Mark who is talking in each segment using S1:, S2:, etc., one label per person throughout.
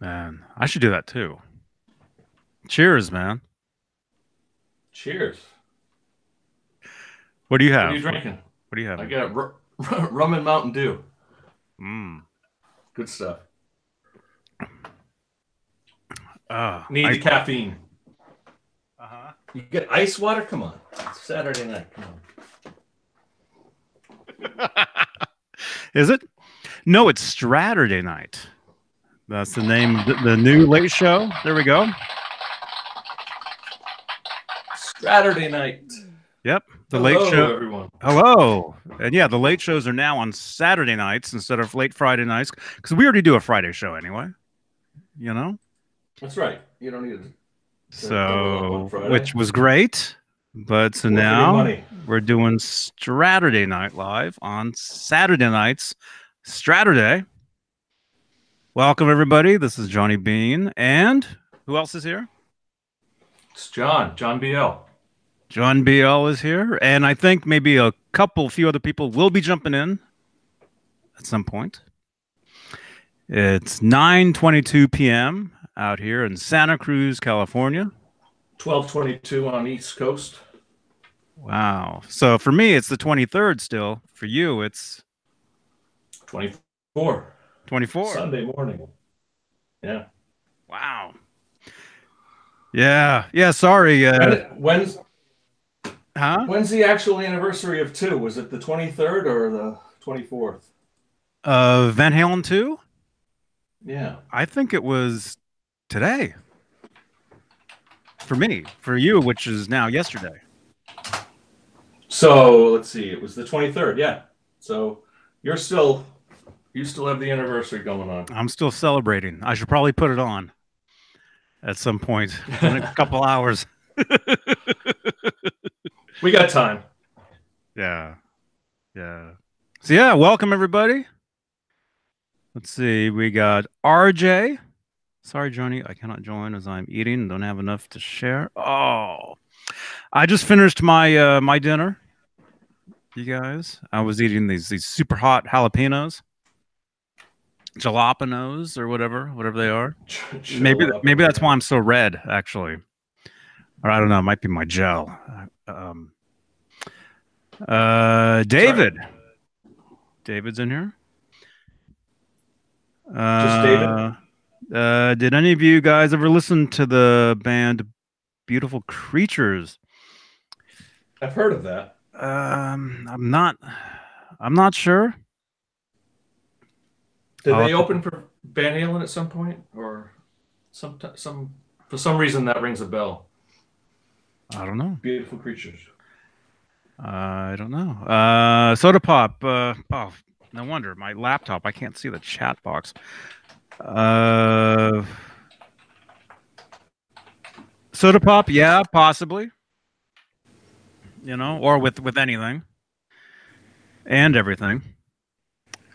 S1: Man, I should do that too. Cheers, man.
S2: Cheers.
S1: What do you
S2: What are
S1: have?
S2: you drinking?
S1: What do you
S2: I
S1: have?
S2: got rum and Mountain Dew.
S1: Mm.
S2: Good stuff.
S1: Uh,
S2: Need
S1: I,
S2: the caffeine.
S1: uh-huh.
S2: You get ice water? Come on. It's Saturday night. Come on.
S1: Is it? No, it's Straturday night. That's the name of the new late show. There we go.
S2: Saturday night.
S1: Yep. The
S2: Hello,
S1: late show.
S2: everyone.
S1: Hello. And yeah, the late shows are now on Saturday nights instead of late Friday nights because we already do a Friday show anyway. You know?
S2: That's right. You don't need to double up on
S1: So,
S2: Friday.
S1: which was great. But so now we're doing Straturday Night Live on Saturday nights. Straturday. Welcome, everybody. This is Johnny Beane. And who else is here?
S2: It's John BL.
S1: John BL is here. And I think maybe few other people will be jumping in at some point. It's 9:22 p.m. out here in Santa Cruz, California.
S2: 12:22 on East Coast.
S1: Wow. So for me, it's the 23rd still. For you, it's
S2: 24.
S1: 24.
S2: Sunday morning. Yeah.
S1: Wow. Yeah. Yeah. Sorry.
S2: When's
S1: Huh?
S2: the actual anniversary of 2? Was it the 23rd or the 24th?
S1: Van Halen 2?
S2: Yeah.
S1: I think it was today. For me. For you, which is now yesterday.
S2: So let's see. It was the 23rd. Yeah. So you still have the anniversary going on.
S1: I'm still celebrating. I should probably put it on at some point in a couple hours.
S2: We got time.
S1: Yeah. Yeah. So yeah, welcome everybody. Let's see. We got RJ. Sorry, Johnny, I cannot join as I'm eating and don't have enough to share. Oh, I just finished my my dinner. You guys, I was eating these super hot jalapenos, jalapenos or whatever they are. Maybe that's why I'm so red, actually. Or I don't know. It might be my gel. David.
S2: Sorry.
S1: David's in here.
S2: Just David.
S1: Did any of you guys ever listen to the band Beautiful Creatures?
S2: I've heard of that.
S1: I'm not sure.
S2: Did they open for Van Halen at some point, or for some reason that rings a bell?
S1: I don't know.
S2: Beautiful Creatures.
S1: I don't know. Soda Pop. Oh, no wonder. My laptop. I can't see the chat box. Soda Pop. Yeah, possibly. You know, or with anything and everything.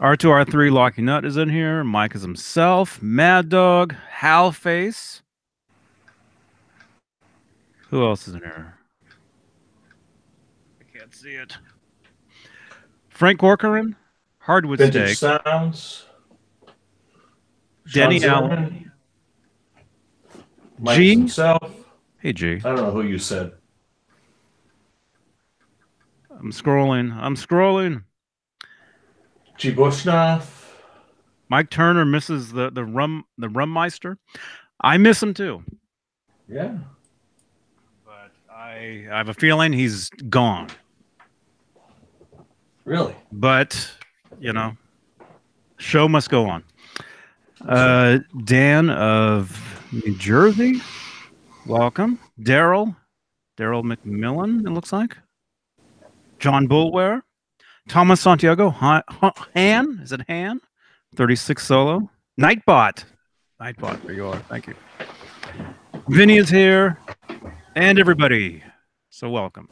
S1: R2R3 Locky Nut is in here. Mike is himself. Mad Dog. Hal Face. Who else is in here? I can't see it. Frank Corcoran. Hardwood
S2: Vintage
S1: Steak.
S2: Sounds.
S1: Denny Allen.
S2: Mike
S1: G.
S2: himself.
S1: Hey, G.
S2: I don't know who you said.
S1: I'm scrolling.
S2: G. Bushnoff.
S1: Mike Turner misses the Rummeister. I miss him too.
S2: Yeah.
S1: But I have a feeling he's gone.
S2: Really?
S1: But, you know, show must go on. Dan of New Jersey. Welcome. Daryl McMillan, it looks like. John Bulware. Thomas Santiago. Han? Is it Han? 36 solo. Nightbot, there you are. Thank you. Vinny is here. And everybody. So welcome.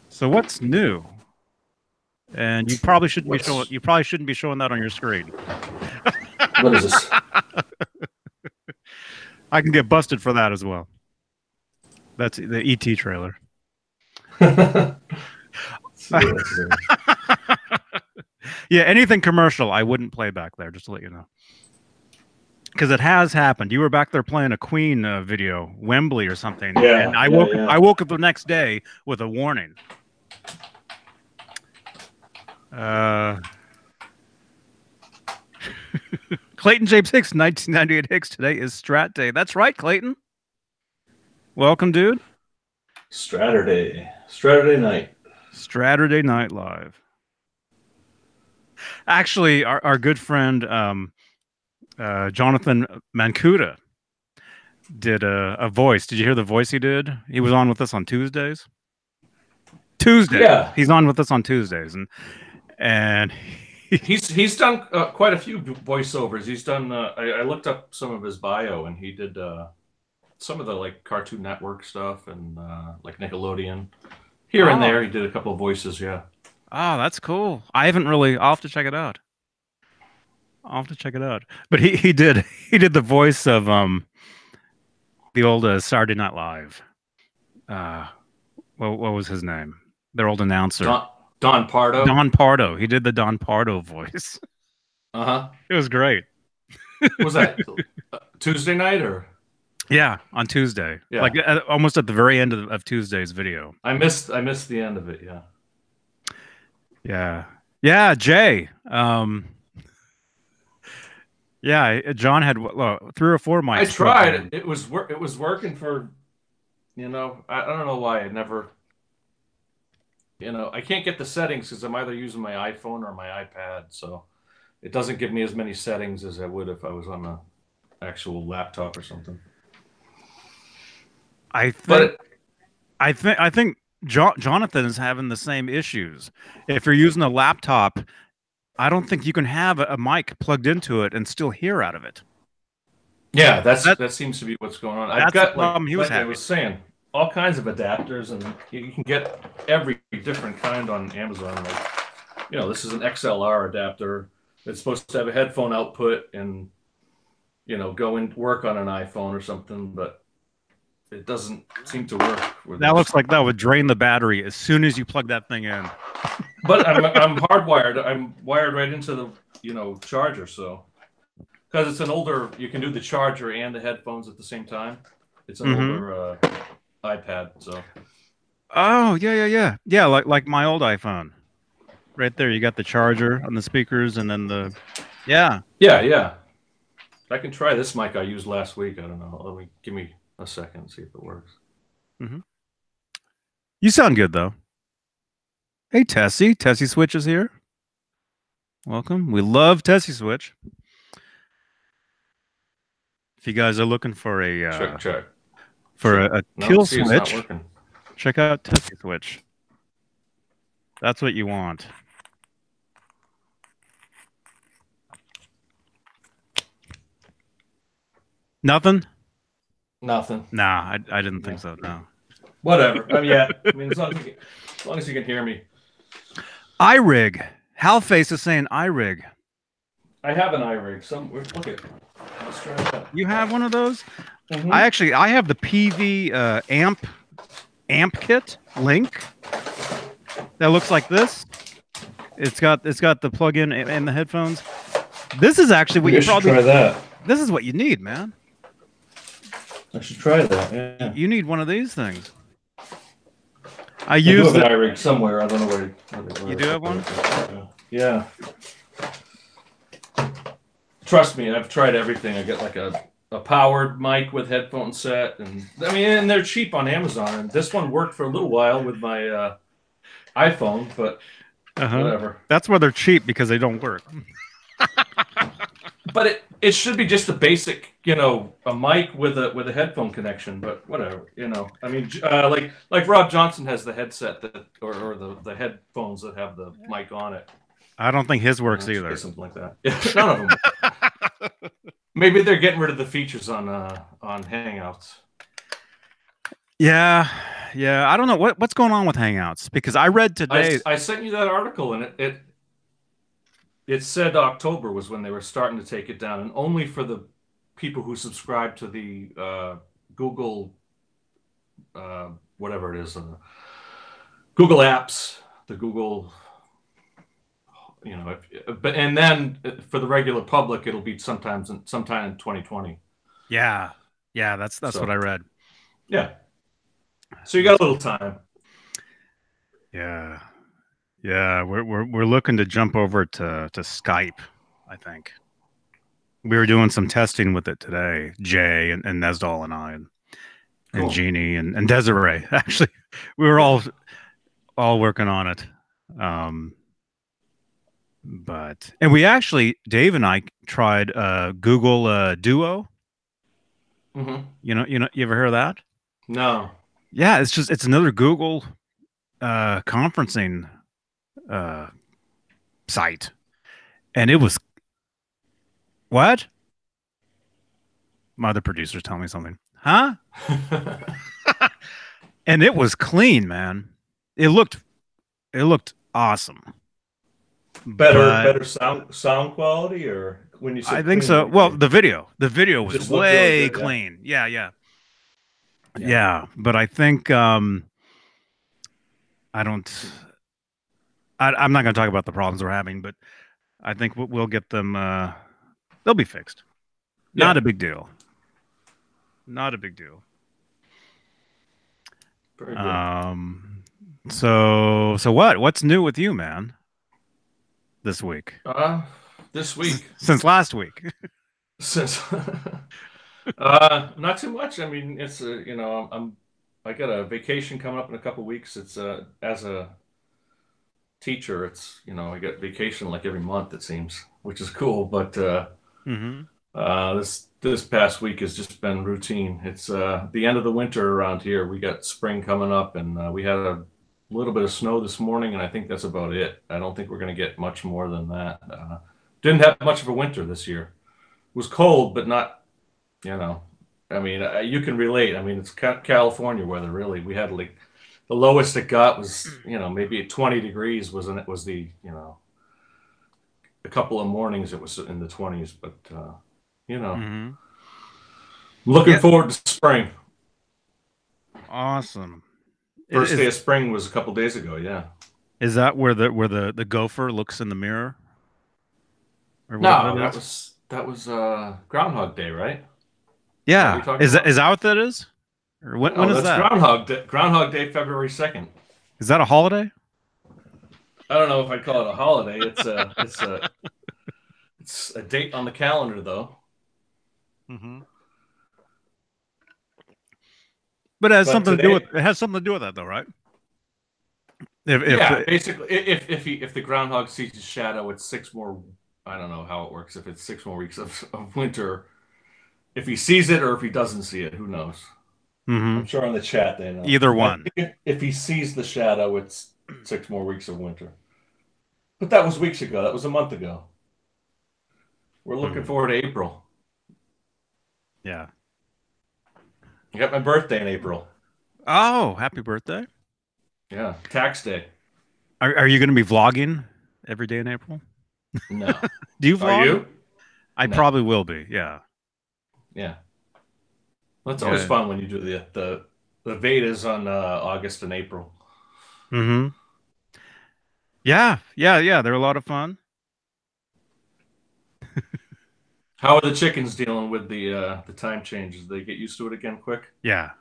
S1: So what's new? And you probably shouldn't be showing that on your screen.
S2: What is this?
S1: I can get busted for that as well. That's the ET trailer. Yeah, anything commercial I wouldn't play back there, just to let you know. because it has happened. You were back there playing a Queen video, Wembley or something,
S2: Yeah,
S1: and I
S2: yeah,
S1: woke
S2: yeah.
S1: I woke up the next day with a warning. Clayton James Hicks, 1998 Hicks. Today is Strat Day. That's right, Clayton. Welcome, dude.
S2: Straturday night.
S1: Straturday Night Live. Actually, our good friend Jonathan Mancuda did a voice. Did you hear the voice he did? He was on with us on Tuesdays.
S2: Yeah,
S1: He's on with us on Tuesdays, and
S2: he's done quite a few voiceovers. He's done. I looked up some of his bio, and he did some of the like Cartoon Network stuff and like Nickelodeon. Here and there, he did a couple of voices. Yeah.
S1: Oh, that's cool. I haven't really. I'll have to check it out. I'll have to check it out. But he did the voice of the old Saturday Night Live. What was his name? Their old announcer.
S2: Don Pardo.
S1: Don Pardo. He did the Don Pardo voice.
S2: Uh-huh.
S1: It was great.
S2: Was that Tuesday night or?
S1: Yeah, on Tuesday.
S2: Yeah.
S1: Like almost at the very end of Tuesday's video.
S2: I missed the end of it, yeah.
S1: Yeah. Yeah, Jay. Yeah, John had 3 or 4 mics.
S2: I tried. It was working for, I don't know why. I never, I can't get the settings because I'm either using my iPhone or my iPad, so it doesn't give me as many settings as I would if I was on an actual laptop or something.
S1: I think Jonathan is having the same issues. If you're using a laptop, I don't think you can have a mic plugged into it and still hear out of it.
S2: Yeah, that seems to be what's going on. I've got
S1: I
S2: was saying, all kinds of adapters, and you can get every different kind on Amazon. Like, this is an XLR adapter that's supposed to have a headphone output and, go and work on an iPhone or something, but it doesn't seem to work.
S1: That looks like that would drain the battery as soon as you plug that thing in.
S2: But I'm hardwired. I'm wired right into the charger, so because it's an older, you can do the charger and the headphones at the same time. It's an older iPad, so.
S1: Oh yeah, like my old iPhone. Right there, you got the charger and the speakers, and then the yeah.
S2: I can try this mic I used last week. I don't know. Give me a second and see if it works.
S1: You sound good though. Hey Tessie Switch is here. Welcome. We love Tessie Switch. If you guys are looking for a
S2: check.
S1: For a kill switch, check out Tessie Switch. That's what you want. Nothing?
S2: Nothing.
S1: Nah, I didn't think so. No.
S2: Whatever. Yeah. I mean, as long as you can hear me.
S1: iRig. Halface is saying iRig.
S2: I have an iRig. Okay. Let's try that.
S1: You have one of those? I have the PV amp kit link that looks like this. It's got the plug-in and the headphones. This is actually what you probably
S2: try that.
S1: This is what you need, man.
S2: I should try that. Yeah.
S1: You need one of these things.
S2: I do have an iRig somewhere. I don't know where
S1: you do have one?
S2: Yeah. Trust me, I've tried everything. I get like a powered mic with headphone set, and they're cheap on Amazon. And this one worked for a little while with my iPhone, but whatever.
S1: That's why they're cheap, because they don't work.
S2: But it should be just a basic, a mic with a headphone connection. But whatever, like Rob Johnson has the headset or the headphones that have the mic on it.
S1: I don't think his works either.
S2: Something like that. Yeah, none of them. Maybe they're getting rid of the features on Hangouts.
S1: Yeah. I don't know what's going on with Hangouts, because I read today.
S2: I sent you that article, and it said October was when they were starting to take it down, and only for the people who subscribe to the Google, whatever it is, Google Apps, the Google you know, but and then for the regular public, it'll be sometime in 2020.
S1: Yeah, yeah, that's what
S2: So
S1: I read.
S2: yeah, so you got a little time.
S1: Yeah, yeah, we're looking to jump over to Skype. I think we were doing some testing with it today. Jay and Nesdal and I and
S2: Cool.
S1: Jeannie and Desiree. Actually, we were
S2: Yeah.
S1: all working on it. But and we actually Dave and I tried Google Duo.
S2: Mm-hmm.
S1: You ever hear of that?
S2: No.
S1: Yeah, it's another Google conferencing uh site. And it was what? My other producers tell me something. Huh? And it was clean, man. It looked awesome. But
S2: better sound quality, or when you
S1: I
S2: said
S1: think
S2: clean,
S1: so.
S2: what do you
S1: Well,
S2: mean?
S1: the video
S2: It
S1: was
S2: just looked really
S1: way
S2: good. Yeah.
S1: clean. Yeah, yeah.
S2: Yeah.
S1: Yeah, but I think I don't I'm not going to talk about the problems we're having, but I think we'll get them they'll be fixed. Not
S2: Yeah.
S1: a big deal. Not a big deal.
S2: Very good.
S1: Um so what's new with you, man, this week?
S2: Uh, this week,
S1: Since last week.
S2: since not too much. I mean, it's you know, I got a vacation coming up in a couple weeks. It's as a teacher, it's you know, I get vacation like every month it seems, which is cool. But
S1: Mhm.
S2: this past week has just been routine. It's the end of the winter around here. We got spring coming up, and we had a little bit of snow this morning, and I think that's about it. I don't think we're going to get much more than that. Didn't have much of a winter this year. It was cold, but not, you know. I mean, you can relate. I mean, it's California weather, really. We had like the lowest it got was, you know, maybe 20 degrees was the, you know, a couple of mornings it was in the 20s, but you know,
S1: Mhm.
S2: looking
S1: Yeah,
S2: forward to spring.
S1: awesome.
S2: First day
S1: Is
S2: of spring was a couple days ago. Yeah.
S1: is that where the gopher looks in the mirror or whatever
S2: No,
S1: that is?
S2: that was Groundhog Day, right? Is that what you're
S1: Yeah.
S2: talking about?
S1: Is that what that is? Or when
S2: No,
S1: is
S2: that's
S1: that?
S2: Groundhog Day. Groundhog Day, February 2nd.
S1: Is that a holiday?
S2: I don't know if I'd call it a holiday. It's a date on the calendar, though.
S1: Mhm. But
S2: But today,
S1: it has something to do with that though, right? If
S2: yeah, basically, if the groundhog sees his shadow, it's six more. I don't know how it works. If it's 6 more weeks of winter, if he sees it or if he doesn't see it, who knows? I'm
S1: Mhm.
S2: sure on the chat they know.
S1: Either
S2: I
S1: one.
S2: think if he sees the shadow, it's 6 more weeks of winter. But that was weeks ago. That was a month ago. We're looking
S1: Mhm.
S2: forward to April.
S1: Yeah.
S2: I got my birthday in April.
S1: Oh, happy birthday.
S2: Yeah, tax day.
S1: Are you going to be vlogging every day in April?
S2: No.
S1: Do you
S2: Are
S1: vlog?
S2: you?
S1: I
S2: No.
S1: probably will be. Yeah.
S2: Yeah. Well, it's always
S1: Yeah.
S2: fun when you do the Vedas on August and April.
S1: Mhm. Yeah. Yeah, yeah, they're a lot of fun.
S2: How are the chickens dealing with the time changes? They get used to it again quick?
S1: Yeah.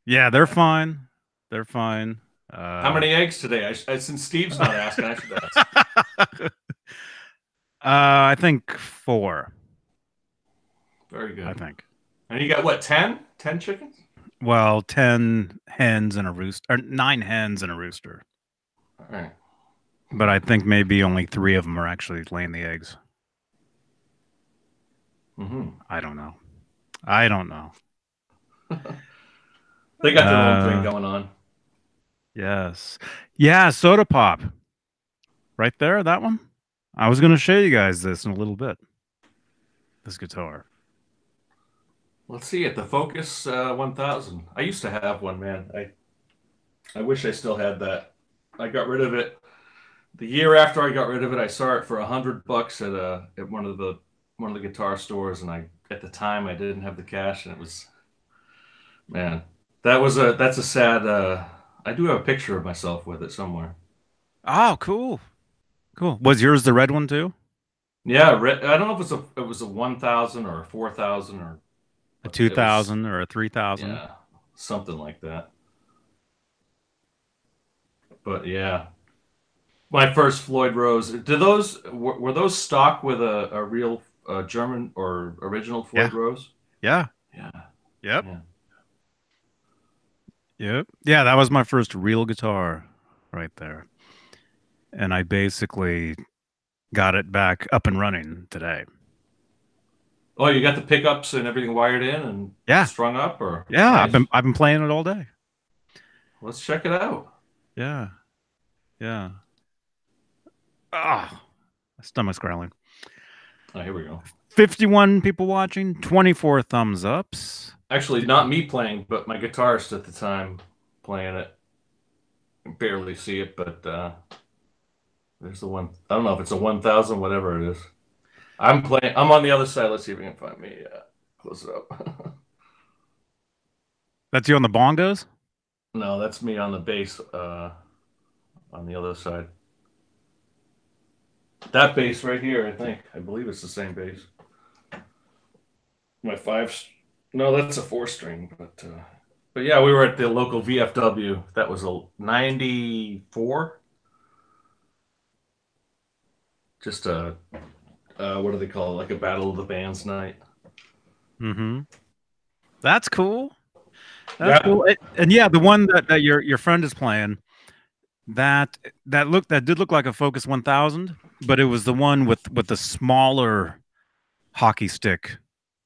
S1: Yeah, they're fine. They're fine.
S2: How
S1: Uh
S2: many eggs today? Since Steve's not asking, I should ask.
S1: I think 4,
S2: Very
S1: I
S2: good.
S1: think.
S2: And you got what, 10? 10 chickens?
S1: Well, 10 hens and a rooster, or 9 hens and a rooster.
S2: All right.
S1: But I think maybe only 3 of them are actually laying the eggs.
S2: Mm-hmm.
S1: I don't know. I don't know.
S2: They got their own thing
S1: Uh,
S2: going on.
S1: yes. Yeah, soda pop. Right there, that one. I was going to show you guys this in a little bit. This guitar.
S2: Let's see it. The Focus 1000. I used to have one, man. I wish I still had that. I got rid of it the year after I got rid of it. I saw it for $100 at one of the guitar stores, and I at the time I didn't have the cash, and it was man, that's a sad. I do have a picture of myself with it somewhere.
S1: Oh, cool. Cool. Was yours the red one too?
S2: Yeah, I don't know if it was a 1,000 or a 4,000 or
S1: A
S2: it was
S1: 2000 or a 3000?
S2: yeah, something like that. But yeah, my first Floyd Rose. Did those were those stock with a real German or original
S1: Yeah.
S2: Floyd Rose?
S1: Yeah.
S2: Yeah,
S1: Yep.
S2: yeah.
S1: Yep. Yeah, that was my first real guitar right there. And I basically got it back up and running today.
S2: Oh, you got the pickups and everything wired in and
S1: Yeah.
S2: strung up, or
S1: Yeah,
S2: nice.
S1: I've been playing it all day.
S2: Let's check it out.
S1: Yeah. Yeah. Ah, my stomach's growling.
S2: Oh, here we go.
S1: 51 people watching, 24 thumbs ups.
S2: Actually, not me playing, but my guitarist at the time playing it. I can barely see it, but there's the one. I don't know if it's a 1,000, whatever it is. I'm playing. I'm on the other side. Let's see if we can find me. Close it up.
S1: That's you on the bongos?
S2: No, that's me on the bass. On the other side. That bass right here, I think. I believe it's the same bass. My five. No, that's a 4 string, but yeah, we were at the local VFW. That was a 94. Just a what do they call it? Like a battle of the bands night.
S1: Mm-hmm. That's cool. That's
S2: Yeah,
S1: cool. And yeah, the one that your friend is playing, that did look like a Focus 1000, but it was the one with the smaller hockey stick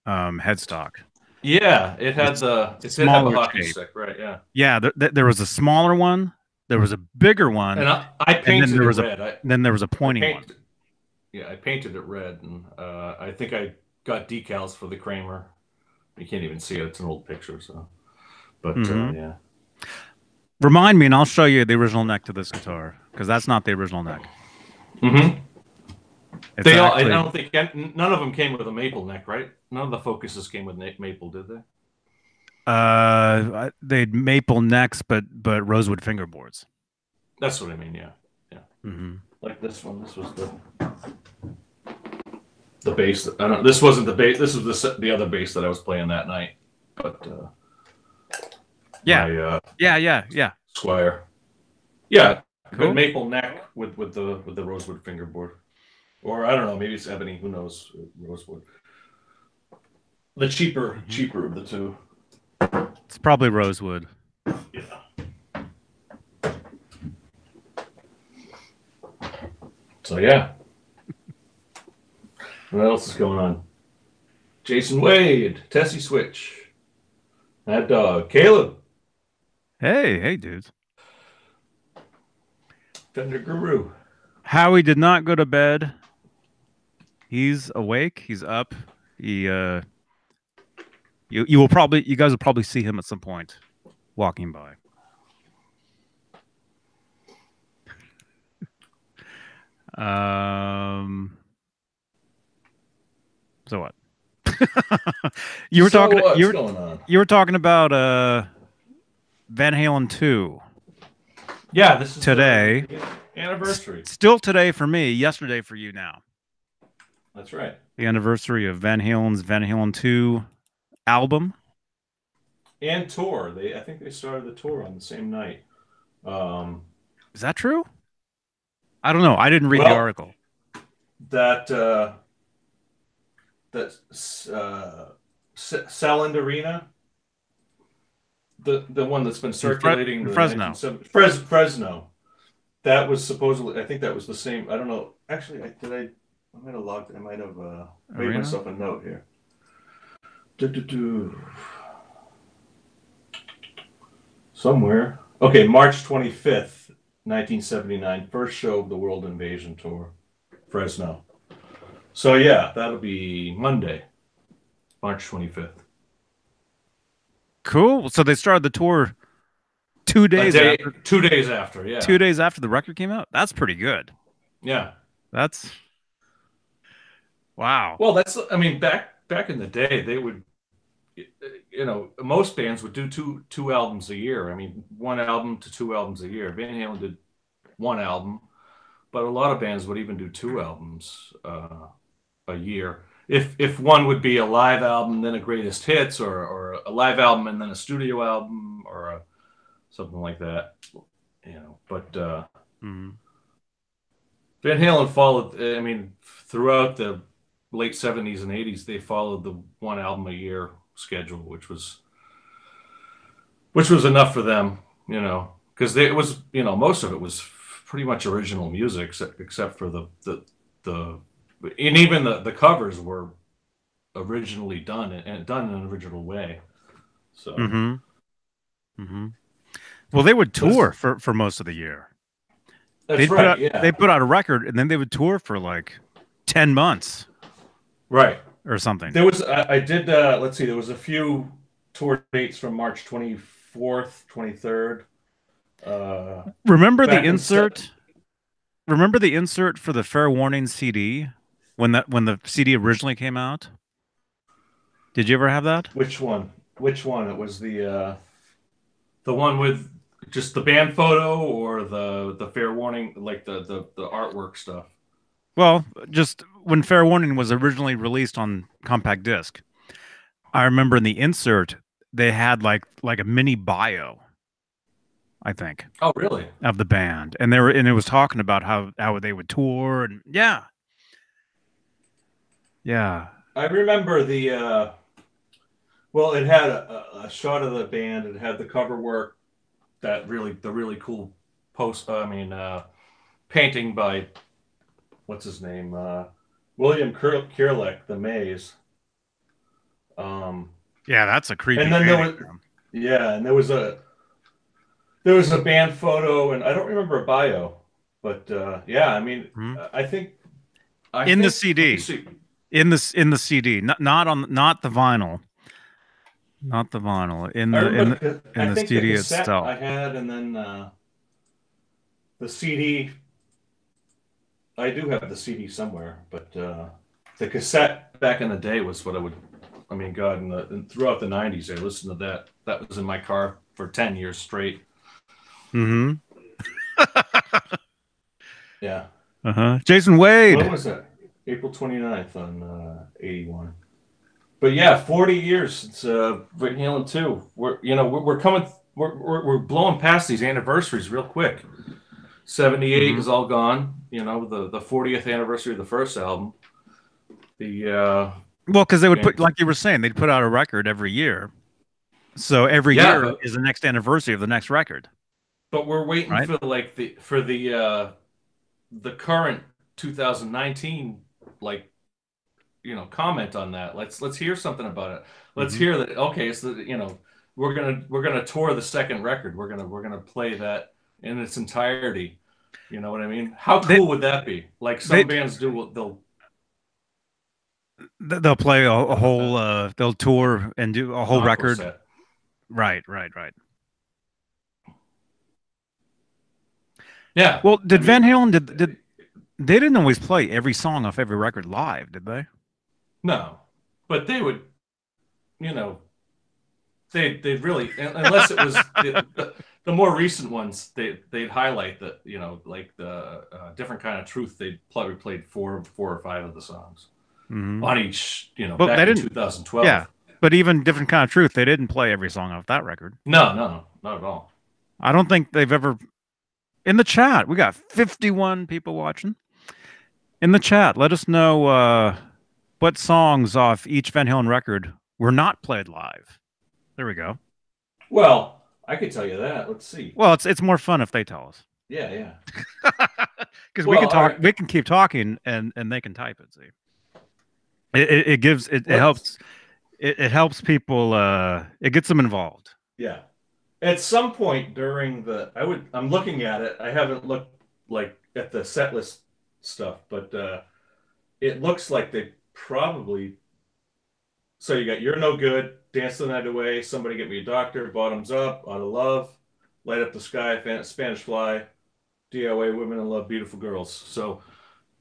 S1: headstock.
S2: yeah. It did have the
S1: Smaller
S2: hockey
S1: shape.
S2: stick, right? Yeah.
S1: Yeah, there was a smaller one, there was a bigger one,
S2: And I
S1: and then
S2: painted
S1: there
S2: it
S1: was
S2: red.
S1: a
S2: I
S1: pointy one.
S2: painted Yeah, I painted it red, and I think I got decals for the Kramer. You can't even see it; it's an old picture. So, but
S1: Hmm.
S2: yeah,
S1: Remind me, and I'll show you the original neck to this guitar because that's not the original neck.
S2: hmm
S1: It's
S2: they all. I
S1: actually
S2: don't think none of them came with a maple neck, right? None of the Focuses came with maple, did they?
S1: they'd maple necks, but rosewood fingerboards.
S2: That's what I mean. Yeah, yeah.
S1: Hmm.
S2: Like this one. This was the bass. I don't. This wasn't the bass. This was the other bass that I was playing that night. But
S1: Yeah,
S2: my
S1: yeah.
S2: Squire. Yeah, but
S1: Cool.
S2: maple neck with the rosewood fingerboard. Or I don't know, maybe it's ebony. Who knows? Rosewood. The
S1: Hmm.
S2: cheaper of the two.
S1: It's probably rosewood.
S2: Yeah. So yeah. What else is going on? Jason Wade, Tessie Switch, Mad Dog, Caleb,
S1: Hey, dudes.
S2: Fender Guru.
S1: Howie did not go to bed. He's awake. He's up. He you guys will probably see him at some point walking by. Um so what? you were
S2: So
S1: talking
S2: what's going on?
S1: you were talking about Van Halen 2
S2: Yeah, this is
S1: today.
S2: the anniversary.
S1: Still today for me, yesterday for you now.
S2: That's right.
S1: The anniversary of Van Halen's Van Halen 2 album.
S2: And tour. I think they started the tour on the same night. Um,
S1: Is that true? I don't know. I didn't read the
S2: well,
S1: article.
S2: that that Salland Arena, the one that's been circulating
S1: In
S2: the
S1: Fresno.
S2: 1970 Fresno. That was supposedly. I think that was the same. I don't know. Actually, I might have logged. I might have made
S1: Arena?
S2: myself a note here. Do. Somewhere. Okay, March 25th, 1979. First show of the World Invasion Tour, Fresno. So yeah, that'll be Monday, March 25th.
S1: Cool. So they started the tour 2 days after
S2: 2 days after, yeah.
S1: 2 days after the record came out. That's pretty good.
S2: Yeah.
S1: That's wow.
S2: Well, I mean, back in the day, they would, most bands would do two albums a year. I mean, 1 album to 2 albums a year. Van Halen did 1 album, but a lot of bands would even do two albums a year. If one would be a live album, then a greatest hits, or a live album and then a studio album, or something like that, you know. But
S1: Mhm.
S2: Van Halen followed. I mean, throughout the late '70s and '80s, they followed the one album a year schedule, which was enough for them, you know, because it was, you know, most of it was pretty much original music, except for the and even the covers were originally done and done in an original way. So,
S1: Mhm. Mhm. Well, they would
S2: but it's,
S1: tour for most of the year.
S2: that's right.
S1: They
S2: Yeah,
S1: put out a record and then they would tour for like 10 months
S2: right.
S1: or something.
S2: There was I did let's see, there was a few tour dates from March 24th, 23rd.
S1: Remember the
S2: Back in se-
S1: insert? Remember the insert for the Fair Warning CD when the CD originally came out? Did you ever have that?
S2: which one? Which one? It was the one with just the band photo or the fair warning, like the artwork stuff.
S1: Well, just when Fair Warning was originally released on compact disc, I remember in the insert they had like a mini bio, I think,
S2: Oh, really?
S1: of the band, and they were and it was talking about how they would tour and yeah, yeah.
S2: I remember well, it had a shot of the band. It had the cover work, the really cool post. I mean, painting by what's his name, William Kierleck, the Maze. Um,
S1: Yeah, that's a creepy
S2: and then there
S1: painting,
S2: was
S1: man.
S2: yeah, and there was a band photo, and I don't remember a bio, but yeah, I mean,
S1: Mhm.
S2: I think I
S1: In the
S2: think let me
S1: CD,
S2: see.
S1: in the CD, not the vinyl, not the vinyl,
S2: I remember.
S1: in
S2: I
S1: the
S2: think the
S1: CD
S2: cassette
S1: itself.
S2: I had, and then the CD. I do have the CD somewhere, but the cassette back in the day was what I would. I mean, God, throughout the '90s, I listened to that. That was in my car for 10 years straight.
S1: Mm-hmm.
S2: Yeah.
S1: Uh-huh. Jason
S2: When
S1: Wade.
S2: was that? April 29th on '81. But yeah, 40 years since Van Halen 2. We're coming. We're blowing past these anniversaries real quick. 78
S1: Mm-hmm.
S2: is all gone. You know, the 40th anniversary of the first album. The
S1: Well, because they would
S2: and
S1: put, like you were saying, they'd put out a record every year. So every
S2: yeah,
S1: year
S2: but
S1: is the next anniversary of the next record,
S2: we're waiting
S1: right?
S2: for like the current 2019, like, comment on that. Let's hear something about it. Let's
S1: Mm-hmm.
S2: hear that. Okay, so we're gonna tour the second record. We're gonna play that in its entirety. You know what I mean? How
S1: They
S2: cool would that be? Like
S1: they
S2: some bands do,
S1: they'll play a
S2: they'll
S1: whole they'll tour and do a
S2: an
S1: whole
S2: encore
S1: record.
S2: set.
S1: Right, right, right.
S2: Yeah,
S1: Well,
S2: I
S1: did Van
S2: mean,
S1: Halen did they didn't always play every song off every record live, did they?
S2: no, but they would, you know, they'd really, unless it was the more recent ones, they'd highlight that, like the different kind of truth. They'd probably played four or five of the songs
S1: Mm-hmm.
S2: on each,
S1: But they
S2: back in
S1: didn't. Yeah,
S2: 2012.
S1: but even different kind of truth, they didn't play every song off that record.
S2: No, no, not at all.
S1: I don't think they've ever. In the chat, we got 51 people watching. In the chat, let us know what songs off each Van Halen record were not played live. There we go.
S2: Well, I could tell you that. Let's see.
S1: Well, it's more fun if they tell us
S2: Yeah, yeah.
S1: because we
S2: Well,
S1: can
S2: all
S1: talk,
S2: right.
S1: we can keep talking, and they can type it. See, it gives it
S2: Let's.
S1: helps it helps people. It gets them involved.
S2: Yeah. At some point during I'm looking at it. I haven't looked like at the set list stuff, but it looks like they probably. So you got You're No Good, Dance the Night Away, Somebody Get Me a Doctor, Bottoms Up, Out of Love, Light Up the Sky, Spanish Fly, DOA, Women in Love, Beautiful Girls. So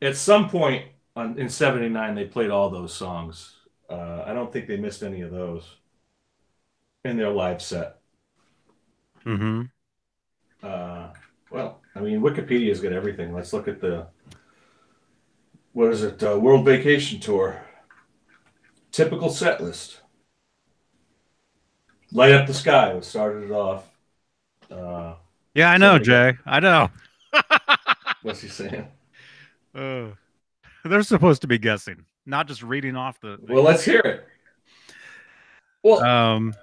S2: at some point in '79, they played all those songs. I don't think they missed any of those in their live set.
S1: Mm-hmm.
S2: Uh, Well, I mean, Wikipedia's got everything. Let's look at the, what is it, World Vacation Tour. Typical set list. Light Up the Sky was started it off.
S1: Yeah, I know, Jay. I know.
S2: What's he saying?
S1: They're supposed to be guessing, not just reading off the.
S2: Well, let's hear it. Well,
S1: Um,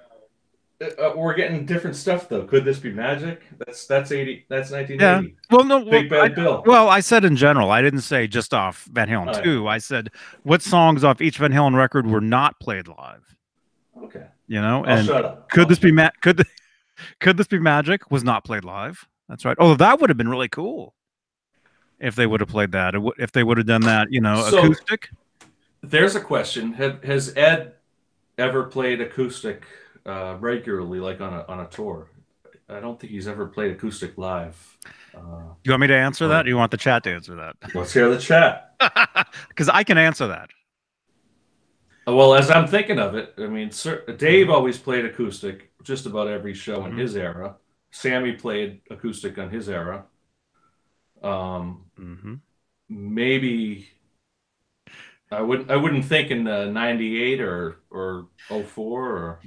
S2: we're getting different stuff though. Could this be magic? That's 80. That's
S1: yeah.
S2: 1980.
S1: Well, no.
S2: Big Bad Bill.
S1: Well, I said in general. I didn't say just off Van Halen
S2: Oh,
S1: 2. I said what songs off each Van Halen record were not played live.
S2: Okay.
S1: You know,
S2: I'll
S1: and
S2: shut up.
S1: could this be could this be magic? Was not played live. That's right. Oh, that would have been really cool if they would have played that. If they would have done that, you know,
S2: So,
S1: acoustic.
S2: there's a question. Has Ed ever played acoustic regularly, like on a tour? I don't think he's ever played acoustic live.
S1: You want me to answer that? Or you want the chat to answer that?
S2: Let's hear the chat.
S1: Because I can answer that.
S2: Well, as I'm thinking of it, I mean, Dave always played acoustic just about every show in his era. Sammy played acoustic on his era. Maybe I wouldn't think in 98 or 04 or.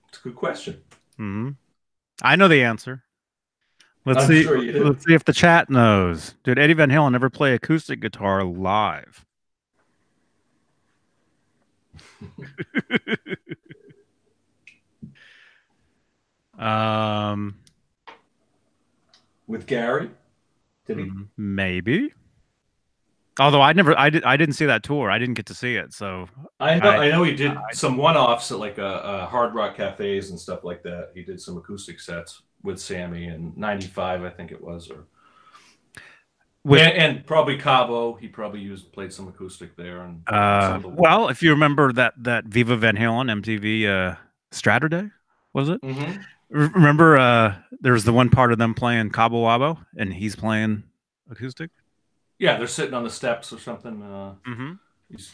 S2: It's a good question.
S1: I know the answer. Let's see.
S2: Sure you do.
S1: Let's see if the chat knows. Did Eddie Van Halen ever play acoustic guitar live?
S2: With Gary, did he?
S1: Maybe. Although I didn't see that tour. I didn't get to see it. So
S2: I know he did some one-offs at like a Hard Rock cafes and stuff like that. He did some acoustic sets with Sammy in '95, I think it was, or. And probably Cabo, he probably played some acoustic there. And
S1: well, if you remember that Viva Van Halen MTV Straturday, was it? Remember, there's the one part of them playing Cabo Wabo, and he's playing acoustic.
S2: Yeah, they're sitting on the steps or something.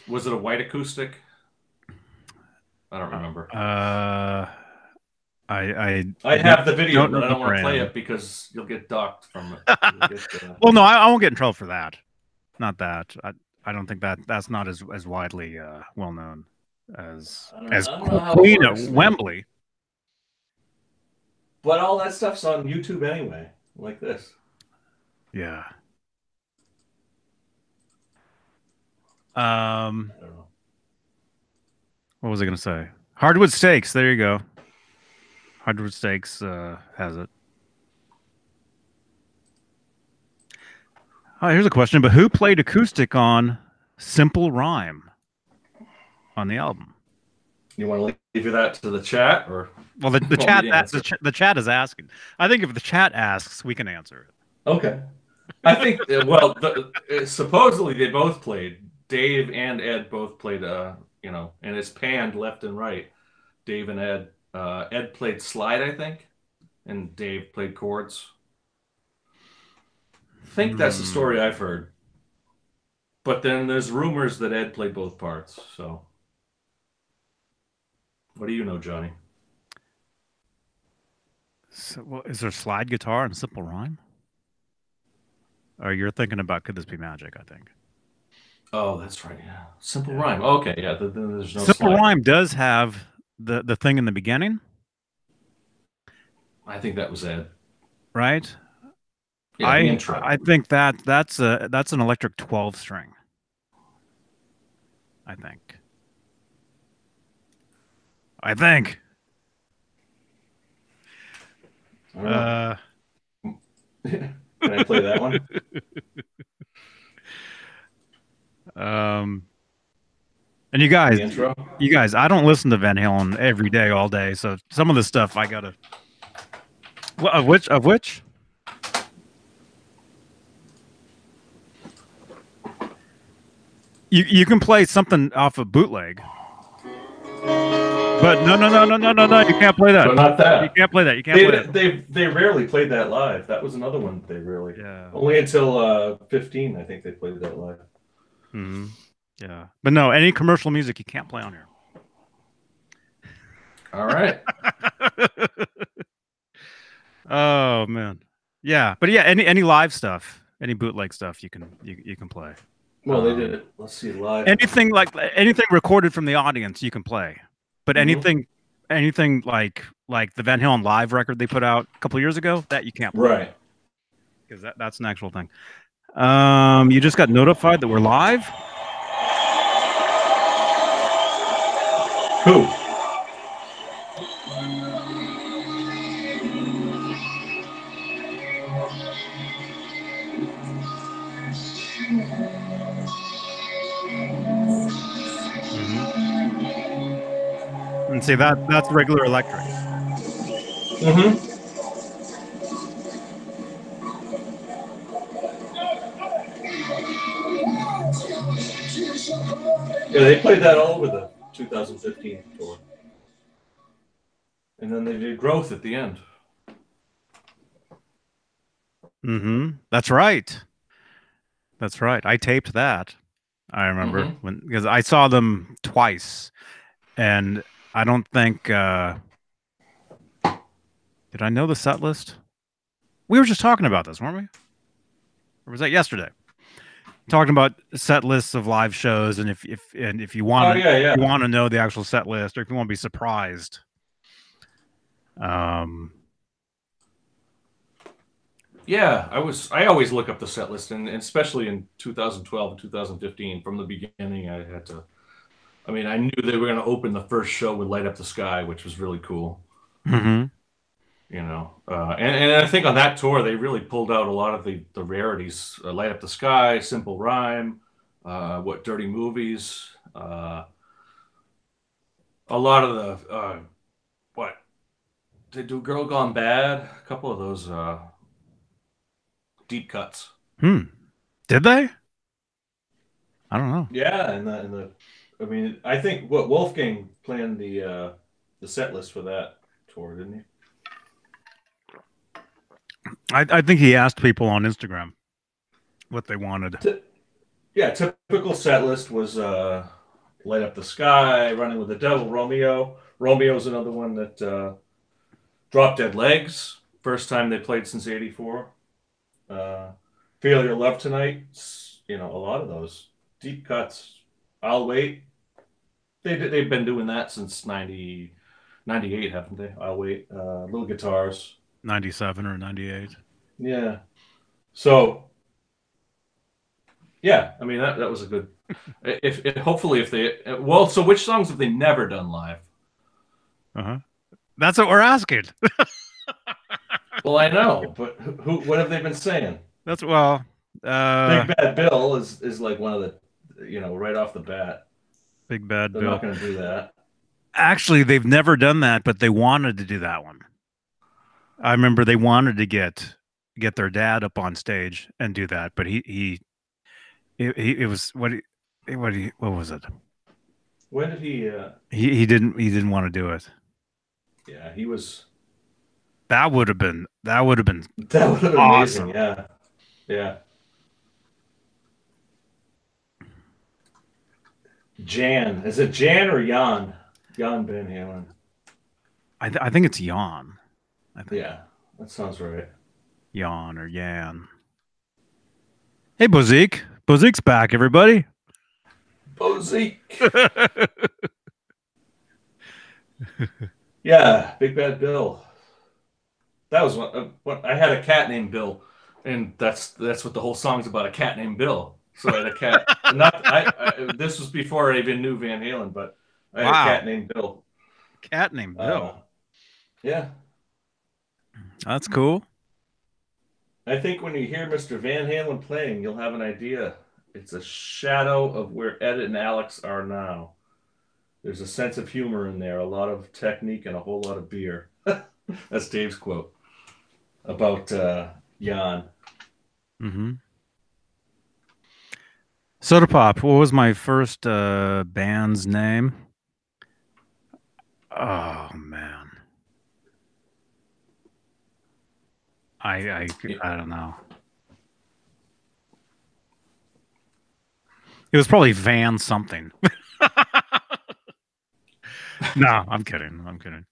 S2: Was it a white acoustic? I don't remember.
S1: I
S2: have the video, but I don't want to play it because you'll get docked from it.
S1: Well, no, I won't get in trouble for that. Not that. I don't think that's not as widely well known as Queen at Wembley.
S2: But all that stuff's on YouTube anyway, like this.
S1: Yeah.
S2: I don't know.
S1: What was I going to say? Hardwood Steaks. There you go. Hardwood Steaks has it. Oh, here's a question. But who played acoustic on Simple Rhyme on the album?
S2: You want to leave that to the chat, or?
S1: Well, the chat is asking. I think if the chat asks, we can answer it.
S2: Okay. I think. Well, supposedly they both played. Dave and Ed both played. You know, and it's panned left and right. Dave and Ed. Ed played slide, I think, and Dave played chords. I think that's the story I've heard. But then there's rumors that Ed played both parts. So, what do you know, Johnny?
S1: So, well, is there slide guitar and Simple Rhyme? Or you're thinking about Could This Be Magic? I think.
S2: Oh, that's right. Yeah, Simple Rhyme. Okay, yeah. There's no
S1: Simple
S2: slide.
S1: Rhyme does have the thing in the beginning.
S2: I think that was Ed.
S1: Right.
S2: Yeah,
S1: I think that's an electric 12 string. I think.
S2: Can I play that one?
S1: And you guys, I don't listen to Van Halen every day, all day. So some of the stuff I gotta. Of which? You can play something off a bootleg. But no, you can't play that.
S2: But not that.
S1: You can't play that. You can't play that.
S2: They rarely played that live. That was another one they rarely.
S1: Yeah.
S2: Only until 15, I think they played that live.
S1: Yeah. But no, any commercial music you can't play on here.
S2: All right.
S1: Oh man. Yeah, but yeah, any live stuff, any bootleg stuff you can play.
S2: Well, they did it. Let's see, live.
S1: Anything recorded from the audience you can play. But
S2: Mhm.
S1: anything like the Van Halen live record they put out a couple years ago, that you can't play
S2: Right.
S1: because that's an actual thing. You just got notified that we're live.
S2: Who?
S1: Hmm. And see that's regular electric.
S2: Mhm. Yeah, they played that all over the 2015 tour, and then they did Growth at the end.
S1: Hmm. That's right. That's right. I taped that. I remember
S2: Mhm.
S1: when because I saw them twice, and I don't think did I know the set list? We were just talking about this, weren't we? Or was that yesterday? Talking about set lists of live shows, and if
S2: Oh yeah,
S1: you
S2: yeah.
S1: want to know the actual set list, or if you want to be surprised. Um,
S2: Yeah, I always look up the set list, and especially in 2012 and 2015. From the beginning, I had to. I mean, I knew they were going to open the first show with "Light Up the Sky," which was really cool.
S1: mhm.
S2: And I think on that tour they really pulled out a lot of the rarities: "Light Up the Sky," "Simple Rhyme," what "Dirty Movies," a lot of the what they do, "Girl Gone Bad," a couple of those deep cuts.
S1: Hmm. Did they? I don't know.
S2: Yeah, I mean, I think what Wolfgang planned the set list for that tour, didn't he?
S1: I think he asked people on Instagram what they wanted.
S2: T Yeah, typical set list was "Light Up the Sky," "Running with the Devil," "Romeo." Romeo's another one that "Drop Dead Legs," first time they played since '84. Uh, "Feel Your Love Tonight," a lot of those deep cuts. "I'll Wait." They've been doing that since '98, haven't they? "I'll Wait." Little guitars.
S1: 97 or 98.
S2: Yeah. So yeah, I mean that was a good. If hopefully if they well, so which songs have they never done live?
S1: Uh-huh. That's what we're asking.
S2: Well, I know, but what have they been saying?
S1: That's well,
S2: Big
S1: uh,
S2: Bad Bill is like one of the, right off the bat.
S1: Big Bad
S2: They're not
S1: Bill.
S2: going to do that.
S1: Actually, they've never done that, but they wanted to do that one. I remember they wanted to get their dad up on stage and do that, but it was what was it?
S2: When did he?
S1: He didn't want to do it.
S2: Yeah, he was.
S1: That would have been
S2: That would have been amazing.
S1: awesome.
S2: Yeah, yeah. Jan, is it Jan or Jan? Jan Van Halen.
S1: I think it's Jan. I think
S2: Yeah, that sounds right.
S1: Jan or Yan. Hey, Bozique. Bozique's back, everybody.
S2: Bozique. Yeah, Big Bad Bill. That was what I had a cat named Bill, and that's what the whole song's about, a cat named Bill. So I had a cat. Not this was before I even knew Van Halen, but I had a cat
S1: Wow.
S2: named Bill.
S1: Cat named Bill.
S2: Uh, yeah,
S1: That's cool.
S2: I think when you hear Mr. Van Halen playing, you'll have an idea. It's a shadow of where Ed and Alex are now. There's a sense of humor in there, a lot of technique, and a whole lot of beer. That's Dave's quote about Jan.
S1: Mm-hmm. Soda Pop. What was my first band's name? Oh man, I don't know. It was probably Van something. No, I'm kidding. I'm kidding.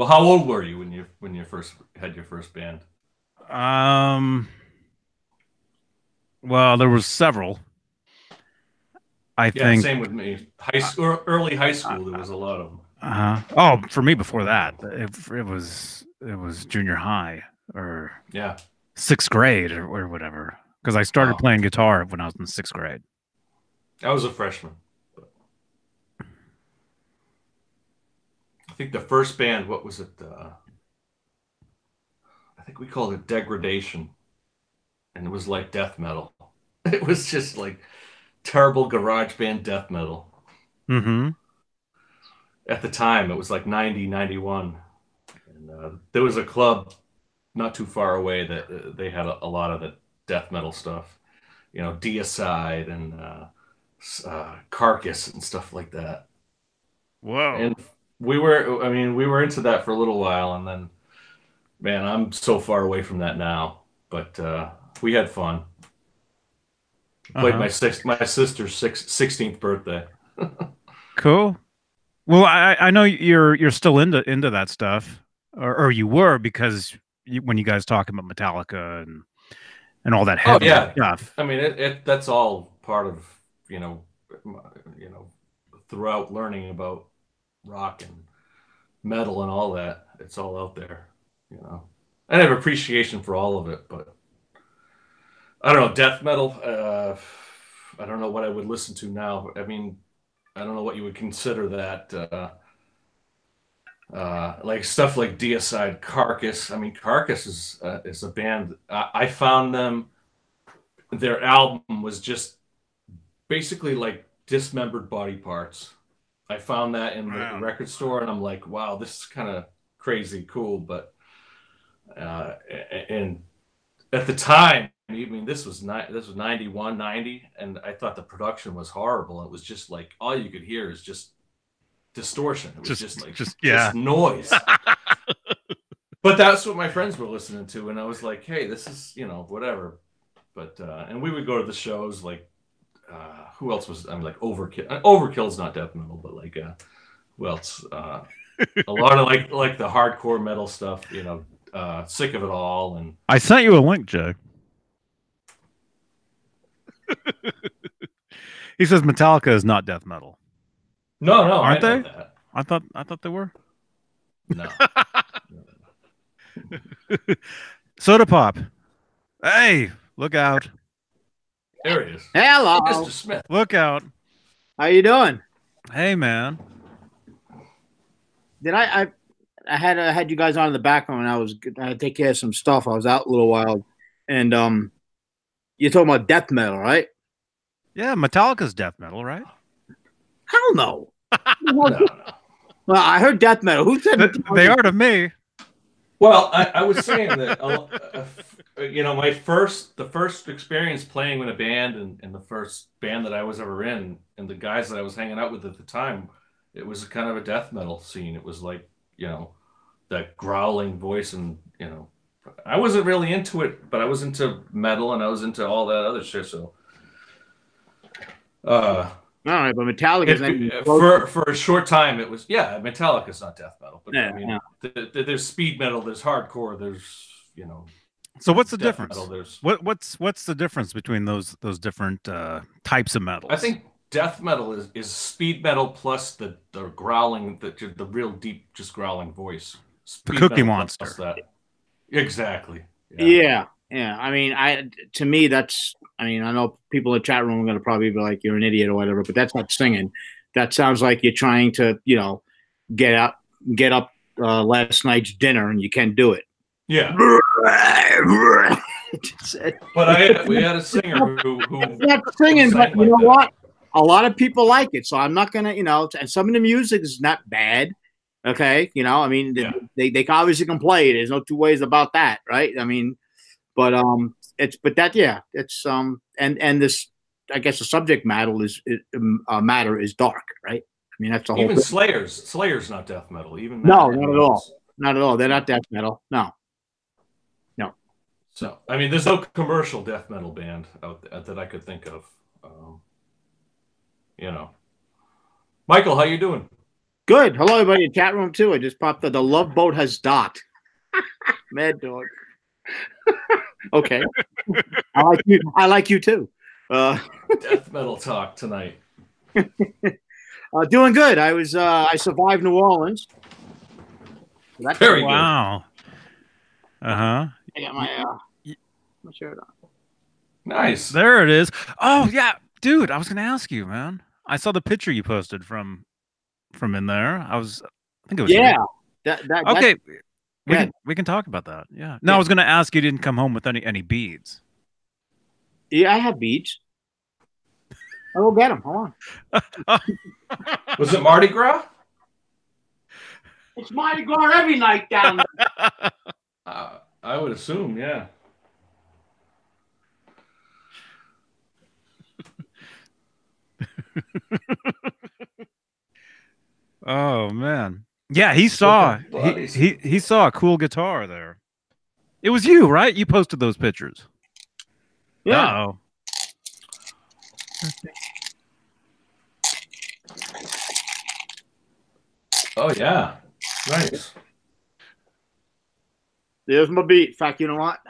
S2: Well, how old were you when you first had your first band?
S1: Well, there was several. I
S2: Yeah,
S1: think.
S2: same with me. High school, early high school, there was a lot of them.
S1: Oh, for me before that, it was junior high or
S2: Yeah.
S1: sixth grade or whatever. Because I started
S2: Wow.
S1: playing guitar when I was in sixth grade.
S2: I was a freshman. I think the first band, what was it? I think we called it Degradation, and it was like death metal. It was just like terrible garage band death metal.
S1: Mm-hmm.
S2: At the time, it was like 90, 91. And there was a club not too far away that they had a lot of the death metal stuff. You know, Deicide and Carcass and stuff like that.
S1: Whoa.
S2: And we were into that for a little while, and then, man, I'm so far away from that now. But we had fun. Played
S1: Uh-huh.
S2: my sister's 16th birthday.
S1: Cool. Well, I know you're still into that stuff, or you were because when you guys talk about Metallica and all that
S2: Oh
S1: heavy
S2: yeah,
S1: stuff.
S2: I mean that's all part of you know you know throughout learning about rock and metal and all that. It's all out there, you know. I have appreciation for all of it, but I don't know death metal. I don't know what I would listen to now. I mean, I don't know what you would consider that. Like stuff like Deicide, Carcass. I mean, Carcass is a band. I found them. Their album was just basically like dismembered body parts. I found that in the
S1: Wow.
S2: record store, and I'm like, wow, this is kind of crazy cool. But uh, and at the time, I mean, this was 91, 90, and I thought the production was horrible. It was just like all you could hear is just distortion. It was just like
S1: Yeah.
S2: just noise. But that's what my friends were listening to, and I was like, hey, this is whatever. But and we would go to the shows like who else was I'm like Overkill. Overkill's not death metal, but like who else? A lot of like the hardcore metal stuff, Sick of It All, and
S1: I sent you a link, Jay. He says Metallica is not death metal.
S2: no, I
S1: Aren't
S2: know
S1: they?
S2: that.
S1: I thought they were.
S2: No.
S1: Soda Pop. Hey, look out.
S2: There it is.
S3: Hello.
S2: Hey, Mr. Smith.
S1: Look out.
S3: How you doing?
S1: Hey, man.
S3: Did I had you guys on in the background when I had to take care of some stuff. I was out a little while, and you're talking about death metal, right?
S1: Yeah, Metallica's death metal, right?
S3: Hell no.
S2: No.
S3: Well, I heard death metal. Who said
S1: They are to me.
S2: Well, I was saying that the first experience playing in a band and the first band that I was ever in, and the guys that I was hanging out with at the time, it was kind of a death metal scene. It was like that growling voice, and I wasn't really into it, but I was into metal and I was into all that other shit. So
S3: all right, but Metallica's
S2: for a short time it was Metallica's not death metal, but
S3: yeah,
S2: I mean there's speed metal, there's hardcore, there's
S1: So what's the difference?
S2: Metal, there's
S1: What's the difference between those different types of metals?
S2: I think death metal is speed metal plus the growling, the real deep just growling voice.
S1: the
S2: Speed
S1: Cookie
S2: metal
S1: Monster.
S2: plus that. Exactly.
S3: yeah. I mean, to me, that's. I mean, I know people in the chat room are going to probably be like, "You're an idiot" or whatever, but that's not singing. That sounds like you're trying to, get up last night's dinner, and you can't do it.
S2: Yeah. But we had a singer who
S3: it's not singing, but you know what? A lot of people like it, so I'm not gonna, and some of the music is not bad. Okay, I mean, they obviously can play it. There's no two ways about that, right? I mean, but it's and this, I guess the subject matter is dark, right? I mean, that's the whole
S2: even
S3: thing.
S2: Slayer's not death metal. Even
S3: no, not at all. Not at all. They're not death metal. No.
S2: So I mean, there's no commercial death metal band out there that I could think of. Michael, how you doing?
S3: Good. Hello, everybody in chat room too. I just popped up. The love boat has docked. Mad dog. Okay. I like you too.
S2: Death metal talk tonight.
S3: Doing good. I survived New Orleans. So that's
S2: Very good.
S1: Wow. Uh-huh.
S3: I got my shirt on.
S2: Nice.
S1: There it is. Oh, yeah. Dude, I was going to ask you, man. I saw the picture you posted from in there. I think it was
S3: Yeah.
S1: you. Okay. We can talk about that. Yeah. No, I was going to ask you didn't come home with any beads.
S3: Yeah, I have beads. I'll go get them. Hold on.
S2: Was it Mardi Gras?
S3: It's Mardi Gras every night down there.
S2: I would assume, yeah.
S1: Oh man. Yeah, he saw a cool guitar there. It was you, right? You posted those pictures.
S3: Yeah.
S1: Uh-oh.
S2: Oh yeah. Nice.
S3: There's my beat. In fact, you know what?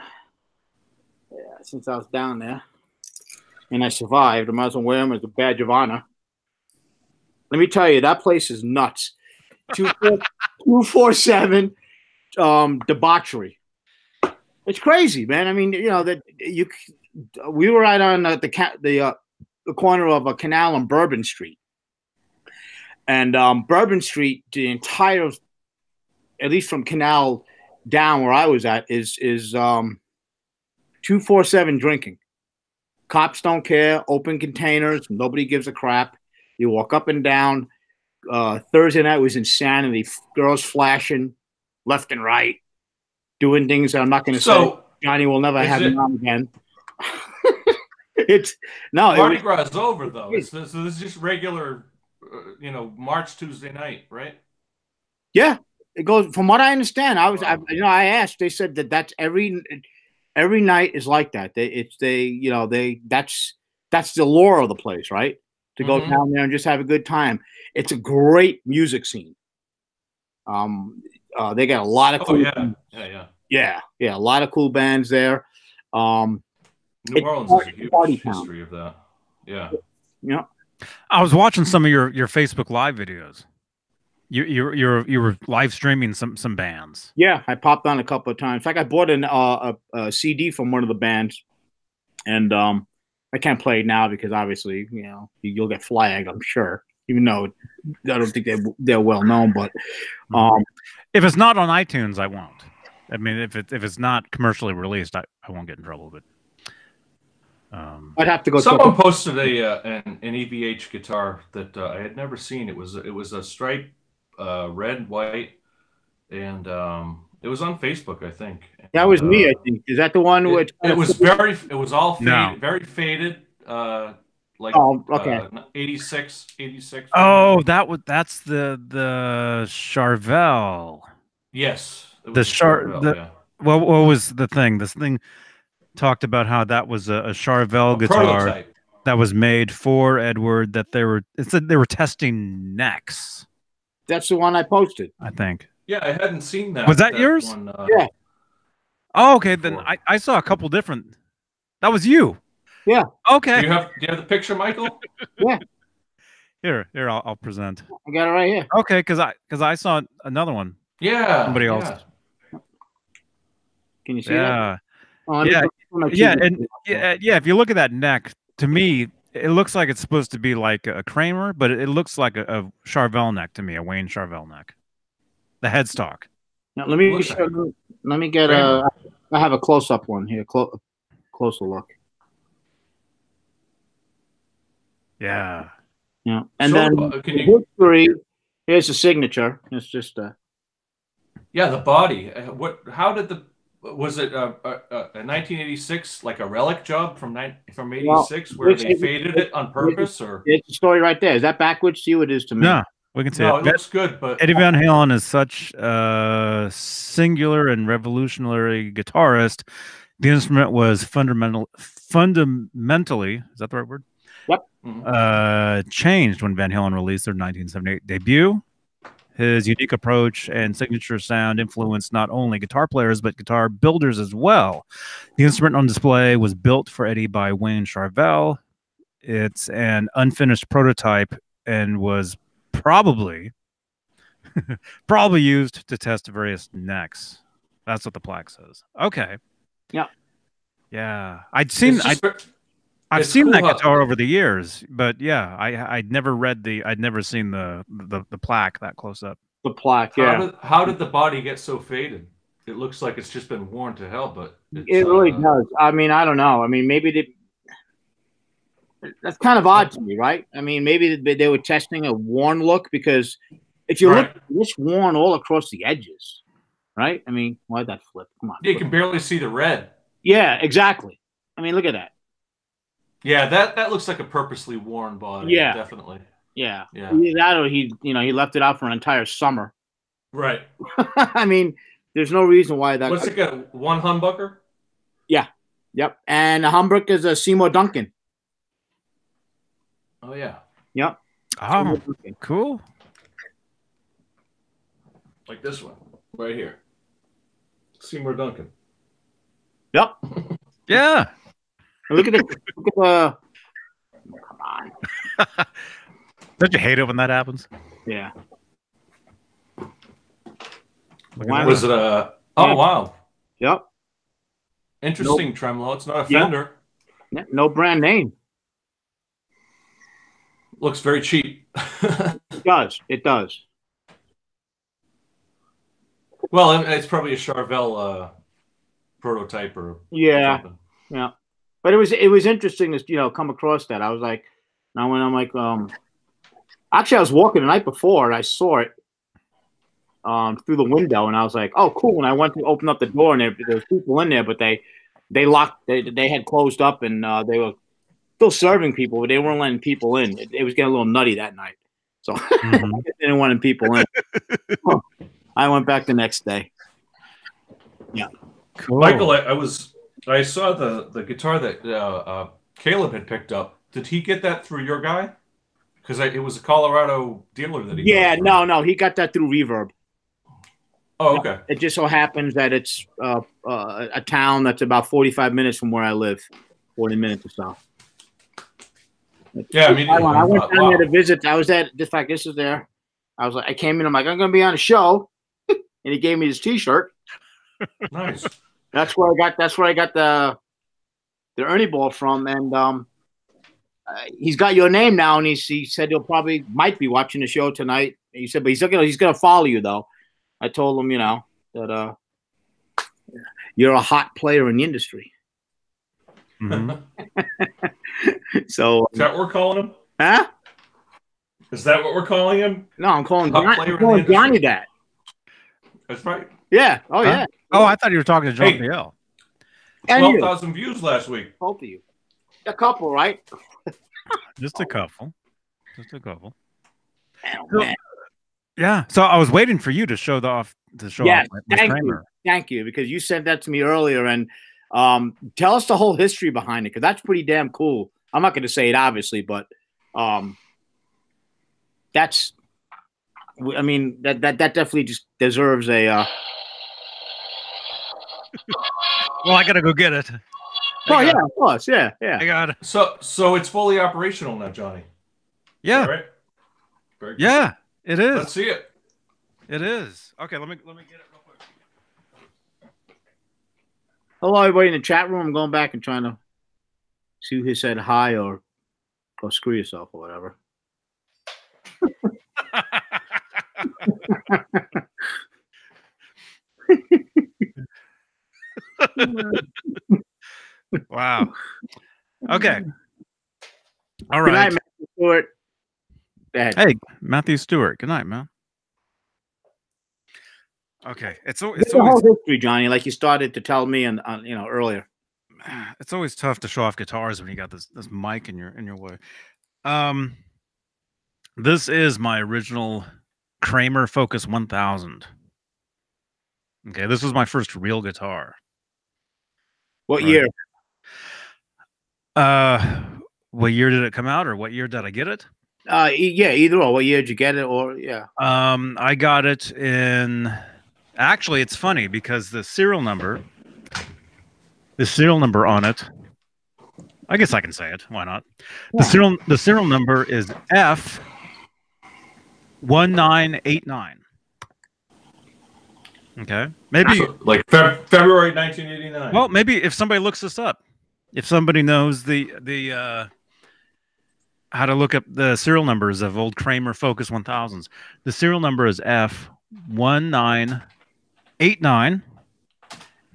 S3: Yeah, since I was down there and I survived, I might as well wear them as a badge of honor. Let me tell you, that place is nuts. 247 debauchery. It's crazy, man. I mean, you know that we were right on the corner of a canal on Bourbon Street, and Bourbon Street, the entire, at least from Canal down where I was at, is 247 drinking. Cops don't care. Open containers. Nobody gives a crap. You walk up and down. Thursday night was insanity. Girls flashing left and right, doing things that I'm not going to say. Johnny will never have me on again.
S2: Mardi Gras is over though. So this is just regular, March Tuesday night, right?
S3: Yeah, it goes. From what I understand, I asked. They said that's every night is like that. That's the lore of the place, right? To go down there and just have a good time. It's a great music scene. They got a lot of cool. Yeah, a lot of cool bands there.
S2: New Orleans has a huge history of that. Yeah.
S3: Yeah.
S1: I was watching some of your Facebook Live videos. You were live streaming some bands.
S3: Yeah, I popped on a couple of times. In fact, I bought a CD from one of the bands, and I can't play it now because obviously, you'll get flagged, I'm sure. Even though I don't think they're well known, but
S1: if it's not on iTunes, I won't. I mean, if it's not commercially released, I won't get in trouble. But
S3: I'd have to go.
S2: Someone posted an EVH guitar that I had never seen. It was a stripe, red, white, and it was on Facebook, I think.
S3: That was me, I think. Is that the one which
S2: it was all faded, no. Very faded, okay. 86.
S1: Oh, that's the Charvel.
S2: Yes.
S1: Yeah. What was the thing? This thing talked about how that was a Charvel guitar prototype that was made for Edward. That it said they were testing necks.
S3: That's the one I posted,
S1: I think.
S2: Yeah, I hadn't seen that.
S1: Was that yours?
S2: One,
S3: yeah.
S1: Oh, okay. Then I saw a couple different. That was you.
S3: Yeah.
S1: Okay.
S2: Do you have the picture, Michael?
S3: Yeah.
S1: Here, I'll present.
S3: I got it right here.
S1: Okay, because I saw another one.
S2: Yeah.
S1: Somebody else.
S3: Can you see that? Oh,
S1: yeah. If you look at that neck, to me, it looks like it's supposed to be like a Kramer, but it looks like a Charvel neck to me, a Wayne Charvel neck. The headstock.
S3: Now, let me get I have a close-up one here. Closer look.
S1: Yeah.
S3: Yeah. And then history. Here's the signature. It's just
S2: yeah, the body. How did was it a 1986 like a relic job from 86 where they faded it on purpose, or
S3: it's the story right there. Is that backwards to you? It is to me.
S1: No, we can see
S2: it looks good, but
S1: Eddie Van Halen is such a singular and revolutionary guitarist. The instrument was fundamentally, is that the right word?
S3: Yep.
S1: Changed when Van Halen released their 1978 debut. His unique approach and signature sound influenced not only guitar players, but guitar builders as well. The instrument on display was built for Eddie by Wayne Charvel. It's an unfinished prototype and was probably used to test various necks. That's what the plaque says. Okay.
S3: Yeah.
S1: Yeah. I've seen
S2: cool
S1: that guitar over the years, but yeah, I'd never seen the plaque that close up.
S3: The plaque, yeah.
S2: How did the body get so faded? It looks like it's just been worn to hell, but
S3: it really does. I mean, I don't know. I mean, maybe that's kind of odd to me, right? I mean, maybe they were testing a worn look, because if you look, it's worn all across the edges, right? I mean, why'd that flip? Come on.
S2: You can barely see the red.
S3: Yeah, exactly. I mean, look at that.
S2: Yeah, that looks like a purposely worn body.
S3: Yeah,
S2: definitely.
S3: Yeah.
S2: Yeah.
S3: That, or he left it out for an entire summer.
S2: Right.
S3: I mean, there's no reason why that.
S2: What's it got? One humbucker?
S3: Yeah. Yep. And the humbucker is a Seymour Duncan.
S2: Oh yeah.
S3: Yep.
S1: Oh, cool.
S2: Like this one right here. Seymour Duncan.
S3: Yep.
S1: Yeah.
S3: Look at the. Come on.
S1: Don't you hate it when that happens?
S3: Yeah.
S2: Was it a? Oh wow.
S3: Yep.
S2: Interesting tremolo. It's not a Fender.
S3: Yeah, no brand name.
S2: Looks very cheap.
S3: It does. It does.
S2: Well, it's probably a Charvel prototype or something.
S3: Yeah. But it was interesting to come across that. I was like, now when I'm like, actually I was walking the night before and I saw it through the window, and I was like, oh cool. And I went to open up the door, and there was people in there, but they locked. They had closed up, and they were still serving people, but they weren't letting people in. It was getting a little nutty that night, so I didn't want people in. I went back the next day. Yeah,
S1: cool.
S2: Michael, I saw the guitar that Caleb had picked up. Did he get that through your guy? Because it was a Colorado dealer that he.
S3: Yeah, no, he got that through Reverb.
S2: Oh, okay.
S3: It just so happens that it's a town that's about 45 minutes from where I live, 40 minutes or so.
S2: Yeah, I mean,
S3: I went down there to visit. I was at, in fact, this is there. I came in. I'm like, I'm going to be on a show, and he gave me this T-shirt.
S2: Nice.
S3: That's where I got the Ernie ball from, and he's got your name now, and he said might be watching the show tonight. He said, but he's gonna follow you though. I told him, that you're a hot player in the industry.
S1: Mm-hmm.
S3: So
S2: is that what we're calling him?
S3: Huh?
S2: Is that what we're calling him?
S3: No, I'm calling Johnny that.
S2: That's right.
S3: Yeah. Oh yeah.
S1: Oh, I thought you were talking to John PL.
S2: 12,000 views last week.
S3: Both of you. A couple, right?
S1: Just a couple. Just a couple.
S3: Oh,
S1: yeah. So I was waiting for you to show off my Kramer.
S3: Thank you, because you sent that to me earlier, and tell us the whole history behind it, because that's pretty damn cool. I'm not going to say it obviously, but that's. I mean, that definitely just deserves a.
S1: Well, I gotta go get it.
S3: Oh yeah, of course, yeah.
S1: I got it.
S2: So it's fully operational now, Johnny.
S3: Yeah.
S2: All right. Very good.
S1: Yeah, it is.
S2: Let's see it.
S1: It is. Okay, let me get it real quick.
S3: Hello, everybody in the chat room. I'm going back and trying to see who said hi or screw yourself or whatever.
S1: Wow. Okay. All right.
S3: Good night, Matthew Stewart.
S1: Hey, Matthew Stewart. Good night, man. Okay. It's always
S3: the whole history, Johnny, like you started to tell me and earlier.
S1: It's always tough to show off guitars when you got this mic in your way. This is my original Kramer Focus 1000. Okay, this was my first real guitar.
S3: What year?
S1: What year did it come out, or what year did I get it?
S3: Yeah, either or. What year did you get it? Or yeah.
S1: I got it in. Actually, it's funny because the serial number on it. I guess I can say it. Why not?
S3: Yeah.
S1: The serial number is F1989. Okay, maybe
S2: So, like February 1989.
S1: Well, maybe if somebody looks this up, if somebody knows the how to look up the serial numbers of old Kramer Focus 1000s, the serial number is F1989.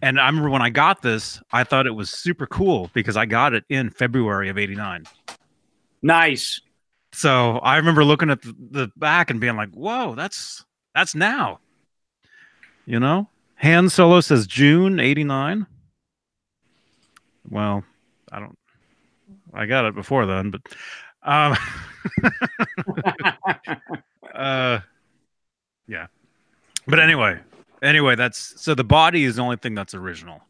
S1: And I remember when I got this, I thought it was super cool because I got it in February of '89.
S3: Nice.
S1: So I remember looking at the back and being like, "Whoa, that's now." You know, Han Solo says June '89. Well, I got it before then, but yeah. But anyway, that's so the body is the only thing that's original.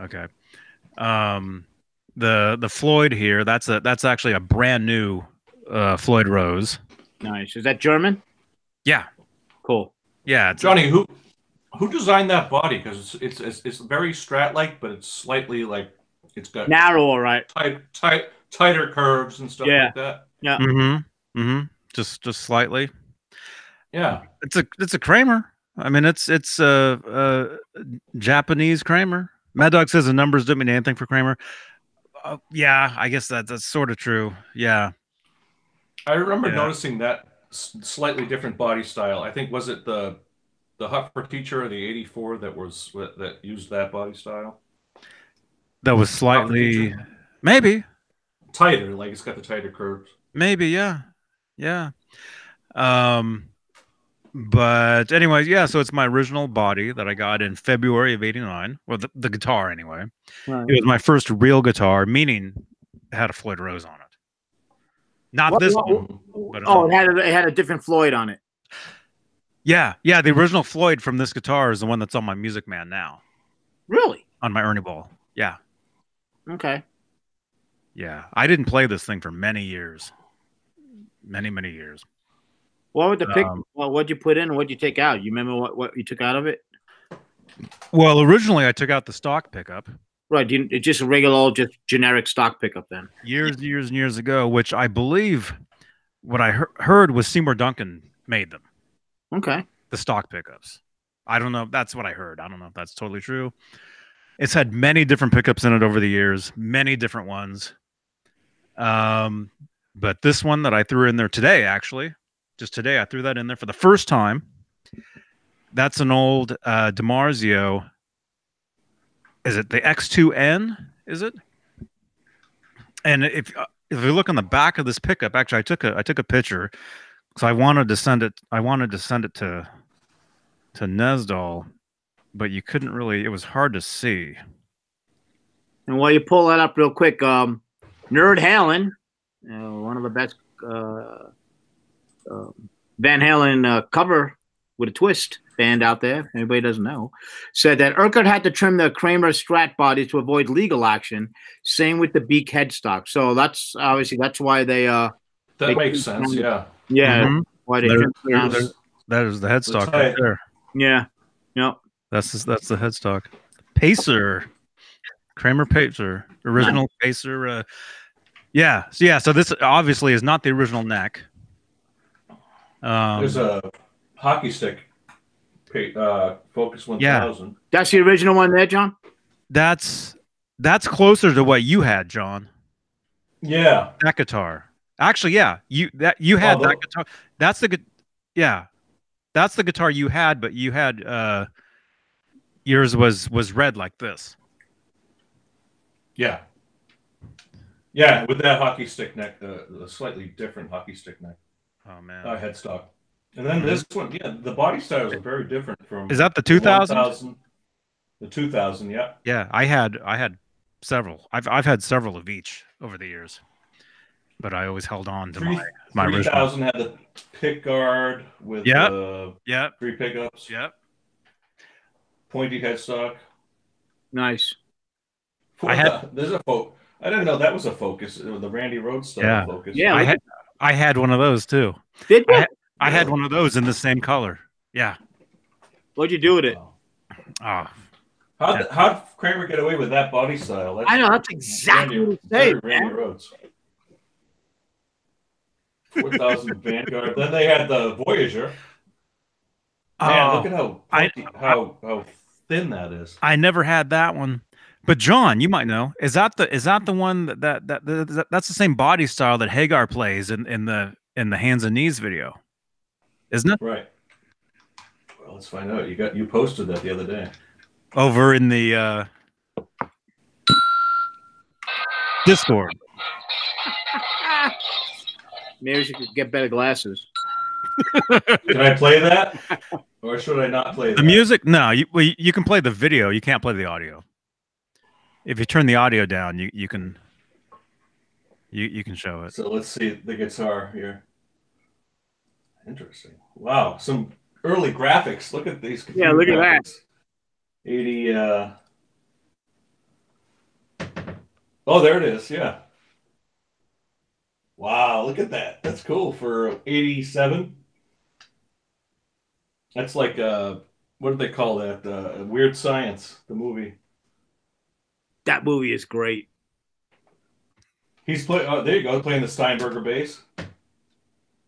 S1: Okay. The Floyd here, that's actually a brand new Floyd Rose.
S3: Nice. Is that German?
S1: Yeah.
S3: Cool.
S1: Yeah.
S2: Johnny, who designed that body? Because it's very Strat-like, but it's slightly like it's got
S3: narrow, right?
S2: Tighter curves and stuff like that.
S3: Yeah.
S1: Mm-hmm. Mm-hmm. Just slightly.
S2: Yeah.
S1: It's a Kramer. I mean, it's a Japanese Kramer. Mad Dog says the numbers don't mean anything for Kramer. Yeah, I guess that's sort of true. Yeah.
S2: I remember noticing that slightly different body style. I think was it the Hubbard teacher of the '84 that used that body style.
S1: That was slightly, maybe
S2: tighter, like it's got the tighter curves.
S1: Maybe, yeah. But anyway, yeah. So it's my original body that I got in February of '89. Well, the guitar anyway. Right. It was my first real guitar, meaning it had a Floyd Rose on it. Not this one. But
S3: it had a different Floyd on it.
S1: Yeah. The original Floyd from this guitar is the one that's on my Music Man now.
S3: Really?
S1: On my Ernie Ball. Yeah.
S3: Okay.
S1: Yeah, I didn't play this thing for many years. Many years.
S3: What would the pick? Well, what'd you put in and what'd you take out? You remember what you took out of it?
S1: Well, originally I took out the stock pickup.
S3: Right, it's just a regular old, just generic stock pickup then.
S1: Years ago, which I believe what I heard was Seymour Duncan made them.
S3: Okay.
S1: The stock pickups. I don't know. That's what I heard. I don't know if that's totally true. It's had many different pickups in it over the years, many different ones. But this one that I threw in there today, actually, just today, I threw that in there for the first time. That's an old DiMarzio. Is it the X2N? Is it? And if you look on the back of this pickup, actually, I took a picture because I wanted to send it. I wanted to send it to Nesdal, but you couldn't really. It was hard to see.
S3: And while you pull that up real quick, Nerd Halen, one of the best Van Halen cover with a twist band out there, anybody doesn't know, said that Urquhart had to trim the Kramer Strat body to avoid legal action. Same with the Beak headstock. So that's obviously why they
S2: that makes sense. Yeah.
S3: Mm-hmm. Why they
S1: that is the headstock right there.
S3: Yeah. Yep.
S1: That's the headstock. Pacer. Kramer Pacer. Original Pacer. Yeah. So this obviously is not the original neck.
S2: There's a hockey stick Focus 1000.
S3: Yeah. That's the original one there, John?
S1: That's closer to what you had, John.
S2: Yeah.
S1: That guitar. Actually, yeah. You had that guitar. That's the guitar you had, but you had yours was red like this.
S2: Yeah. Yeah, with that hockey stick neck, the slightly different hockey stick neck.
S1: Oh man.
S2: Headstock. And then this one, yeah, the body styles are very different from.
S1: Is that the 2000?
S2: The 2000, yeah.
S1: Yeah, I had several. I've had several of each over the years, but I always held on to my original.
S2: 3000 had the pick guard with 3 pickups.
S1: Yep.
S2: Pointy headstock.
S3: Nice.
S2: There's a Focus. I didn't know that was a Focus. The Randy Rhoads style Focus.
S3: Yeah,
S1: I had one of those too.
S3: Did you?
S1: I had one of those in the same color. Yeah.
S3: What'd you do with it?
S1: Oh,
S2: How'd Kramer get away with that body style?
S3: I know, that's exactly what he said,
S2: Randy
S3: man.
S2: Rhoads. 4,000 Vanguard. Then they had the Voyager. Man, look at how thin that is.
S1: I never had that one. But John, you might know. Is that the one that's the same body style that Hagar plays in the Hands and Knees video? Isn't it?
S2: Right. Well, let's find out. You posted that the other day.
S1: Over in the Discord.
S3: Maybe she could get better glasses.
S2: Can I play that? Or should I not play that?
S1: The music? No, you can play the video. You can't play the audio. If you turn the audio down, you can show it.
S2: So let's see the guitar here. Interesting. Wow, some early graphics. Look at these.
S3: Yeah, look at that.
S2: 80. Oh, there it is. Yeah. Wow, look at that. That's cool for 87. That's like what do they call that? Weird Science, the movie.
S3: That movie is great.
S2: He's playing. Oh, there you go, playing the Steinberger bass.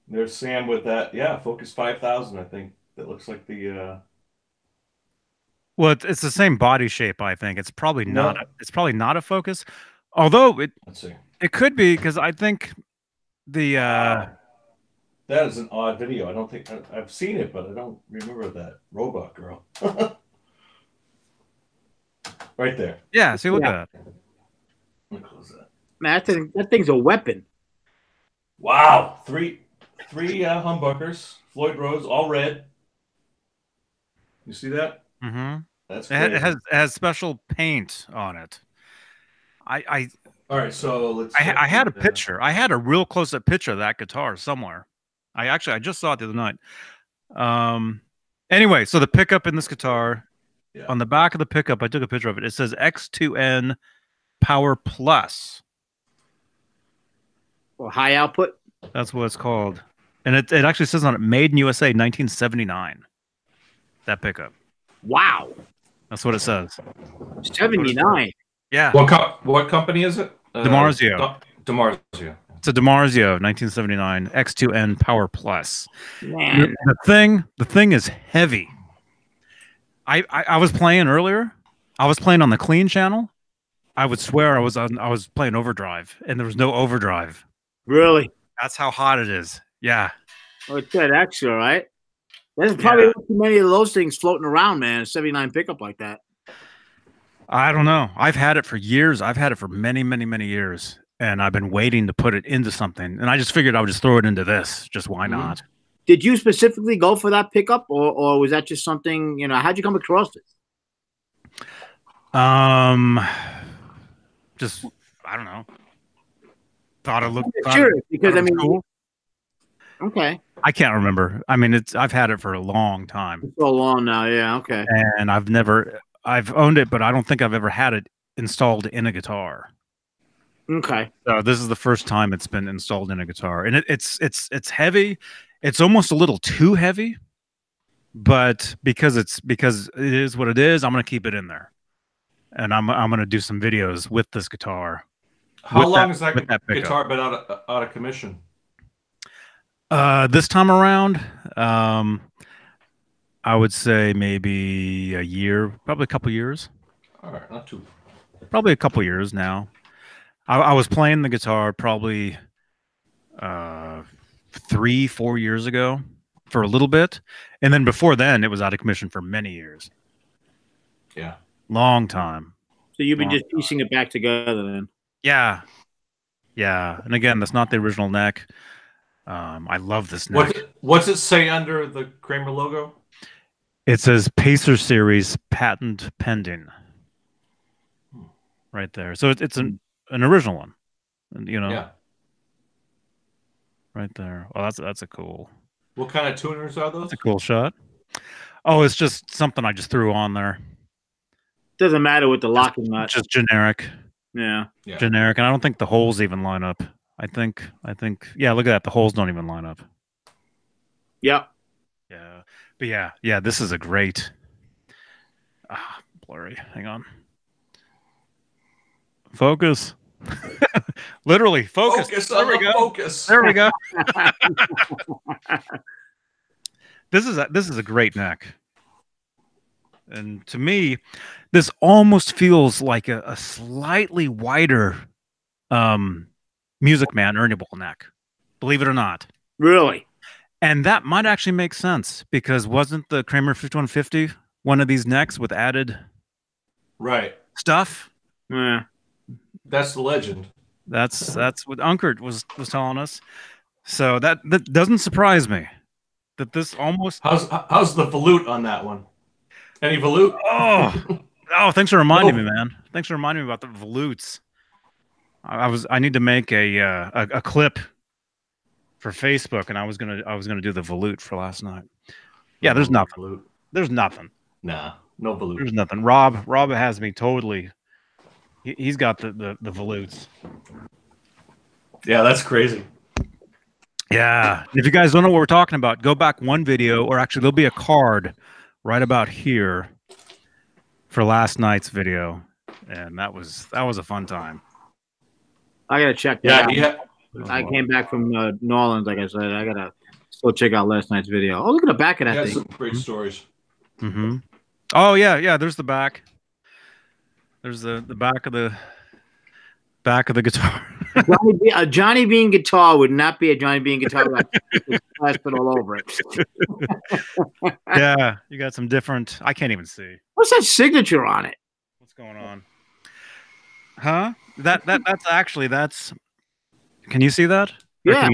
S2: There's Sam with that. Yeah, Focus 5000. I think that looks like the.
S1: Well, it's the same body shape. I think it's probably not. It's probably not a Focus, although
S2: Let's see.
S1: It could be because I think the.
S2: That is an odd video. I don't think I've seen it, but I don't remember that robot girl. Right there.
S1: Yeah, see, look at that.
S2: Let me close that.
S3: Man, that thing's a weapon.
S2: Wow, three humbuckers, Floyd Rose, all red. You see that?
S1: Mm-hmm.
S2: That's crazy.
S1: It has special paint on it.
S2: All right, so let's.
S1: I had a picture. I had a real close-up picture of that guitar somewhere. I just saw it the other night. Anyway, so the pickup in this guitar, on the back of the pickup, I took a picture of it. It says X2N Power Plus.
S3: Well, high output.
S1: That's what it's called, and it actually says on it, "Made in USA, 1979." That pickup.
S3: Wow.
S1: That's what it says.
S3: 79.
S1: Yeah.
S2: What company is it?
S1: DiMarzio.
S2: DiMarzio.
S1: It's a DiMarzio 1979 X2N Power Plus.
S3: Man.
S1: The thing is heavy. I was playing earlier. I was playing on the clean channel. I would swear I was playing overdrive, and there was no overdrive.
S3: Really?
S1: That's how hot it is. Yeah.
S3: Well, it's that extra, right? There's probably not too many of those things floating around, man. A 79 pickup like that.
S1: I don't know. I've had it for years. I've had it for many, many, many years, and I've been waiting to put it into something. And I just figured I would just throw it into this. Just why not?
S3: Did you specifically go for that pickup, or was that just something, how'd you come across it?
S1: Just, I don't know. Thought it looked
S3: curious because I mean,
S1: cool.
S3: Okay.
S1: I can't remember. I mean, I've had it for a long time.
S3: It's so long now, yeah, okay.
S1: And I've owned it, but I don't think I've ever had it installed in a guitar.
S3: Okay.
S1: So this is the first time it's been installed in a guitar, and it's heavy. It's almost a little too heavy, but because it is what it is, I'm gonna keep it in there, and I'm gonna do some videos with this guitar.
S2: How long has that guitar been out of commission?
S1: This time around, I would say maybe a year, probably a couple years.
S2: All right, not too.
S1: Probably a couple years now. I was playing the guitar probably 3-4 years ago for a little bit, and then before then, it was out of commission for many years.
S2: Yeah,
S1: long time.
S3: So you've been just piecing it back together, then?
S1: Yeah, yeah. And again, that's not the original neck. I love this neck.
S2: What's it say under the Kramer logo?
S1: It says Pacer Series patent pending. Right there. So it's an original one.
S2: Yeah.
S1: Right there. Oh, that's a cool.
S2: What kind of tuners are those?
S1: That's a cool shot. Oh, it's just something I just threw on there.
S3: Doesn't matter with the locking nut.
S1: Just generic.
S3: Yeah.
S1: Generic. And I don't think the holes even line up. I think. Yeah, look at that. The holes don't even line up.
S3: Yep.
S1: Yeah, but yeah. This is a great. Blurry. Hang on. Focus. Literally focus.
S2: There we go. Focus.
S1: There we go. This is a great neck. And to me, this almost feels like a slightly wider Music Man Ernie Ball neck, believe it or not.
S3: Really?
S1: And that might actually make sense because wasn't the Kramer 5150 one of these necks with added stuff?
S3: Yeah.
S2: That's the legend.
S1: That's what Unkert was telling us. So that doesn't surprise me that this almost.
S2: How's the volute on that one? Any volute?
S1: Oh, thanks for reminding me, man. Thanks for reminding me about the volutes. I need to make a clip for Facebook, and I was gonna do the volute for last night. Yeah, there's nothing.
S2: Volute.
S1: There's nothing.
S2: Nah, no volute.
S1: There's nothing. Rob has me totally. He's got the volutes.
S2: Yeah, that's crazy.
S1: Yeah. If you guys don't know what we're talking about, go back one video, or actually there'll be a card right about here for last night's video, and that was a fun time.
S3: I gotta check that out.
S2: Yeah.
S3: I came back from New Orleans, like I said. I gotta still check out last night's video. Oh, look at the back of that thing.
S2: Some great stories.
S1: Mm-hmm. Oh yeah. There's the back. There's the back of the guitar.
S3: A Johnny Beane guitar would not be a Johnny Beane guitar without plastered all over it.
S1: Yeah, you got some different. I can't even see.
S3: What's that signature on it?
S1: What's going on? Huh? That's. Can you see that?
S3: Yeah.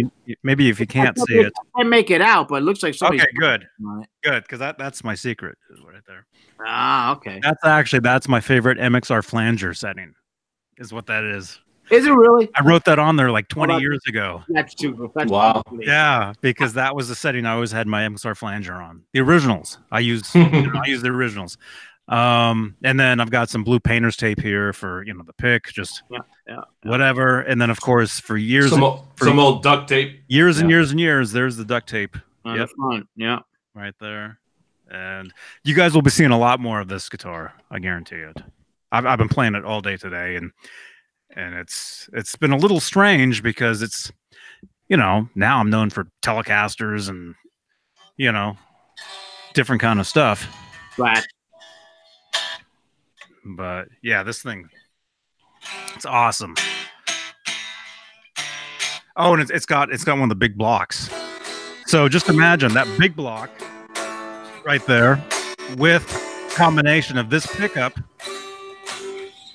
S1: Maybe if you can't see it.
S3: I can't make it out, but it looks like somebody's.
S1: Okay, good. Good, because that's my secret right there.
S3: Ah, okay.
S1: That's my favorite MXR flanger setting, is what that is.
S3: Is it really?
S1: I wrote that on there like 20 years ago.
S3: That's too.
S2: Wow.
S1: Yeah, because that was the setting I always had my MXR flanger on. The originals. I used I use the originals. And then I've got some blue painter's tape here for the pick, just whatever. And then of course for years,
S2: some old duct tape.
S1: Years and years and years. There's the duct tape.
S3: Yep. Yeah.
S1: Right there. And you guys will be seeing a lot more of this guitar. I guarantee it. I've been playing it all day today, and it's been a little strange because it's now I'm known for Telecasters and different kind of stuff.
S3: Right.
S1: But yeah, this thing, it's awesome. Oh, and it's got one of the big blocks. So just imagine that big block right there with combination of this pickup.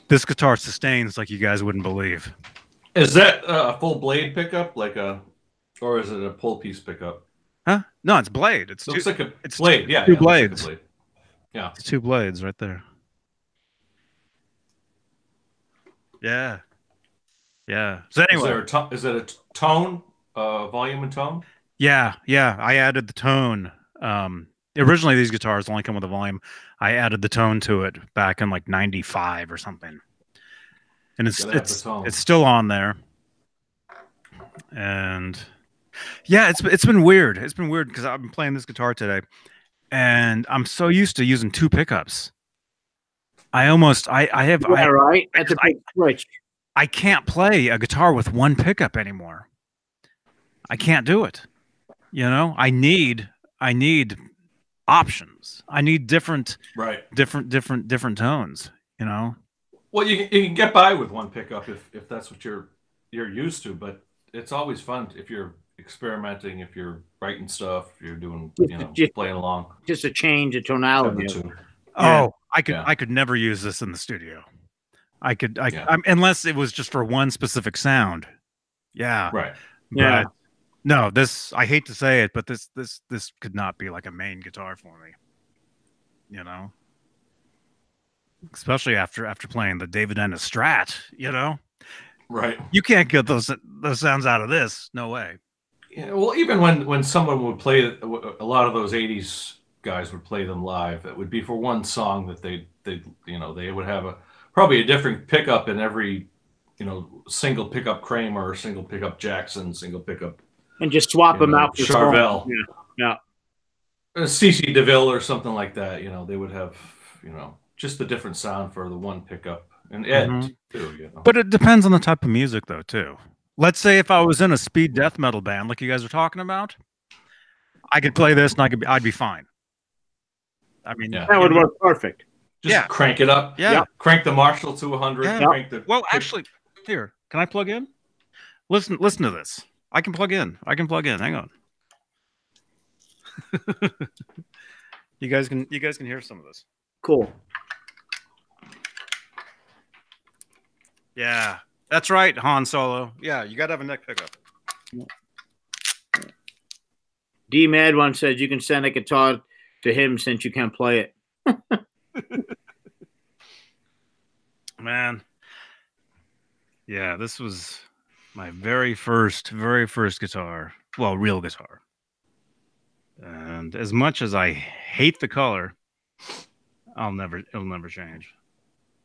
S1: This guitar sustains like you guys wouldn't believe.
S2: Is that a full blade pickup, or is it a pull piece pickup?
S1: Huh? No, it's blade. It's
S2: looks like a blade.
S1: Two blades.
S2: Like blade. Yeah,
S1: it's two blades right there. Yeah. Yeah. So anyway,
S2: is it a tone, volume and tone?
S1: Yeah. I added the tone. Originally these guitars only come with a volume. I added the tone to it back in like 95 or something. And it's still on there. And yeah, it's been weird. It's been weird because I've been playing this guitar today and I'm so used to using two pickups. I have
S3: right. That's a big switch.
S1: I can't play a guitar with one pickup anymore. I can't do it. I need options. I need different tones.
S2: Well, you can get by with one pickup if that's what you're used to, but it's always fun if you're experimenting, if you're writing stuff, if you're doing playing along.
S3: Just a change of tonality.
S1: Oh, I could never use this in the studio. Unless it was just for one specific sound. Yeah.
S2: Right.
S1: Yeah. No, I hate to say it, but this could not be like a main guitar for me. Especially after playing the David Ennis Strat,
S2: Right.
S1: You can't get those sounds out of this. No way.
S2: Yeah, well, even when someone would play, a lot of those 80s guys would play them live, it would be for one song that they would have probably a different pickup in every you know, single pickup Kramer, single pickup Jackson, single pickup,
S3: and just swap them out for
S2: Charvel.
S3: Yeah.
S2: CC DeVille or something like that. You know, they would have, you know, just the different sound for the one pickup. And Ed, too, you know.
S1: But it depends on the type of music, though, too. Let's say if I was in a speed death metal band, like you guys are talking about, I could play this and I'd be fine. I mean,
S3: that would work perfect.
S2: Just crank it up.
S1: Yeah.
S2: Crank the Marshall to 100.
S1: Yeah.
S2: Crank the
S1: Actually, here, can I plug in? Listen to this. I can plug in. Hang on. You guys can hear some of this.
S3: Cool.
S1: Yeah, that's right, Han Solo. Yeah, you gotta have a neck pickup.
S3: D Mad One says you can send a guitar to him since you can't play it.
S1: Man. Yeah, this was my very first guitar. Well, real guitar. And as much as I hate the color, it'll never change.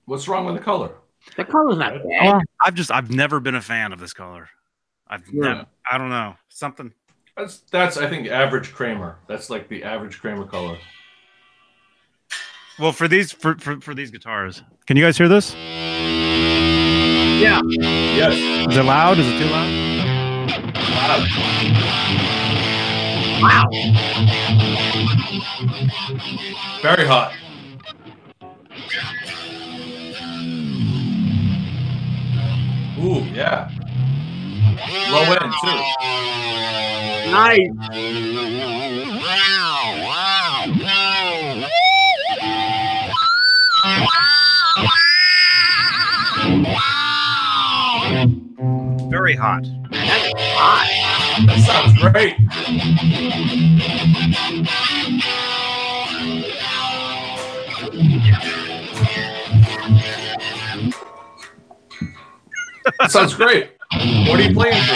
S2: What's wrong with the color?
S3: The color's not bad.
S1: I've never been a fan of this color. I don't know. Something.
S2: That's I think average Kramer. That's like the average Kramer color.
S1: Well, for these guitars, can you guys hear this?
S3: Yeah.
S2: Yes.
S1: Is it loud? Is it too loud?
S2: Loud.
S3: Wow.
S2: Very hot. Ooh, yeah. Low end too.
S3: Nice.
S1: Very hot.
S3: That's hot.
S2: That sounds great. That sounds great. What are you playing for?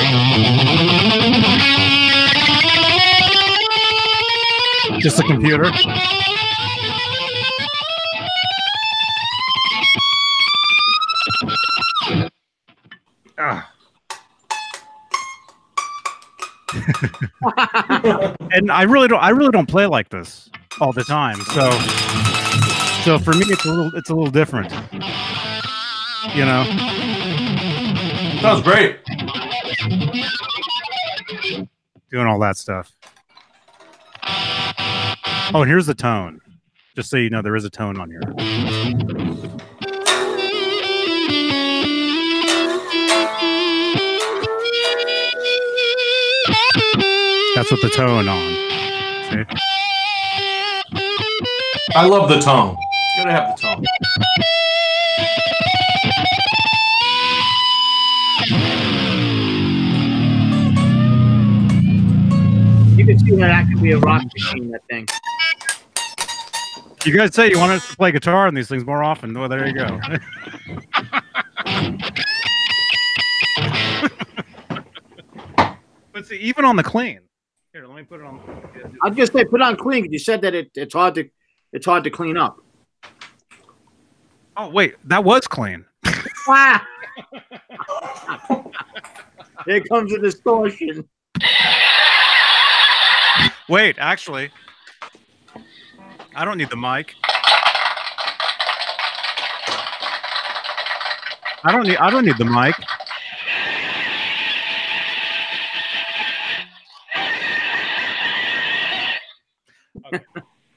S1: Just a computer. And I really don't play like this all the time. So for me it's a little different. You know.
S2: Sounds great.
S1: Doing all that stuff. Oh, and here's the tone. Just so you know, there is a tone on here. That's what the tone on. See?
S2: I love the tone. Gotta have the tone.
S3: You can see that could be a rock machine, that thing.
S1: You guys say you want us to play guitar on these things more often. Well, there you go. But see, even on the clean. Here, let me put it on.
S3: I'll just say put on clean because you said that it's hard to clean up.
S1: Oh wait, that was clean.
S3: Wow. Here comes the distortion.
S1: Wait, actually, I don't need the mic. I don't need the mic.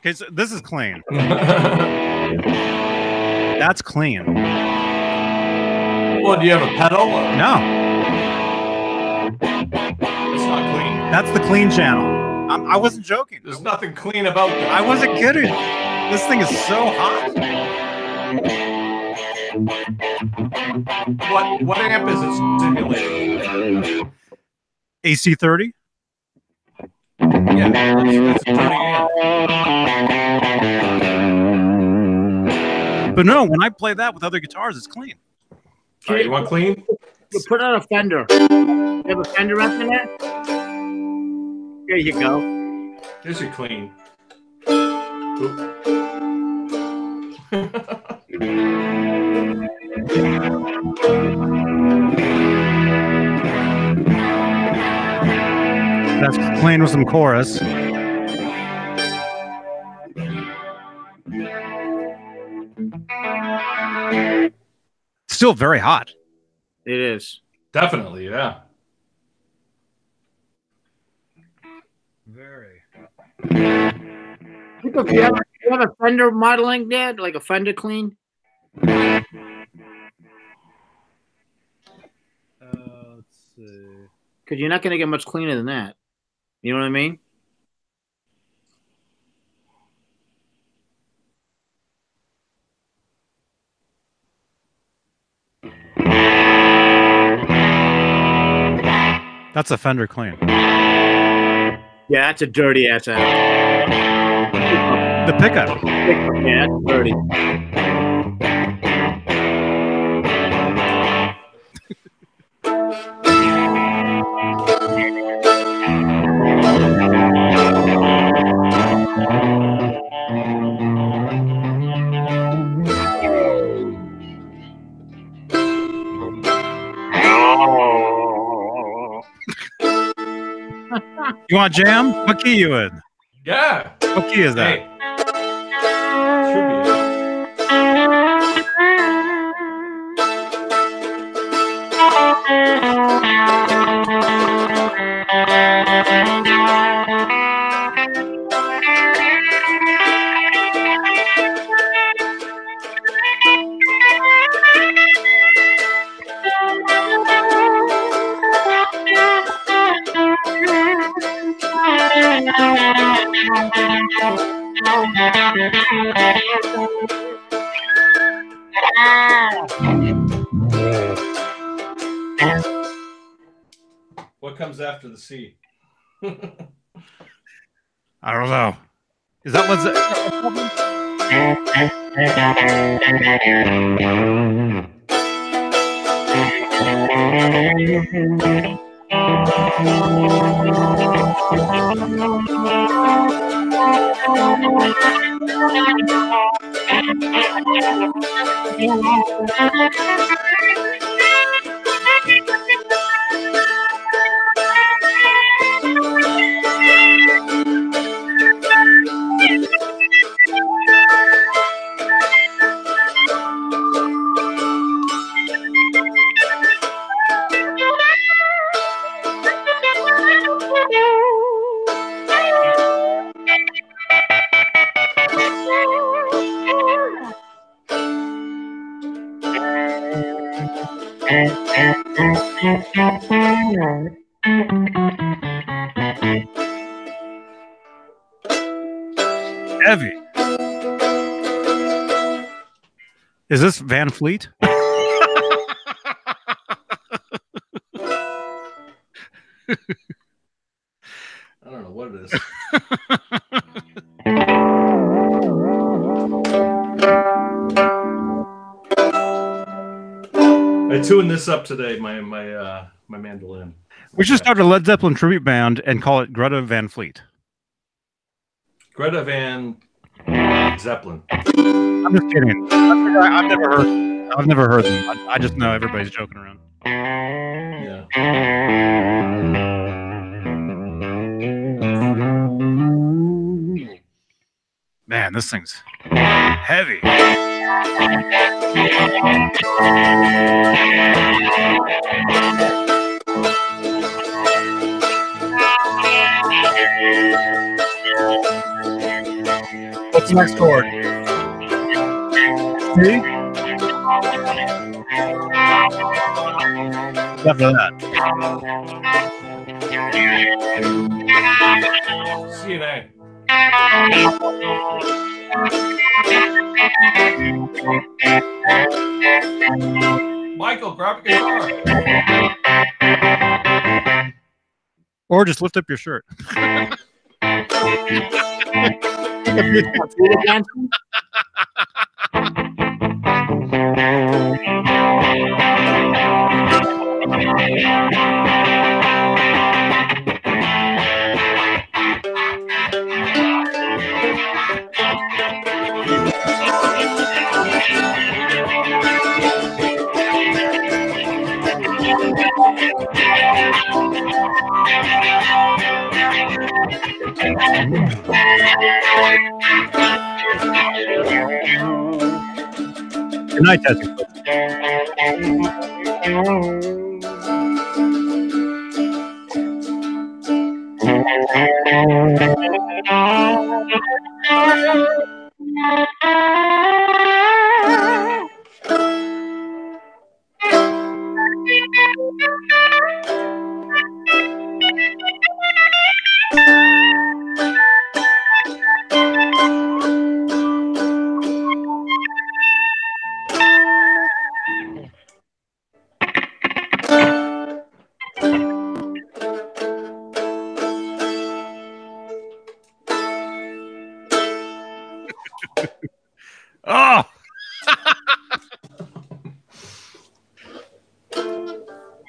S1: Okay, so this is clean. That's clean.
S2: Well, do you have a pedal? Or?
S1: No,
S2: It's not clean.
S1: that's the clean channel. I wasn't joking.
S2: There's nothing clean about that.
S1: I wasn't kidding. This thing is so hot.
S2: What amp is it simulating?
S1: AC30.
S2: Yeah, that's a dirty amp.
S1: But no, when I play that with other guitars, it's clean.
S2: All right, you want clean?
S3: You put on a Fender. You have a Fender up in there? There you go.
S2: Here's your clean.
S1: That's clean with some chorus. Still very hot.
S3: It is.
S2: Definitely, yeah.
S1: Very.
S3: Do you have a Fender modeling there, like a Fender clean?
S1: Let's see.
S3: Because you're not going to get much cleaner than that. You know what I mean?
S1: That's a Fender clean.
S3: Yeah, that's a dirty ass.
S1: The pickup.
S3: Yeah, that's dirty.
S1: You want jam? What key you in?
S2: Yeah.
S1: What key is that?
S2: Hey. Should be. What comes after the C?
S1: I don't know. Is that what's heavy? Is this Van Fleet?
S2: I don't know what it is. I tuned this up today, my mandolin.
S1: We should start a Led Zeppelin tribute band and call it Greta Van Fleet.
S2: Greta Van Zeppelin.
S1: I'm just kidding. I've never heard them. I just know everybody's joking around.
S2: Yeah.
S1: Man, this thing's heavy. What's the next chord? C? After that.
S2: C and A. Michael, grab a guitar.
S1: Or just lift up your shirt. Good night, Tessie. Oh! Oh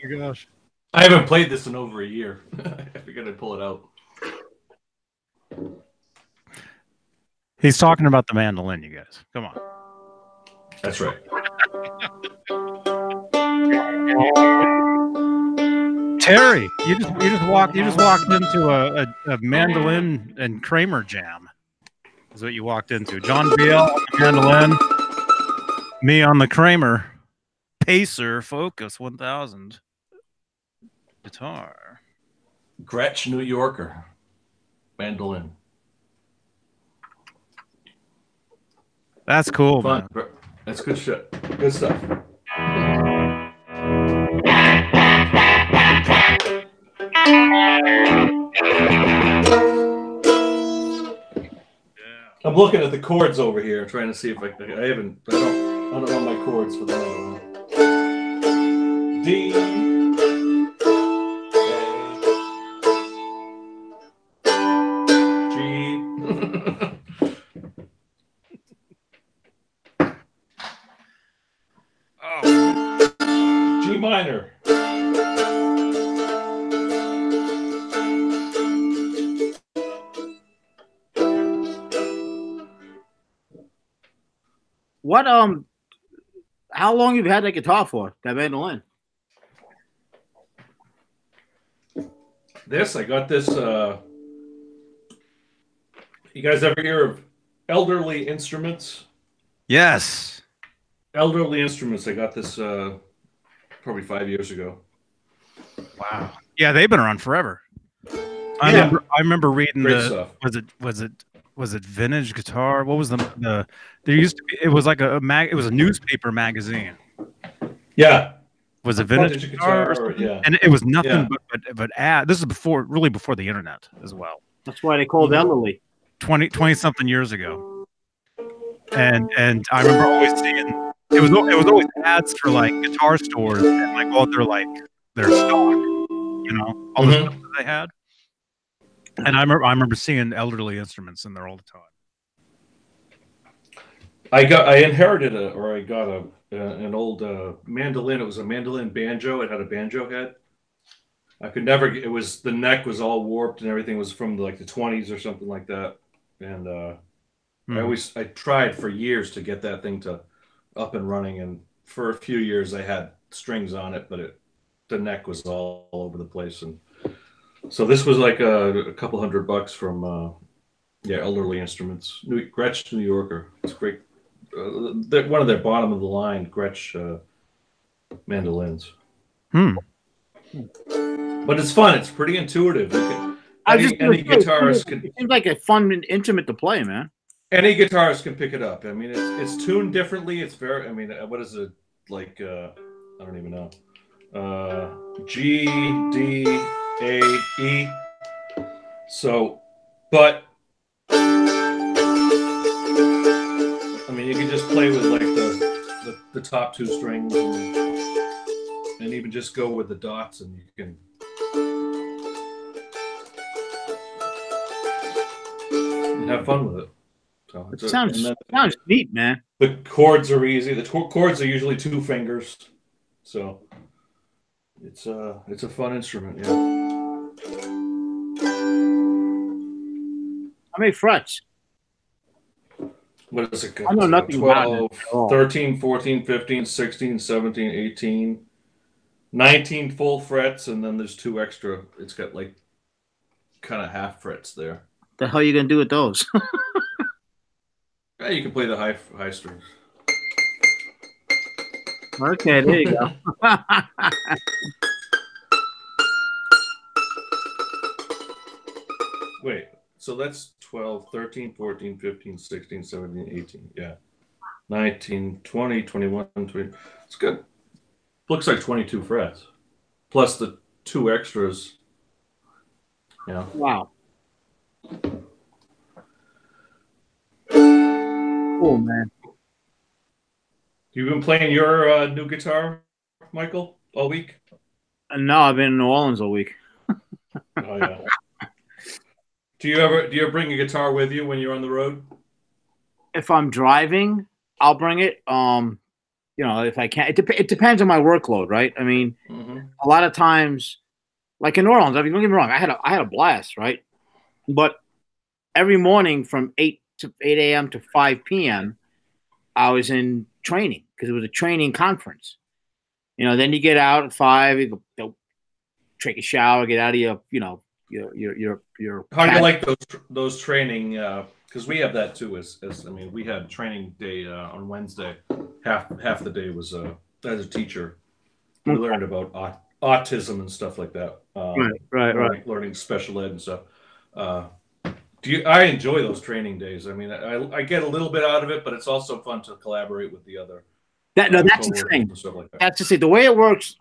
S1: my gosh.
S2: I haven't played this in over a year. I figured I'd pull it out.
S1: He's talking about the mandolin, you guys. Come on.
S2: That's right.
S1: Terry, you just walked into a mandolin and Kramer jam. Is what you walked into. John Beale on the mandolin, me on the Kramer Pacer Focus 1000 guitar.
S2: Gretsch, New Yorker, mandolin.
S1: That's cool,
S2: Fun.
S1: man.
S2: That's good shit. Good stuff. I'm looking at the chords over here, trying to see if I don't know my chords for the other one. D, A, G.
S1: Oh.
S2: G minor.
S3: What how long have you had that guitar for? That mandolin?
S2: I got this. You guys ever hear of Elderly Instruments?
S1: Yes.
S2: Elderly Instruments. I got this probably 5 years ago.
S1: Wow. Yeah, they've been around forever. I remember reading
S2: Great
S1: the
S2: stuff.
S1: was it Vintage Guitar? What was the there used to be, it was like it was a newspaper magazine.
S2: Yeah.
S1: Was it Vintage Guitar? Or
S2: yeah.
S1: And it was nothing but ad. This is before the internet as well.
S3: That's why they called elderly.
S1: 20 something years ago. And I remember always seeing it was always ads for like guitar stores and like all their stock, you know, all the stuff that they had. And I remember seeing Elderly Instruments in there all the time.
S2: I inherited an old mandolin. It was a mandolin banjo. It had a banjo head. I could never. It was the neck was all warped and everything was from like the 20s or something like that. And I tried for years to get that thing to up and running. And for a few years I had strings on it, but the neck was all over the place. And so this was like a couple $100 from Elderly Instruments, Gretsch, New Yorker. It's great. One of their bottom of the line Gretsch any But it's fun. It's pretty intuitive. Any guitarist can.
S3: It seems like a fun instrument to play, man.
S2: Any guitarist can pick it up. I mean, it's tuned differently. It's very. I mean, what is it like? I don't even know. G, D, A, E. So, but I mean, you can just play with like the top two strings and even just go with the dots, and you can. And have fun with it. So
S3: it sounds neat, man.
S2: The chords are easy. The chords are usually 2 fingers, so it's a fun instrument. Yeah.
S3: How many frets?
S2: What is it?
S3: I know nothing
S2: 12,
S3: about it
S2: 13, 14, 15, 16, 17, 18, 19 full frets, and then there's 2 extra. It's got like kind of half frets there.
S3: The hell are you gonna do with those?
S2: Yeah, you can play the high strings.
S3: Okay, there you go.
S2: Wait, so that's 12, 13, 14, 15, 16, 17, 18. Yeah. 19, 20, 21, 20. It's good. Looks like 22 frets. Plus the 2 extras. Yeah.
S3: Wow. Cool, man.
S2: You've been playing your new guitar, Michael, all week?
S3: No, I've been in New Orleans all week.
S2: Oh yeah. Do you ever bring a guitar with you when you're on the road?
S3: If I'm driving, I'll bring it. You know, if I can. It depends on my workload, right? I mean, a lot of times, like in New Orleans, I mean, don't get me wrong, I had a blast, right? But every morning from 8 a.m. to 5 p.m., I was in training because it was a training conference. You know, then you get out at 5, you go take a shower, get out of your, you know, your.
S2: How do you like those training? Because we have that too. As I mean, we had training day on Wednesday. Half the day was as a teacher. We learned about autism and stuff like that.
S3: Right.
S2: Learning special ed and stuff. I enjoy those training days. I mean, I get a little bit out of it, but it's also fun to collaborate with the other.
S3: That's the thing.
S2: Like that.
S3: That's to say the way it works.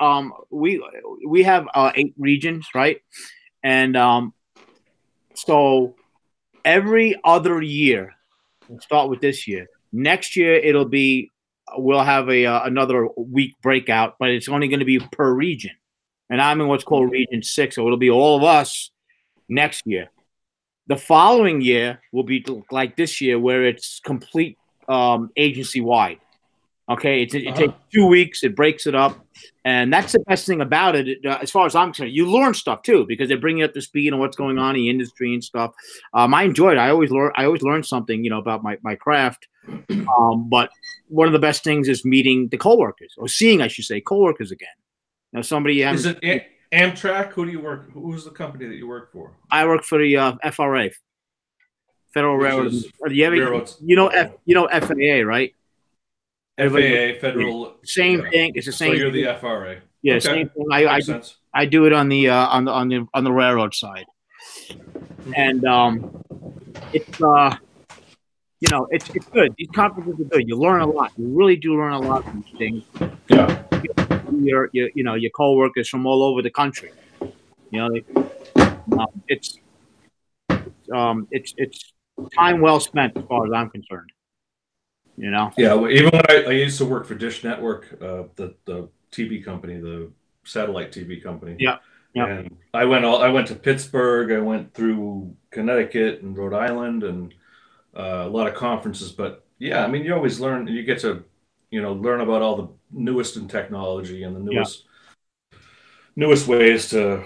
S3: We have 8 regions, right? And so every other year, we'll start with this year. Next year, we'll have another week breakout, but it's only going to be per region. And I'm in what's called Region 6, so it'll be all of us next year. The following year will be like this year, where it's complete agency wide. Okay, it takes 2 weeks. It breaks it up, and that's the best thing about it. As far as I'm concerned, you learn stuff too because they bring you up to speed on what's going on in the industry and stuff. I enjoyed it. I always learn something, you know, about my craft. But one of the best things is meeting the coworkers, or seeing, I should say, coworkers again. You know, somebody.
S2: Is it Amtrak? Who do you work? Who's the company that you work for?
S3: I work for the FRA, Federal Railroad. You know FAA, right?
S2: FAA, federal.
S3: Same thing. It's the same.
S2: So you're the FRA.
S3: Yeah, okay. Same thing. I do it on the railroad side, and it's you know, it's good. These conferences are good. You learn a lot. You really do learn a lot from these things.
S2: Yeah.
S3: Your coworkers from all over the country. You know, it's time well spent as far as I'm concerned. You know. Yeah.
S2: Well, even when I used to work for Dish Network, the TV company, the satellite TV company.
S3: Yeah. Yeah.
S2: And I went to Pittsburgh. I went through Connecticut and Rhode Island and a lot of conferences. But yeah, I mean, you always learn. You get to, learn about all the newest in technology and the newest ways to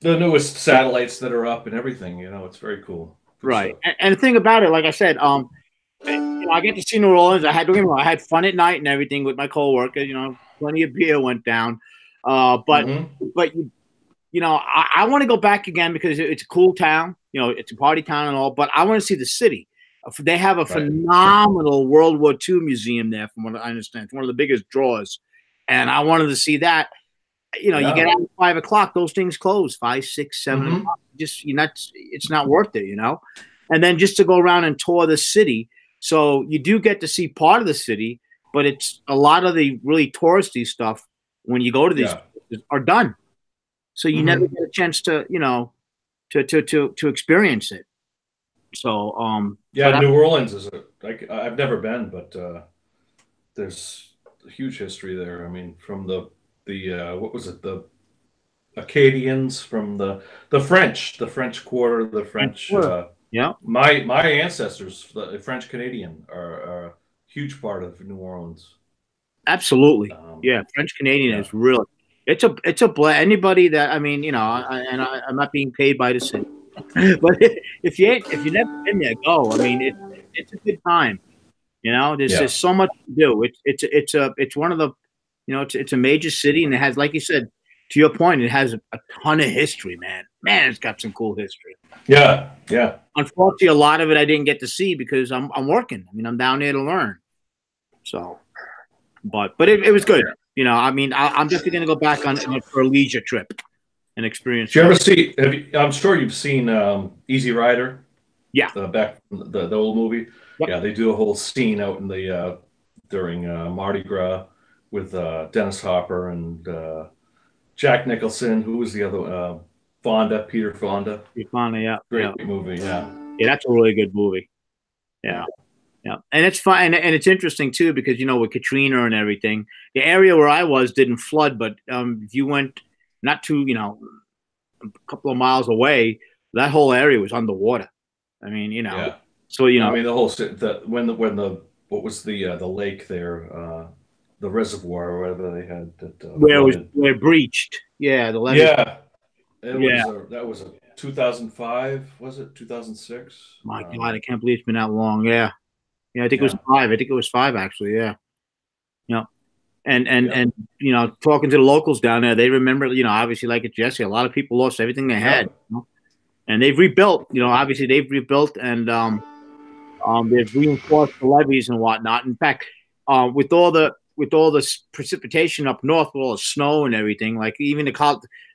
S2: the newest satellites that are up and everything. It's very cool.
S3: Right. And the thing about it, like I said, I get to see New Orleans. I had fun at night and everything with my coworkers. Plenty of beer went down. But I want to go back again because it's a cool town. It's a party town and all. But I want to see the city. They have a phenomenal World War II museum there, from what I understand. It's one of the biggest draws, and I wanted to see that. You get out at 5 o'clock; those things close 5, 6, 7 o'clock. Just it's not worth it, And then just to go around and tour the city. So you do get to see part of the city, but it's a lot of the really touristy stuff when you go to these places are done. So you never get a chance to, to experience it. So,
S2: New Orleans is I've never been, but there's a huge history there. I mean, from the what was it? The Acadians, from the French Quarter, the French.
S3: Yeah,
S2: my ancestors, the French Canadian, are a huge part of New Orleans.
S3: Absolutely, French Canadian is really. It's a anybody that I'm not being paid by the city, but if you never been there, go. I mean, it's a good time. There's so much to do. It's one of the, it's a major city, and it has, like you said, to your point, it has a ton of history, man. Man, it's got some cool history.
S2: Yeah, yeah.
S3: Unfortunately, a lot of it I didn't get to see because I'm working. I mean, I'm down there to learn. So, but it was good. You know, I mean, I'm definitely going to go back on for a leisure trip and experience.
S2: Did you ever see? I'm sure you've seen Easy Rider.
S3: Yeah.
S2: Back the old movie.
S3: Yep.
S2: Yeah, they do a whole scene out in the during Mardi Gras with Dennis Hopper and Jack Nicholson. Who was the other? Peter Fonda.
S3: Peter Fonda, yeah.
S2: Great movie, yeah.
S3: Yeah, that's a really good movie. Yeah. Yeah. And it's fun. And it's interesting, too, because, you know, with Katrina and everything, the area where I was didn't flood. But if you went not too, you know, a couple of miles away, that whole area was underwater. I mean, you know.
S2: Yeah.
S3: So, you know.
S2: I mean, what was the lake there, the reservoir or whatever they had.
S3: Where it breached. Yeah. The levee.
S2: Yeah. That was a 2005, was it 2006?
S3: My God, I can't believe it's been that long. Yeah, I think it was 5. I think it was 5 actually. Yeah, and you know, talking to the locals down there, they remember. You know, obviously, like at Jesse, a lot of people lost everything they had, you know? And they've rebuilt. You know, obviously they've rebuilt and they've reinforced the levees and whatnot. In fact, with all the precipitation up north, with all the snow and everything, like even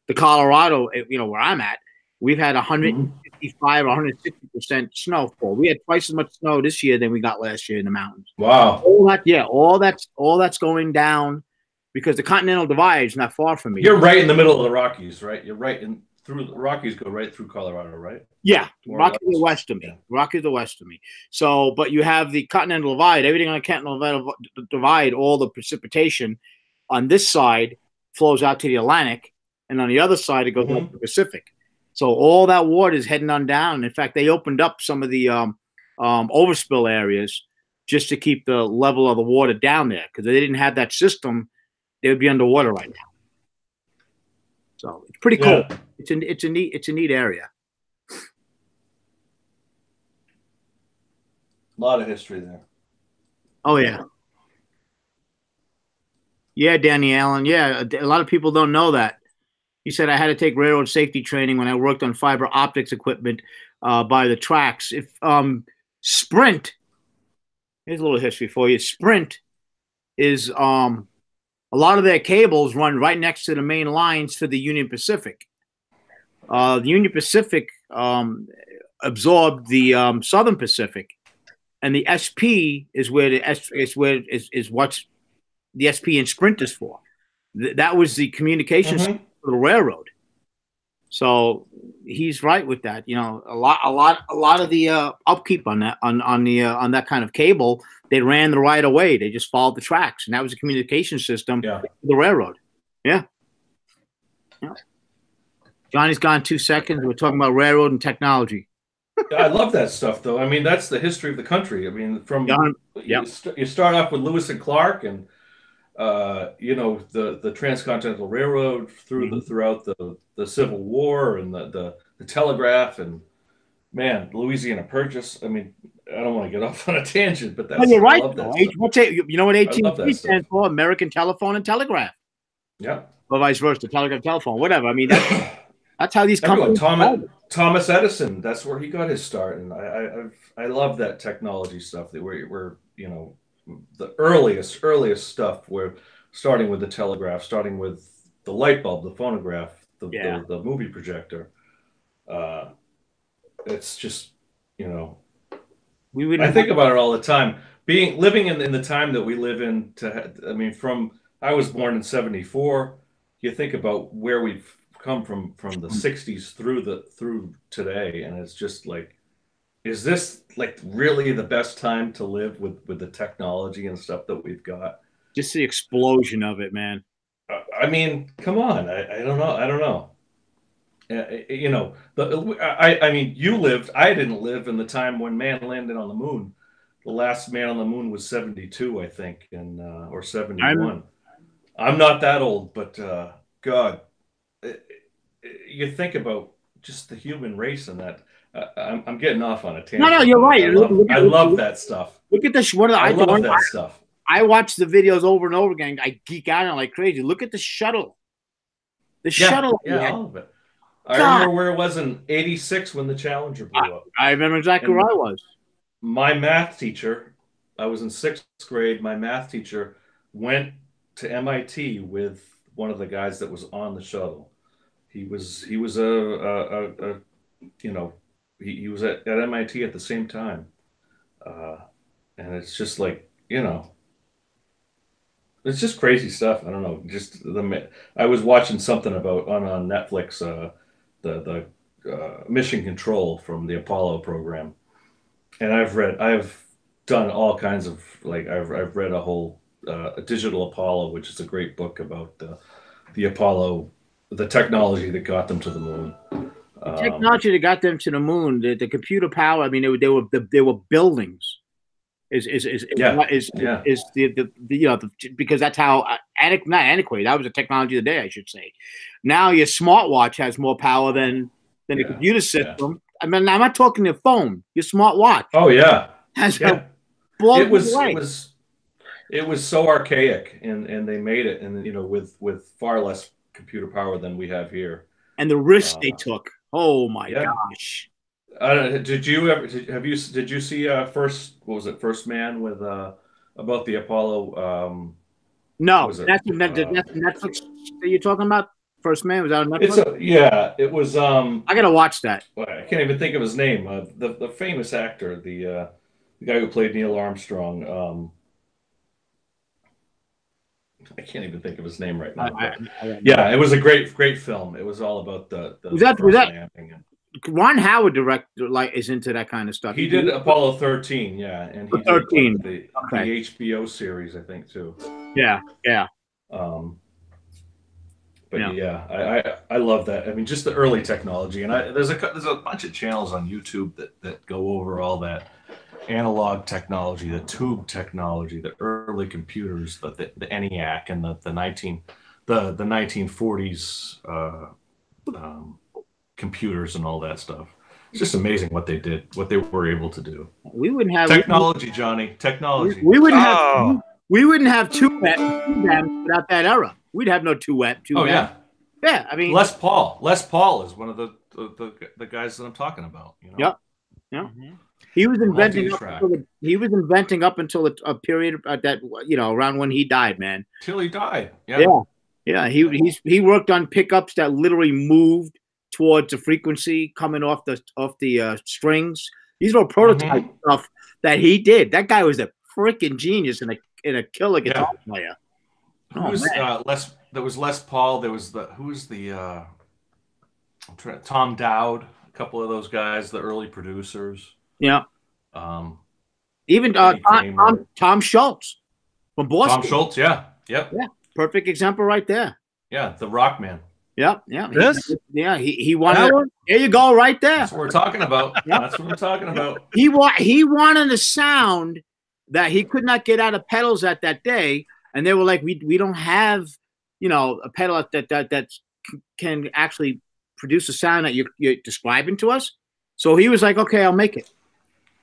S3: the Colorado, you know, where I'm at, we've had 155 or 160% snowfall. We had twice as much snow this year than we got last year in the mountains.
S2: Wow.
S3: All that's going down because the Continental Divide is not far from me.
S2: You're right in the middle of the Rockies, right? You're right through the Rockies, go right through Colorado, right?
S3: Yeah, Rockies are west of me. Yeah. Rockies are west of me. So, but you have the Continental Divide. Everything on the Continental Divide, all the precipitation on this side flows out to the Atlantic. And on the other side, it goes up to the Pacific. So all that water is heading on down. In fact, they opened up some of the overspill areas just to keep the level of the water down there because they didn't have that system. They would be underwater right now. So it's pretty cool. Yeah. It's a neat area.
S2: A lot of history there.
S3: Oh yeah. Yeah, Danny Allen. Yeah, a lot of people don't know that. He said, I had to take railroad safety training when I worked on fiber optics equipment by the tracks. If Sprint, here's a little history for you. Sprint is a lot of their cables run right next to the main lines for the Union Pacific. The Union Pacific absorbed the Southern Pacific, and the SP is where what's the SP and Sprint is for. That was the communications for the railroad. So he's right with that. You know, a lot of the upkeep on that on that kind of cable, they ran the right of way. They just followed the tracks, and that was a communication system for the railroad. Yeah. Johnny's gone 2 seconds. We're talking about railroad and technology.
S2: I love that stuff, though. I mean, that's the history of the country. I mean, from you start off with Lewis and Clark, and you know, the Transcontinental Railroad throughout the Civil War and the telegraph, and man, Louisiana Purchase. I mean, I don't want to get off on a tangent, but that's
S3: you're right.
S2: You
S3: know what AT&T stands for? American Telephone and Telegraph.
S2: Yeah.
S3: Or vice versa, telegraph, telephone, whatever. I mean, that's how these companies.
S2: Thomas Edison. That's where he got his start, and I love that technology stuff. That we're you know, the earliest stuff. We're starting with the telegraph, starting with the light bulb, the phonograph, the movie projector. It's just, you know, I think about it all the time. Living in the time that we live in. I was born in '74. You think about where we've come from the 60s through today, and it's just like, is this like really the best time to live with the technology and stuff that we've got?
S3: Just the explosion of it, man.
S2: I mean, come on. I don't know. You know, I mean, you lived. I didn't live in the time when man landed on the moon. The last man on the moon was 72, I think, or 71. I'm not that old, but God, you think about just the human race and that. I'm getting off on a tangent.
S3: No, you're right.
S2: I love that stuff.
S3: Look at this. I love that stuff. I watch the videos over and over again. I geek out on it like crazy. Look at the shuttle. The shuttle.
S2: Yeah, all of it. I remember where it was in '86 when the Challenger blew up.
S3: I remember exactly where I was.
S2: My math teacher, I was in 6th grade. My math teacher went to MIT with one of the guys that was on the shuttle. He was a you know, he was at MIT at the same time, and it's just like, you know, it's just crazy stuff. I don't know. Just I was watching something about on Netflix, the mission control from the Apollo program, and I've done all kinds of, like, I've read a whole a Digital Apollo, which is a great book about the Apollo, the technology that got them to the moon.
S3: The technology that got them to the moon, the computer power. I mean, they were buildings. Is the you know, because that's how not antiquated. That was the technology of the day, I should say. Now your smartwatch has more power than the computer system. I mean, I'm not talking the phone. Your smartwatch.
S2: Oh yeah,
S3: has
S2: it was so archaic, and they made it, and you know, with far less computer power than we have here.
S3: And the risks they took. Oh my gosh.
S2: Did you see First Man with about the Apollo?
S3: No, that's Netflix that you're talking about. First Man was out on Netflix.
S2: It was.
S3: I gotta watch that.
S2: I can't even think of his name. The famous actor, the guy who played Neil Armstrong. I can't even think of his name right now. It was a great film. It was all about the
S3: was that Ron Howard is into that kind of stuff.
S2: He did Apollo 13, and he
S3: 13
S2: did the HBO series, I think, too.
S3: Yeah.
S2: I love that. I mean, just the early technology, and there's a bunch of channels on YouTube that go over all that analog technology, the tube technology, the early computers, the ENIAC, and the 1940s computers and all that stuff. It's just amazing what they did, what they were able to do.
S3: We wouldn't have
S2: technology, Johnny. Technology.
S3: We wouldn't have two bands without that era. We'd have no two bands. Yeah. I mean,
S2: Les Paul is one of the guys that I'm talking about. You know?
S3: Yep. Yeah. Mm-hmm. He was inventing up until a period that, you know, around when he died, man.
S2: Till he died.
S3: Yeah. He worked on pickups that literally moved towards the frequency coming off the strings. These are prototype stuff that he did. That guy was a freaking genius and a killer guitar player.
S2: There was Les Paul. There was Tom Dowd. A couple of those guys, the early producers.
S3: Yeah. Even Tom Schultz from Boston.
S2: Tom Schultz, yeah. Yep.
S3: Yeah. Perfect example right there.
S2: Yeah, the rock man.
S3: Yep. Yeah. He wanted. There you go, right there.
S2: That's what we're talking about. Yep. That's what we're talking about.
S3: He wanted a sound that he could not get out of pedals at that day, and they were like, we don't have, you know, a pedal that can actually produce a sound that you're describing to us. So he was like, okay, I'll make it.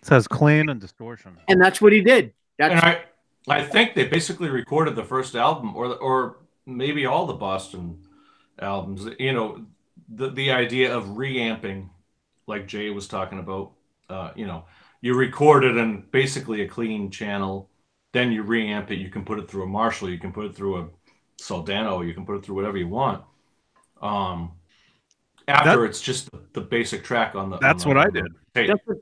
S1: It says clean and distortion.
S3: And that's what he did.
S2: I think they basically recorded the first album or maybe all the Boston albums. You know, the idea of reamping, like Jay was talking about, you know, you record it in basically a clean channel, then you reamp it. You can put it through a Marshall, you can put it through a Soldano, you can put it through whatever you want. After it's just the basic track on the.
S1: That's what I did.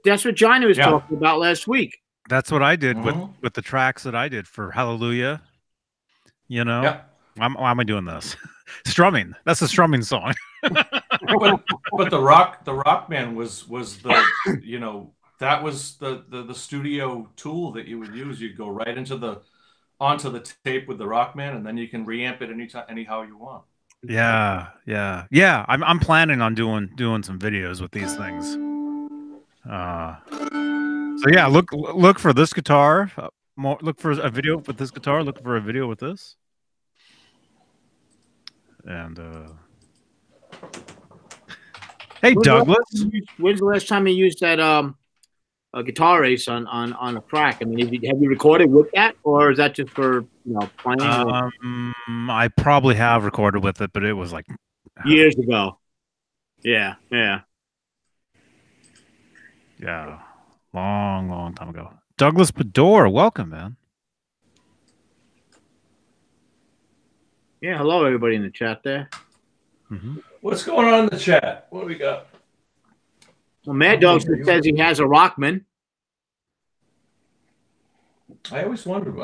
S3: That's what Johnny was talking about last week.
S1: That's what I did with the tracks that I did for Hallelujah. You know, why am I doing this? Strumming. That's a strumming song.
S2: but the rock man was the, you know, that was the studio tool that you would use. You'd go right onto the tape with the Rockman, and then you can reamp it anyhow you want.
S1: Yeah. I'm planning on doing some videos with these things. So yeah, look for this guitar. Look for a video with this guitar. Look for a video with this. And hey, Douglas,
S3: when's the last time you used that a Guitar Ace on a track? I mean, have you recorded with that, or is that just for, you know, playing?
S1: I probably have recorded with it, but it was like
S3: Years ago. Yeah, yeah.
S1: Yeah. Long time ago. Douglas Bedore, welcome, man.
S3: Yeah, hello everybody in the chat there.
S2: What's going on in the chat? What do we got?
S3: Well, Mad Dog says he has a Rockman.
S2: I always wondered,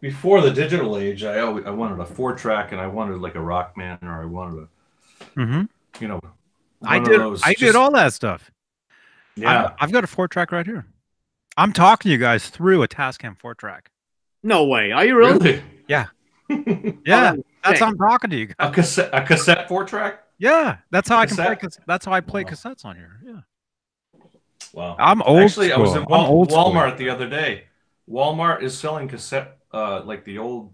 S2: before the digital age, I wanted a 4-track, and I wanted like a Rockman, or I wanted a,
S1: I did all that stuff.
S2: Yeah,
S1: I've got a 4-track right here. I'm talking to you guys through a Tascam 4-track.
S3: No way. Are you really?
S1: Yeah. Yeah. That's how I'm talking to you guys.
S2: A cassette 4-track.
S1: Yeah, that's how I can play. That's how I play cassettes on here. Yeah.
S2: Wow.
S1: I'm old.
S2: Actually,
S1: school.
S2: I was at Walmart the other day. Walmart is selling cassette, like the old,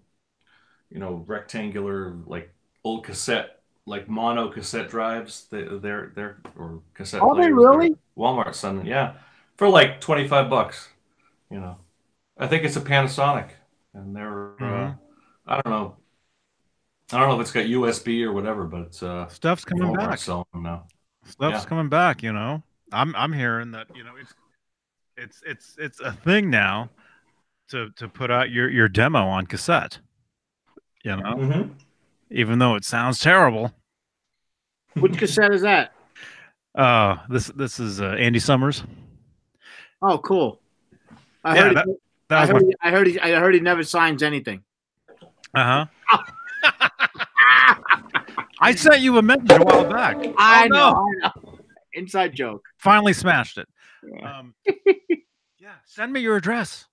S2: rectangular, like old cassette, like mono cassette drives. They're or cassette.
S3: Are they really?
S2: Walmart selling, yeah, for like $25. I think it's a Panasonic, and they're I don't know. I don't know if it's got USB or whatever, but it's
S1: stuff's coming back.
S2: Selling them now.
S1: Stuff's coming back. I'm hearing that it's a thing now to put out your demo on cassette. Even though it sounds terrible.
S3: Which cassette is that?
S1: This is Andy Summers.
S3: Oh, cool. I heard he never signs anything.
S1: I sent you a message a while back.
S3: I know. Inside joke.
S1: Finally smashed it. Yeah, send me your address.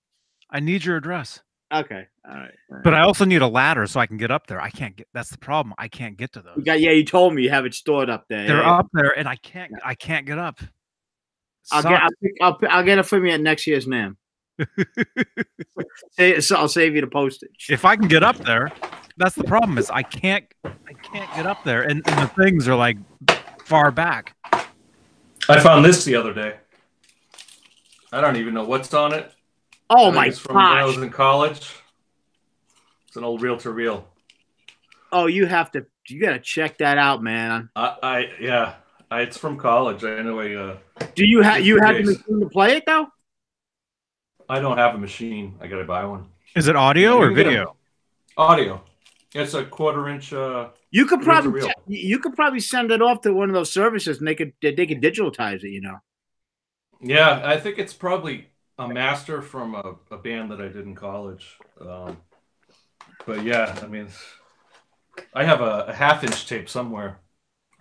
S1: I need your address.
S3: Okay. All right.
S1: But I also need a ladder so I can get up there. I can't get. That's the problem. I can't get to those.
S3: You told me you have it stored up there.
S1: They're up there, and I can't get up.
S3: I'll get it from you at next year's NAMM. So I'll save you the postage.
S1: If I can get up there, that's the problem. Is I can't get up there, and the things are like far back.
S2: I found this the other day. I don't even know what's on it.
S3: Oh my gosh!
S2: From when I was in college. It's an old reel-to-reel.
S3: Oh, you gotta check that out, man.
S2: It's from college. Anyway.
S3: Do you have the machine to play it though?
S2: I don't have a machine. I gotta buy one.
S1: Is it audio or video?
S2: Audio. It's a 1/4-inch.
S3: You could probably send it off to one of those services, and they could digitalize it.
S2: Yeah, I think it's probably a master from a band that I did in college. But yeah, I mean, I have a 1/2-inch tape somewhere,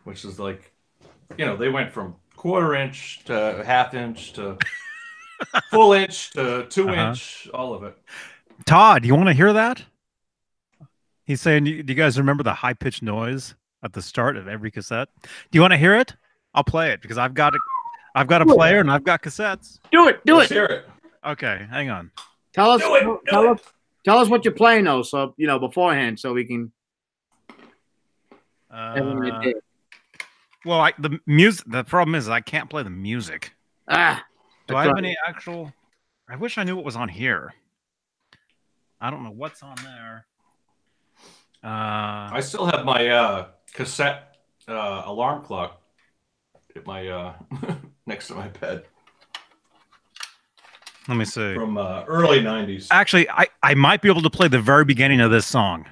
S2: which is like, they went from 1/4-inch to 1/2-inch to full inch to 2-inch, all of it.
S1: Todd, you want to hear that? He's saying, do you guys remember the high-pitched noise at the start of every cassette? Do you want to hear it? I'll play it because I've got a player and I've got cassettes.
S2: Let's hear it.
S1: Okay, hang on.
S3: Tell us what you're playing though, so beforehand, so we can have an idea.
S1: Well, the music. The problem is I can't play the music. Do I have any actual? I wish I knew what was on here. I don't know what's on there.
S2: I still have my cassette alarm clock at my next to my bed.
S1: Let me see.
S2: From early 90s.
S1: Actually, I might be able to play the very beginning of this song.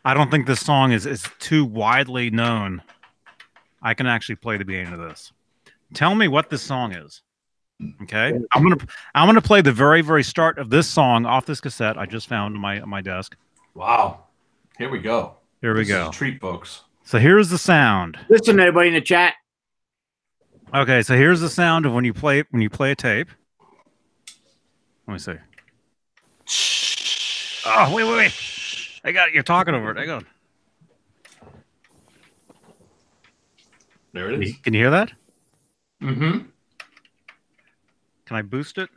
S1: I don't think this song is too widely known. I can actually play the beginning of this. Tell me what this song is. Okay, I'm gonna play the very, very start of this song off this cassette I just found on my desk.
S2: Wow, here we go.
S1: This is
S2: a treat, folks.
S1: So here's the sound.
S3: Listen, everybody in the chat.
S1: Okay, so here's the sound of when you play a tape. Let me see. Oh, wait! I got it. You're talking over it. Hang on.
S2: There it is.
S1: Can you hear that?
S2: Mm-hmm.
S1: Can I boost it?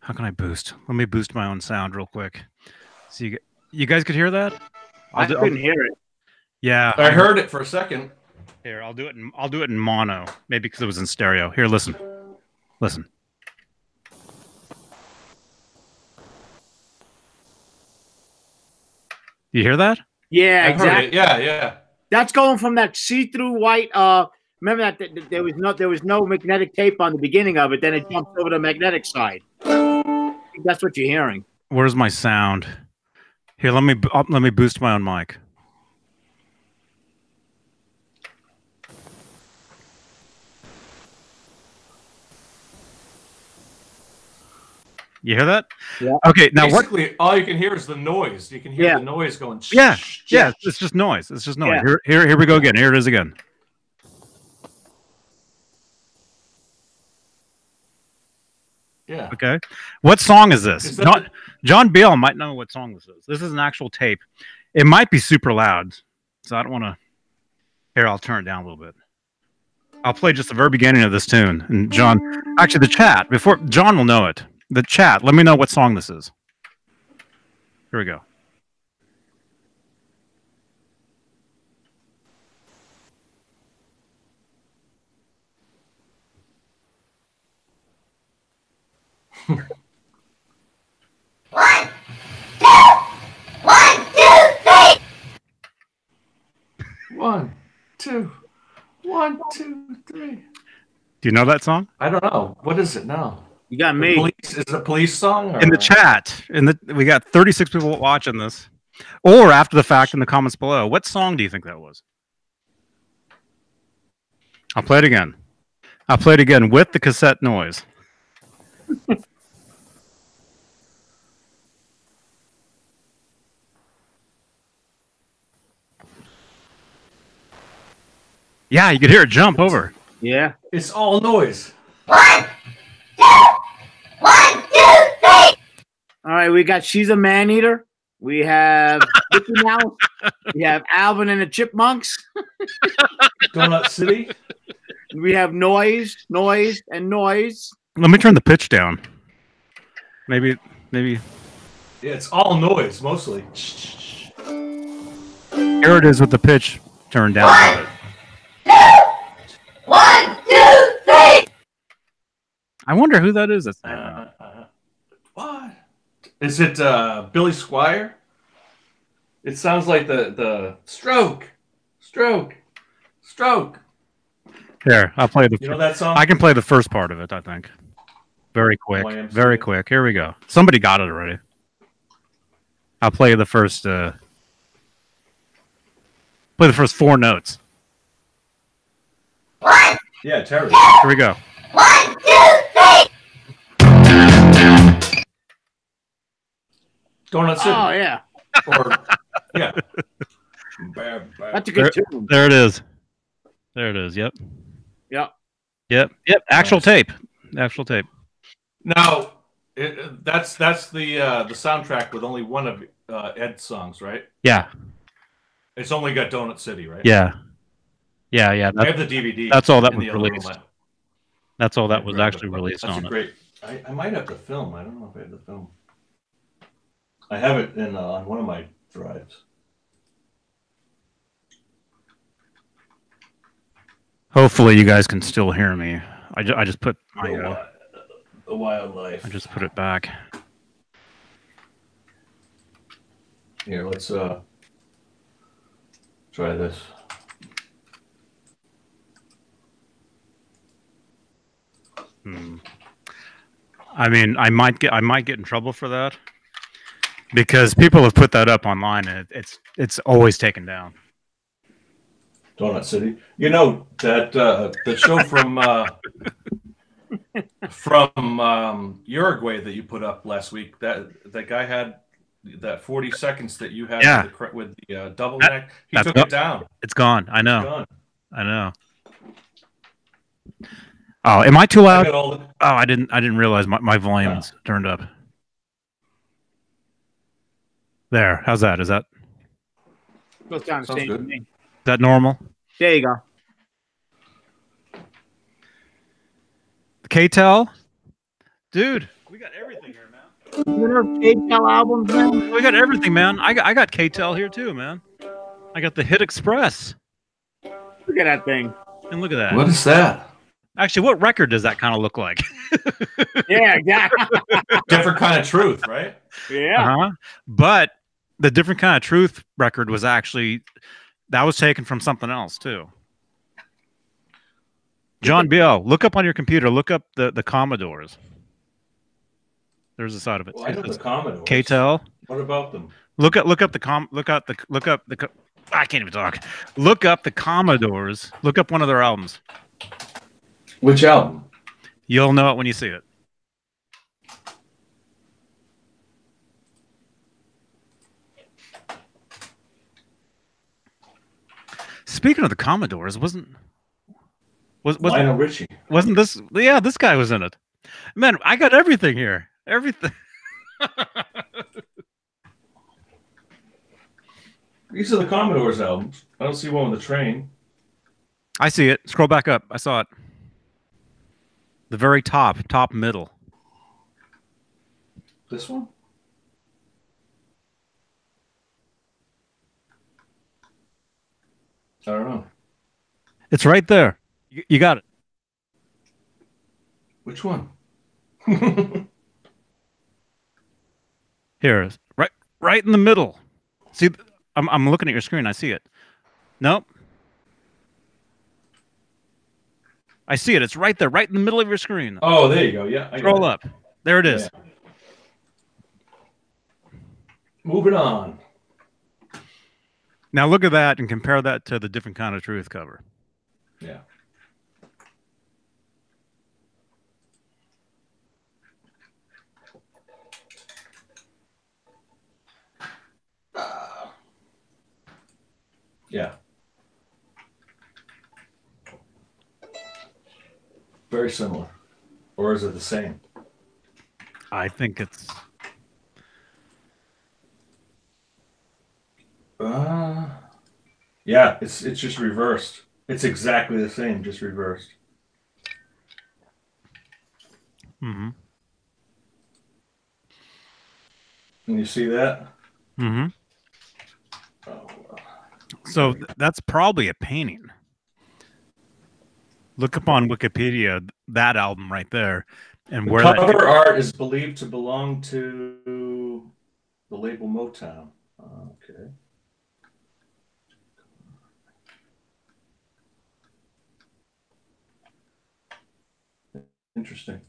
S1: How can I boost? Let me boost my own sound real quick. So you guys could hear that?
S3: I couldn't hear it.
S1: Yeah,
S2: I heard it for a second.
S1: Here, I'll do it in mono. Maybe because it was in stereo. Here, listen. Listen. You hear that?
S3: Yeah,
S2: I've heard
S3: exactly.
S2: it. Yeah, yeah.
S3: That's going from that see-through white. Remember that there was no magnetic tape on the beginning of it. Then it jumps over the magnetic side. I think that's what you're hearing.
S1: Where's my sound? Here, let me boost my own mic. You hear that?
S3: Yeah.
S1: Okay, now
S2: basically, all you can hear is the noise. You can hear the noise going.
S1: Yeah, yeah. It's just noise. It's just noise.
S3: Yeah.
S1: Here we go again. Here it is again.
S2: Yeah.
S1: Okay. What song is this?
S2: Is that
S1: John Beale might know what song this is. This is an actual tape. It might be super loud, so I don't want to. Here, I'll turn it down a little bit. I'll play just the very beginning of this tune. And John, actually, the chat, before John will know it. The chat, let me know what song this is. Here we go.
S2: One, two, one, two, three.
S1: Do you know that song?
S2: I don't know. What is it now?
S3: You got me.
S2: Is it a police song? Or?
S1: In the chat, we got 36 people watching this, or after the fact in the comments below. What song do you think that was? I'll play it again. I'll play it again with the cassette noise. Yeah, you could hear it jump over.
S3: Yeah.
S2: It's all noise.
S4: 1, 2, 1, 2, 3.
S3: All right, we got She's a Man-Eater. We have Mickey Mouse. We have Alvin and the Chipmunks.
S2: Donut City.
S3: We have Noise, Noise, and Noise.
S1: Let me turn the pitch down. Maybe.
S2: Yeah, it's all noise mostly.
S1: Here it is with the pitch turned down a little bit.
S4: 1, 2, 3.
S1: I wonder who that is. That's
S2: What? Is it Billy Squire? It sounds like the stroke.
S1: Here, I'll play the.
S2: You know that song?
S1: I can play the first part of it. I think. Very quick.
S2: YMCA.
S1: Very quick. Here we go. Somebody got it already. I'll play the first. Play the first 4 notes.
S2: Yeah, Terry.
S1: Here we go.
S4: 1, 2, 3.
S2: Donut City.
S3: Oh, yeah.
S2: Or, yeah.
S3: That's a good tune.
S1: There it is. There it is. Yep.
S3: Yep.
S1: Yep. Actual tape. Actual tape.
S2: Now, that's the soundtrack with only one of Ed's songs, right?
S1: Yeah.
S2: It's only got Donut City, right?
S1: Yeah. Yeah.
S2: I have the DVD.
S1: That's all that
S2: in
S1: was
S2: the other room.
S1: released. That's all that was actually released
S2: That's
S1: on
S2: a
S1: it.
S2: great. I might have the film. I don't know if I have the film. I have it in on one of my drives.
S1: Hopefully, you guys can still hear me. I just put my.
S2: The wildlife.
S1: I just put it back.
S2: Here, let's try this.
S1: I mean, I might get in trouble for that because people have put that up online and it's always taken down.
S2: Donut City. You know that the show from Uruguay that you put up last week. That guy had that 40 seconds that you had with the double neck. He took it down.
S1: It's gone. I know.
S2: It's gone.
S1: I know. Oh, am I too loud? I didn't realize my volume's turned up. There. How's that? Is that
S3: Goes down the same to me.
S1: is that normal?
S3: There you go.
S1: K-Tel? Dude, we got everything here, man.
S3: You know K-Tel albums, man?
S1: We got everything, man. I got K-Tel here too, man. I got the Hit Express.
S3: Look at that thing.
S1: And look at that.
S2: What is that?
S1: Actually, what record does that kind of look like?
S3: Yeah, yeah.
S2: Different kind of truth, right?
S3: Yeah.
S1: But the Different Kind of Truth record was actually, that was taken from something else too. John B.O., look up on your computer. Look up the Commodores. There's a side of it.
S2: Well, I know the Commodores.
S1: KTEL.
S2: What about them?
S1: Look up the I can't even talk. Look up the Commodores. Look up one of their albums.
S2: Which album?
S1: You'll know it when you see it. Speaking of the Commodores, wasn't
S2: Lionel Richie?
S1: Wasn't this? Yeah, this guy was in it. Man, I got everything here. Everything.
S2: These are the Commodores albums. I don't see one with the train.
S1: I see it. Scroll back up. I saw it. The very top middle.
S2: This one? I don't know.
S1: It's right there. You got it.
S2: Which one?
S1: Here, right in the middle. See, I'm looking at your screen. I see it. Nope. I see it. It's right there, right in the middle of your screen.
S2: Oh, there you go. Yeah.
S1: Scroll up. There it is.
S2: Yeah. Moving on.
S1: Now look at that and compare that to the Different Kind of Truth cover.
S2: Yeah. Yeah. Very similar. Or is it the same?
S1: I think it's...
S2: Yeah, it's just reversed. It's exactly the same, just reversed.
S1: Mm-hmm.
S2: Can you see that?
S1: Mm-hmm.
S2: Oh, well.
S1: So that's probably a painting. Look up on Wikipedia that album right there, and
S2: The
S1: where
S2: cover art is believed to belong to the label Motown. Okay. Interesting.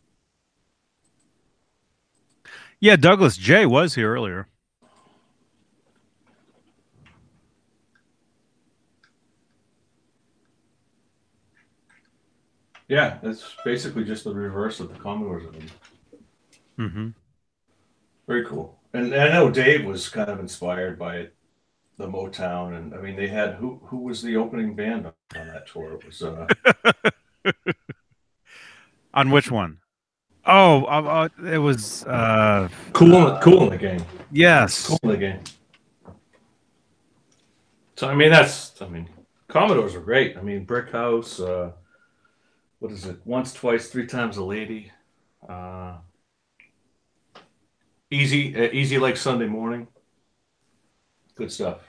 S1: Yeah, Douglas J was here earlier.
S2: Yeah, it's basically just the reverse of the Commodores.
S1: Mm-hmm.
S2: Very cool. And I know Dave was kind of inspired by the Motown, and I mean they had who was the opening band on that tour? It was
S1: On which one? Oh, it was
S2: cool in the game.
S1: Yes.
S2: Cool in the game. So I mean Commodores are great. I mean Brick House, what is it? Once, Twice, Three Times a Lady. Easy like Sunday Morning. Good stuff.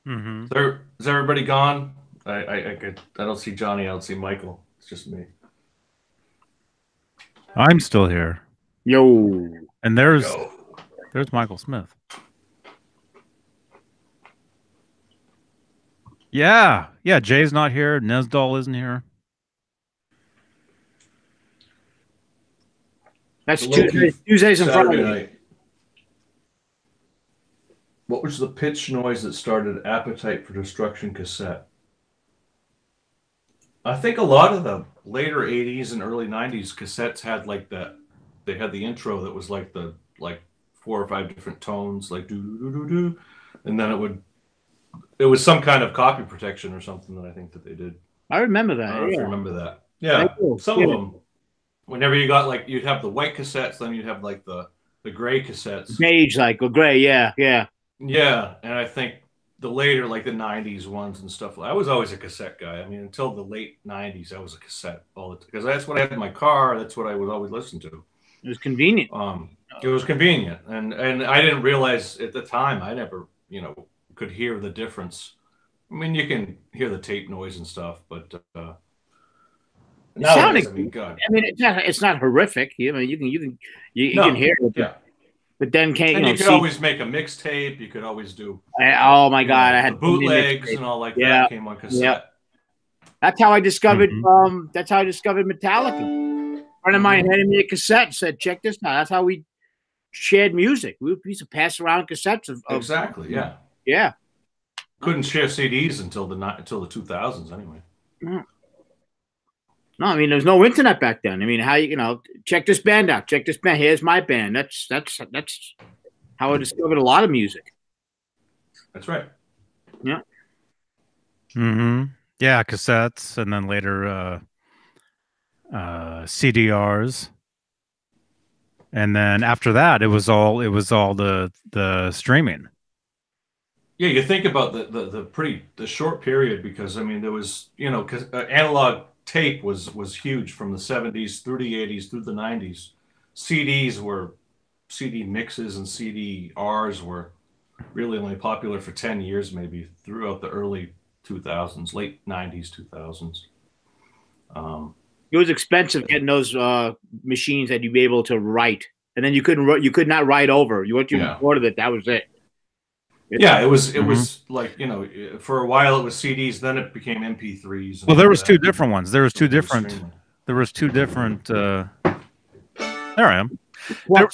S1: Mm-hmm.
S2: Is everybody gone? I don't see Johnny. I don't see Michael. It's just me.
S1: I'm still here.
S3: Yo.
S1: And there's Michael Smith. Yeah. Jay's not here. Nesdal isn't here.
S3: That's Tuesdays and
S2: Saturday
S3: Fridays.
S2: night. What was the pitch noise that started Appetite for Destruction cassette? I think a lot of the later 80s and early 90s cassettes had like that. They had the intro that was like 4 or 5 different tones, like do do do do, and then it was some kind of copy protection or something that I think that they did.
S3: I remember that.
S2: I don't know if you remember that. Yeah, some of them. Whenever you got you'd have the white cassettes, then you'd have like the gray cassettes.
S3: Beige, like, or gray, yeah.
S2: Yeah, and I think the later, like the 90s ones and stuff. I was always a cassette guy. I mean, until the late 90s, I was a cassette all the time because that's what I had in my car. That's what I would always listen to.
S3: It was convenient.
S2: It was convenient, and I didn't realize at the time. I never, could hear the difference. I mean, you can hear the tape noise and stuff, but nowadays, I mean, God.
S3: I mean, it's not horrific. I mean, you can hear it.
S2: Yeah.
S3: But then came,
S2: And
S3: you
S2: you
S3: know,
S2: could always make a mixtape. You could always do
S3: oh my God, I
S2: the
S3: had
S2: bootlegs and all like that came on cassette.
S3: That's how I discovered.
S1: Mhm.
S3: That's how I discovered Metallica. A friend of mine handed me a cassette and said, "Check this out." That's how we shared music. We used to pass around cassettes of
S2: Exactly. Yeah.
S3: Yeah.
S2: Couldn't share CDs until the 2000s anyway.
S3: No, I mean, there's no internet back then. I mean, how you know, check this band out. Check this band. Here's my band. That's how I discovered a lot of music.
S2: That's right.
S3: Yeah.
S1: Mm-hmm. Yeah, cassettes, and then later CDRs, and then after that, it was all the streaming.
S2: Yeah, you think about the short period, because I mean there was, you know, because analog tape was huge from the 70s through the 80s through the 90s. CD mixes and CDRs were really only popular for 10 years maybe throughout the early 2000s, late 90s, 2000s.
S3: It was expensive getting those machines that you'd be able to write, and then you could not write over. Once you recorded it, that was it.
S2: Yeah, it was like, you know, for a while it was CDs, then it became MP3s.
S1: Well, there was two different ones. There was two different. There I am. There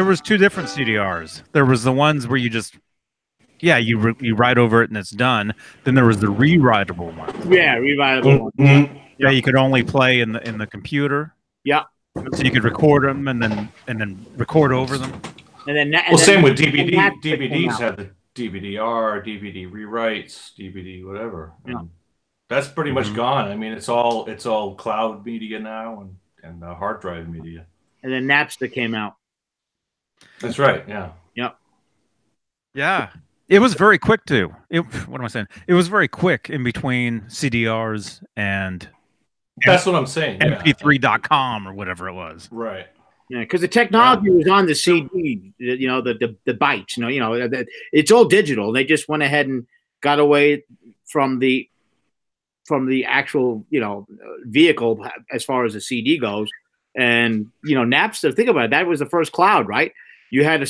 S1: was two different CDRs. There was the ones where you just, you write over it and it's done. Then there was the rewritable one.
S3: Yeah, rewritable one.
S1: Yeah, you could only play in the computer.
S3: Yeah.
S1: So you could record them and then record over them.
S3: And then
S2: same with DVD. DVDs had the DVD-R, DVD rewrites, DVD whatever.
S3: Yeah.
S2: And that's pretty much gone. I mean, it's all cloud media now and hard drive media.
S3: And then Napster came out.
S2: That's right. Yeah.
S3: Yep.
S1: Yeah. It was very quick too. What am I saying? It was very quick in between CDRs and
S2: that's what I'm saying.
S1: MP3.com or whatever it was.
S2: Right.
S3: Yeah, because the technology was on the CD, you know, the bytes, you know, it's all digital. They just went ahead and got away from the actual, you know, vehicle as far as the CD goes. And, you know, Napster, think about it, that was the first cloud, right? You had a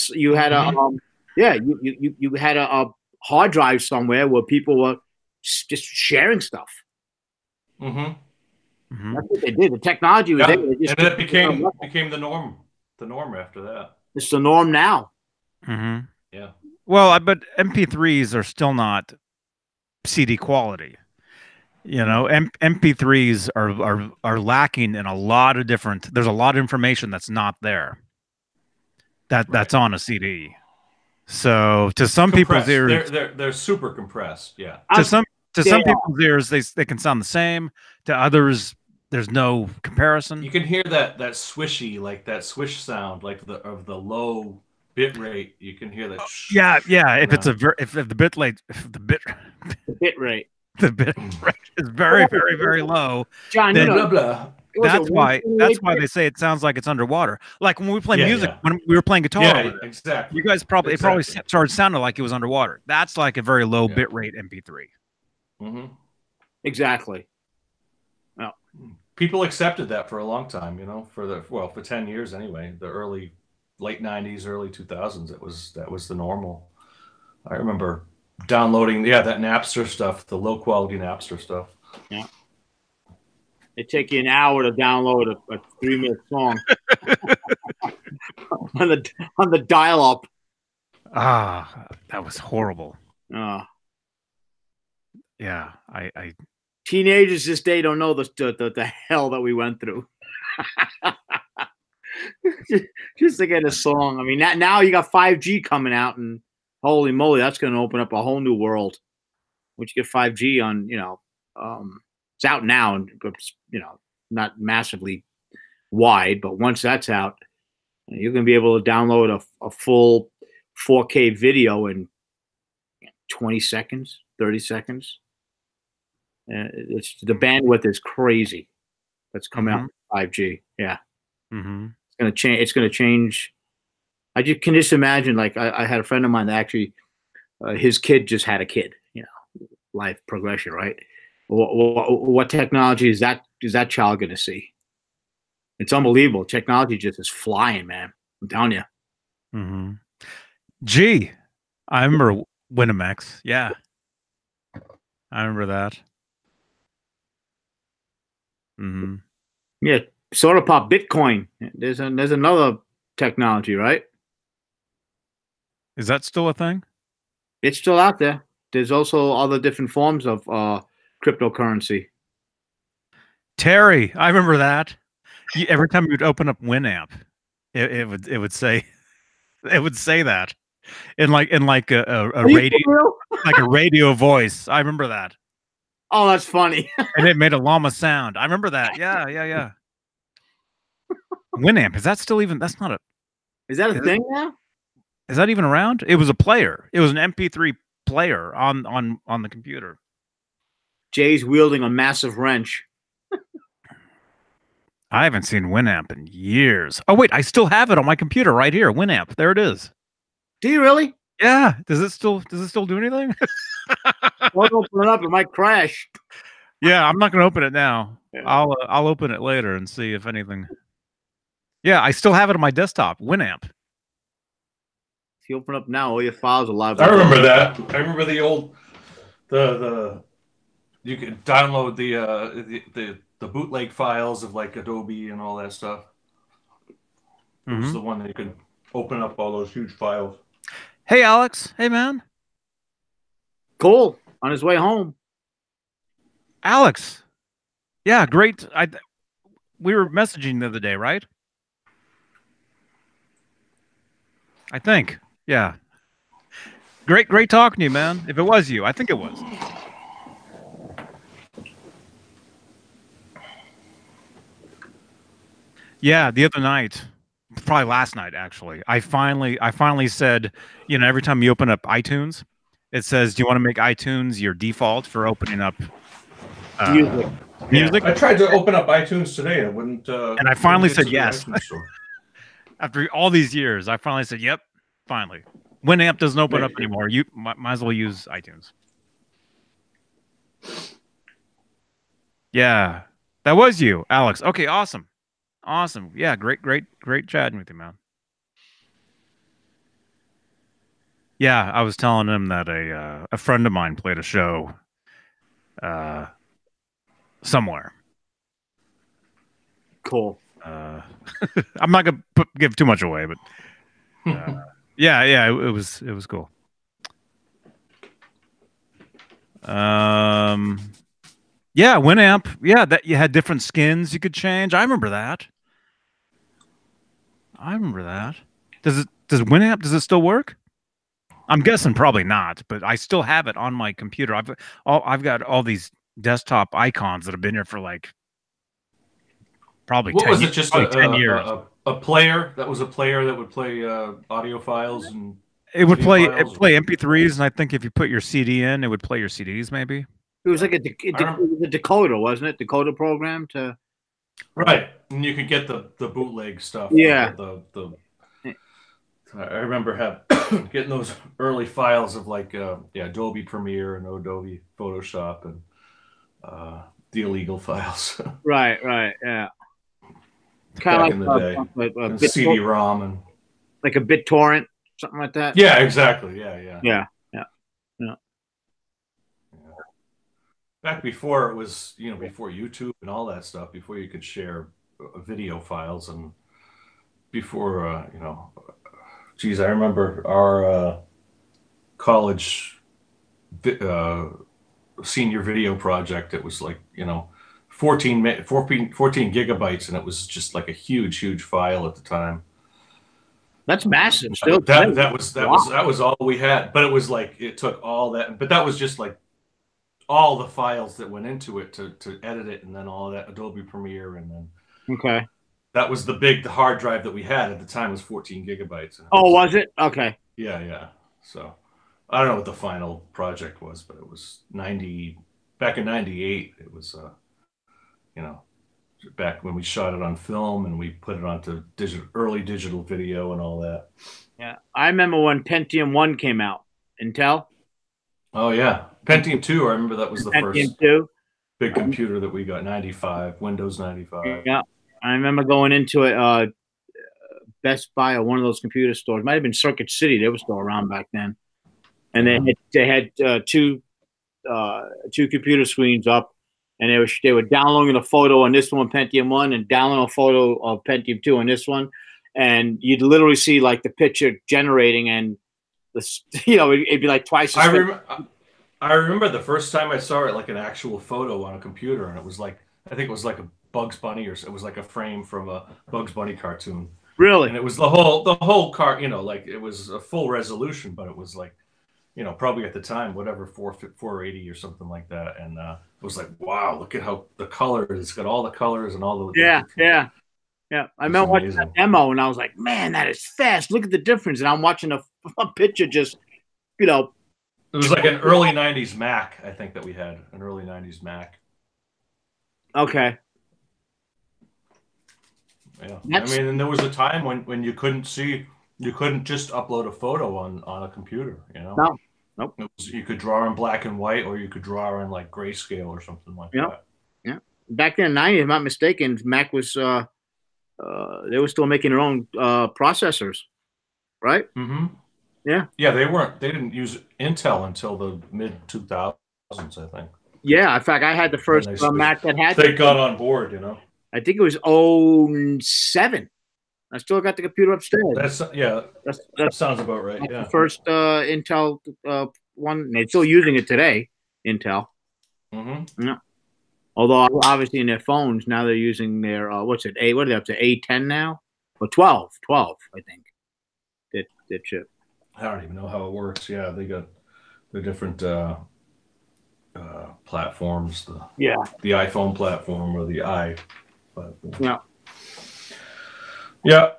S3: hard drive somewhere where people were just sharing stuff.
S2: Mm-hmm.
S3: That's what they did. The technology was there.
S2: And then it became the norm. The norm after that.
S3: It's the norm now.
S1: Mm-hmm.
S2: Yeah.
S1: Well, but MP3s are still not CD quality. You know, MP3s are lacking in a lot of different. There's a lot of information that's not there. That's on a CD. So to some people's ears,
S2: they're super compressed. Yeah.
S1: To some people's ears, they can sound the same. To others, there's no comparison.
S2: You can hear that swishy, like that swish sound, like of the low bit rate. You can hear that.
S1: Yeah. If it's if the bit rate is very, very, very low,
S3: John,
S1: then,
S2: blah blah.
S1: That's why they say it sounds like it's underwater. Like when we play music, when we were playing guitar,
S2: exactly.
S1: You guys probably started sounding like it was underwater. That's like a very low bit rate MP3.
S2: Mm-hmm.
S3: Exactly. Well,
S2: people accepted that for a long time, you know, for 10 years anyway. The late 90s, early 2000s, that was the normal. I remember downloading that Napster stuff, the low quality Napster stuff.
S3: Yeah. It take you an hour to download a 3-minute song on the dial-up.
S1: Ah, that was horrible.
S3: Yeah,
S1: I
S3: teenagers this day don't know the hell that we went through. just to get a song. I mean, now you got 5G coming out, and holy moly, that's going to open up a whole new world. Once you get 5G on, you know, it's out now, and you know, not massively wide, but once that's out, you're going to be able to download a full 4K video in 20 seconds, 30 seconds. It's the bandwidth is crazy. That's coming out with 5G. Yeah.
S1: Mm-hmm.
S3: It's going to change. It's going to change. I can just imagine, like, I had a friend of mine that actually, his kid just had a kid, you know, life progression, right? What technology is that child going to see? It's unbelievable. Technology just is flying, man. I'm telling you.
S1: Mm-hmm. Gee, I remember Winamax. Yeah, I remember that. Mm-hmm.
S3: Yeah, soda pop Bitcoin. There's another technology, right?
S1: Is that still a thing?
S3: It's still out there. There's also other different forms of cryptocurrency.
S1: Terry, I remember that. Every time you'd open up Winamp, it would say that in like a radio, like a radio voice. I remember that.
S3: Oh, that's funny.
S1: And it made a llama sound. I remember that. Yeah. Winamp, is that still even? That's not a.
S3: Is that a thing now?
S1: Is that even around? It was a player. It was an MP3 player on the computer.
S3: Jay's wielding a massive wrench.
S1: I haven't seen Winamp in years. Oh wait, I still have it on my computer right here. Winamp, there it is.
S3: Do you really?
S1: Yeah. Does it still do anything?
S3: Don't open it up; it might crash.
S1: Yeah, I'm not going to open it now.
S3: Yeah.
S1: I'll open it later and see if anything. Yeah, I still have it on my desktop. Winamp.
S3: If you open up now, all your files are live.
S2: I remember that. I remember the old the you could download the bootleg files of like Adobe and all that stuff. It was the one that you could open up all those huge files.
S1: Hey, Alex. Hey, man.
S3: Cool. On his way home.
S1: Alex. Yeah, great. We were messaging the other day, right? I think. Yeah. Great talking to you, man. If it was you, I think it was. Yeah, the other night, probably last night actually, I finally said, every time you open up iTunes, it says, "Do you want to make iTunes your default for opening up music?"
S2: I tried to open up iTunes today and it wouldn't.
S1: And I finally said yes.
S2: So.
S1: After all these years, I finally said, "Yep." Finally, Winamp doesn't open up anymore. You might as well use iTunes. Yeah, that was you, Alex. Okay, awesome. Yeah, great chatting with you, man. Yeah, I was telling him that a friend of mine played a show somewhere.
S3: Cool.
S1: I'm not gonna give too much away, but yeah, it was cool. Yeah, Winamp. Yeah, that you had different skins you could change. I remember that. Does Winamp, does it still work? I'm guessing probably not, but I still have it on my computer. I've got all these desktop icons that have been here for like probably
S2: what
S1: 10
S2: was
S1: years.
S2: it? Just
S1: 10 years.
S2: A player that was a player that would play audio files and
S1: it would play MP3s, and I think if you put your CD in, it would play your CDs. Maybe
S3: it was like a decoder, wasn't it? Decoder program to.
S2: Right, and you could get the bootleg stuff.
S3: Yeah.
S2: I remember getting those early files of like Adobe Premiere and Adobe Photoshop and the illegal files.
S3: Right, yeah.
S2: Back in the day, and CD-ROM and
S3: like a BitTorrent, something like that.
S2: Yeah, exactly. Yeah. Back before it was, before YouTube and all that stuff, before you could share video files, and before, geez, I remember our college senior video project. It was like, 14 gigabytes, and it was just like a huge file at the time.
S3: That's massive. Still,
S2: that was all we had. But it was like it took all that, but that was just like all the files that went into it to edit it, and then all that Adobe Premiere, and then that was the hard drive that we had at the time was 14 gigabytes.
S3: Was it? Okay.
S2: Yeah. So I don't know what the final project was, but it was back in 98. It was back when we shot it on film and we put it onto early digital video and all that.
S3: Yeah, I remember when Pentium 1 came out. Intel.
S2: Oh yeah, Pentium 2. I remember that was the
S3: Pentium
S2: first
S3: 2
S2: big computer that we got. 95, Windows 95.
S3: Yeah, I remember going into it. Best Buy or one of those computer stores. Might have been Circuit City. They were still around back then. And they had two computer screens up, and they were downloading a photo on this one, Pentium 1, and downloading a photo of Pentium 2 on this one, and you'd literally see like the picture generating, and it'd be like twice as
S2: I remember the first time I saw it, like an actual photo on a computer, and it was like, I think it was like a Bugs Bunny, or it was like a frame from a Bugs Bunny cartoon.
S3: Really? And
S2: it was the whole car, like it was a full resolution, but it was like, probably at the time, whatever, 480 or something like that. And it was like, wow, look at how the colors, it's got all the colors and all the.
S3: Yeah. I remember watching that demo, and I was like, man, that is fast. Look at the difference. And I'm watching a picture just, It
S2: was like an early 90s Mac, I think, that we had, an early 90s Mac.
S3: Okay.
S2: Yeah. And there was a time when you couldn't just upload a photo on a computer,
S3: No. Nope.
S2: You could draw in black and white, or you could draw in like grayscale or something like that.
S3: Yeah. Back in the 90s, if I'm not mistaken, Mac was they were still making their own processors, right?
S2: Mm-hmm.
S3: Yeah.
S2: Yeah, they didn't use Intel until the mid 2000s, I think.
S3: Yeah, in fact, I had the first Mac that had.
S2: They got on board,
S3: I think it was 07. I still got the computer upstairs.
S2: That sounds about right. Yeah.
S3: The first Intel one. And they're still using it today, Intel.
S2: Mm-hmm.
S3: Yeah. Although obviously in their phones now they're using their what are they up to, A10 now? Or 12, I think. That chip.
S2: I don't even know how it works. Yeah, they got the different platforms. The iPhone platform or the i platform.
S3: Yeah.
S2: Yeah.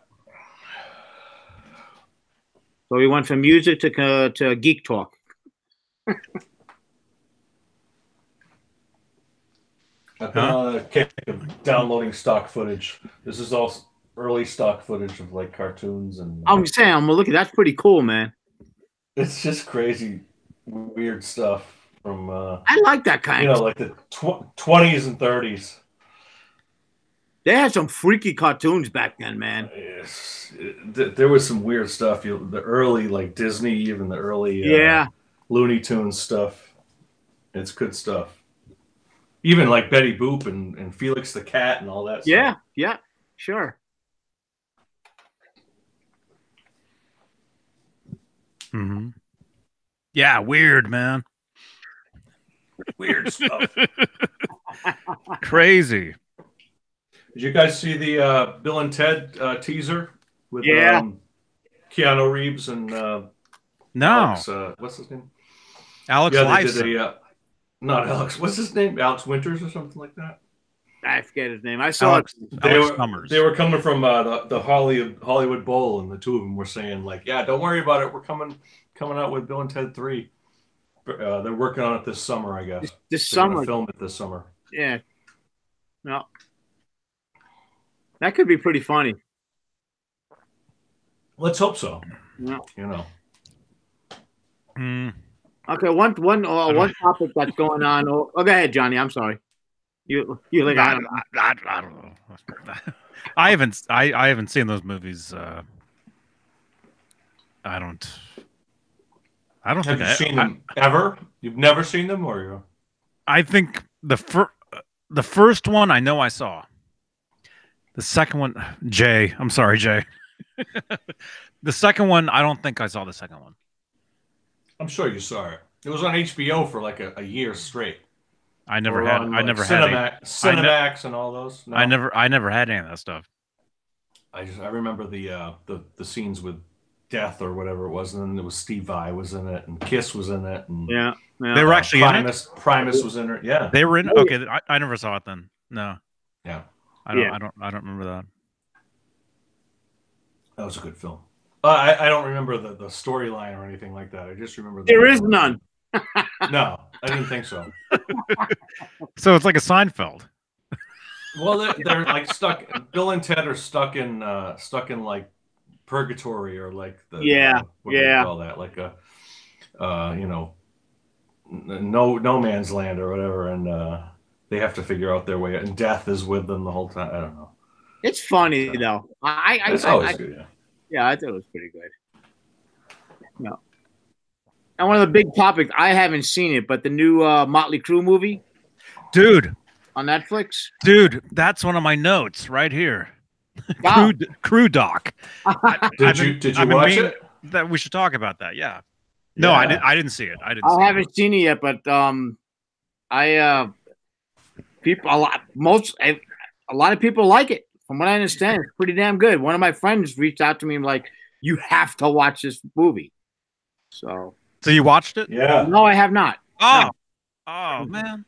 S3: So we went from music to geek talk.
S2: I've been on a kick of downloading stock footage. This is all early stock footage of like cartoons and.
S3: I'm saying, look, that's pretty cool, man.
S2: It's just crazy, weird stuff from.
S3: I like that kind.
S2: Like the 20s and 30s.
S3: They had some freaky cartoons back then, man.
S2: Yes, there was some weird stuff. The early like Disney, even the early Looney Tunes stuff. It's good stuff. Even like Betty Boop and Felix the Cat and all that stuff.
S3: Yeah, sure.
S1: Mm-hmm. Yeah, weird, man.
S2: Weird stuff.
S1: Crazy.
S2: Did you guys see the Bill and Ted teaser with Keanu Reeves and
S1: no?
S2: Alex, what's his name?
S1: Alex Lifeson.
S2: Not Alex. What's his name? Alex Winters or something like that.
S3: I forget his name. I saw
S1: Alex Summers.
S2: They were coming from the Hollywood Bowl, and the two of them were saying like, "Yeah, don't worry about it. We're coming out with Bill and Ted 3. They're working on it this summer, I guess.
S3: This summer,
S2: film it this summer.
S3: Yeah. No. That could be pretty funny.
S2: Let's hope so.
S3: Yeah. Okay, one topic that's going on. Oh, go ahead, Johnny. I'm sorry. You like
S1: I don't know. I haven't seen those movies. I don't
S2: Have
S1: think
S2: you seen them ever? You've never seen them, or
S1: I think the first one I know I saw. The second one, Jay. I'm sorry, Jay. The second one, I don't think I saw the second one.
S2: I'm sure you saw it. It was on HBO for like a year straight.
S1: I never had
S2: Cinemax and all those. No?
S1: I never had any of that stuff.
S2: I remember the scenes with Death or whatever it was, and then there was Steve Vai was in it, and Kiss was in it, and
S1: they were actually
S2: Primus was in it. Yeah,
S1: they were in. Okay, I never saw it then. No.
S2: Yeah.
S1: I don't remember that.
S2: That was a good film. I don't remember the storyline or anything like that. I just remember
S3: there is none.
S2: No, I didn't think so.
S1: So it's like a Seinfeld.
S2: Well, they're like stuck. Bill and Ted are stuck in like purgatory or like what do you call that? Like a no man's land or whatever, and they have to figure out their way. And death is with them the whole time. I don't know.
S3: It's funny though.
S2: It's always good. Yeah.
S3: Yeah, I thought it was pretty good. No. And one of the big topics, I haven't seen it, but the new Motley Crue movie
S1: Dude,
S3: on Netflix.
S1: that's one of my notes right here.
S3: Wow.
S1: Crew doc.
S2: Did you watch it?
S1: That we should talk about that. Yeah. No,
S2: Yeah.
S1: I didn't see it. I
S3: haven't seen it yet, but people a lot of people like it. From what I understand, it's pretty damn good. One of my friends reached out to me and like, you have to watch this movie. So
S1: you watched it?
S2: Yeah.
S3: no, I have not.
S1: Oh,
S3: No.
S1: oh man.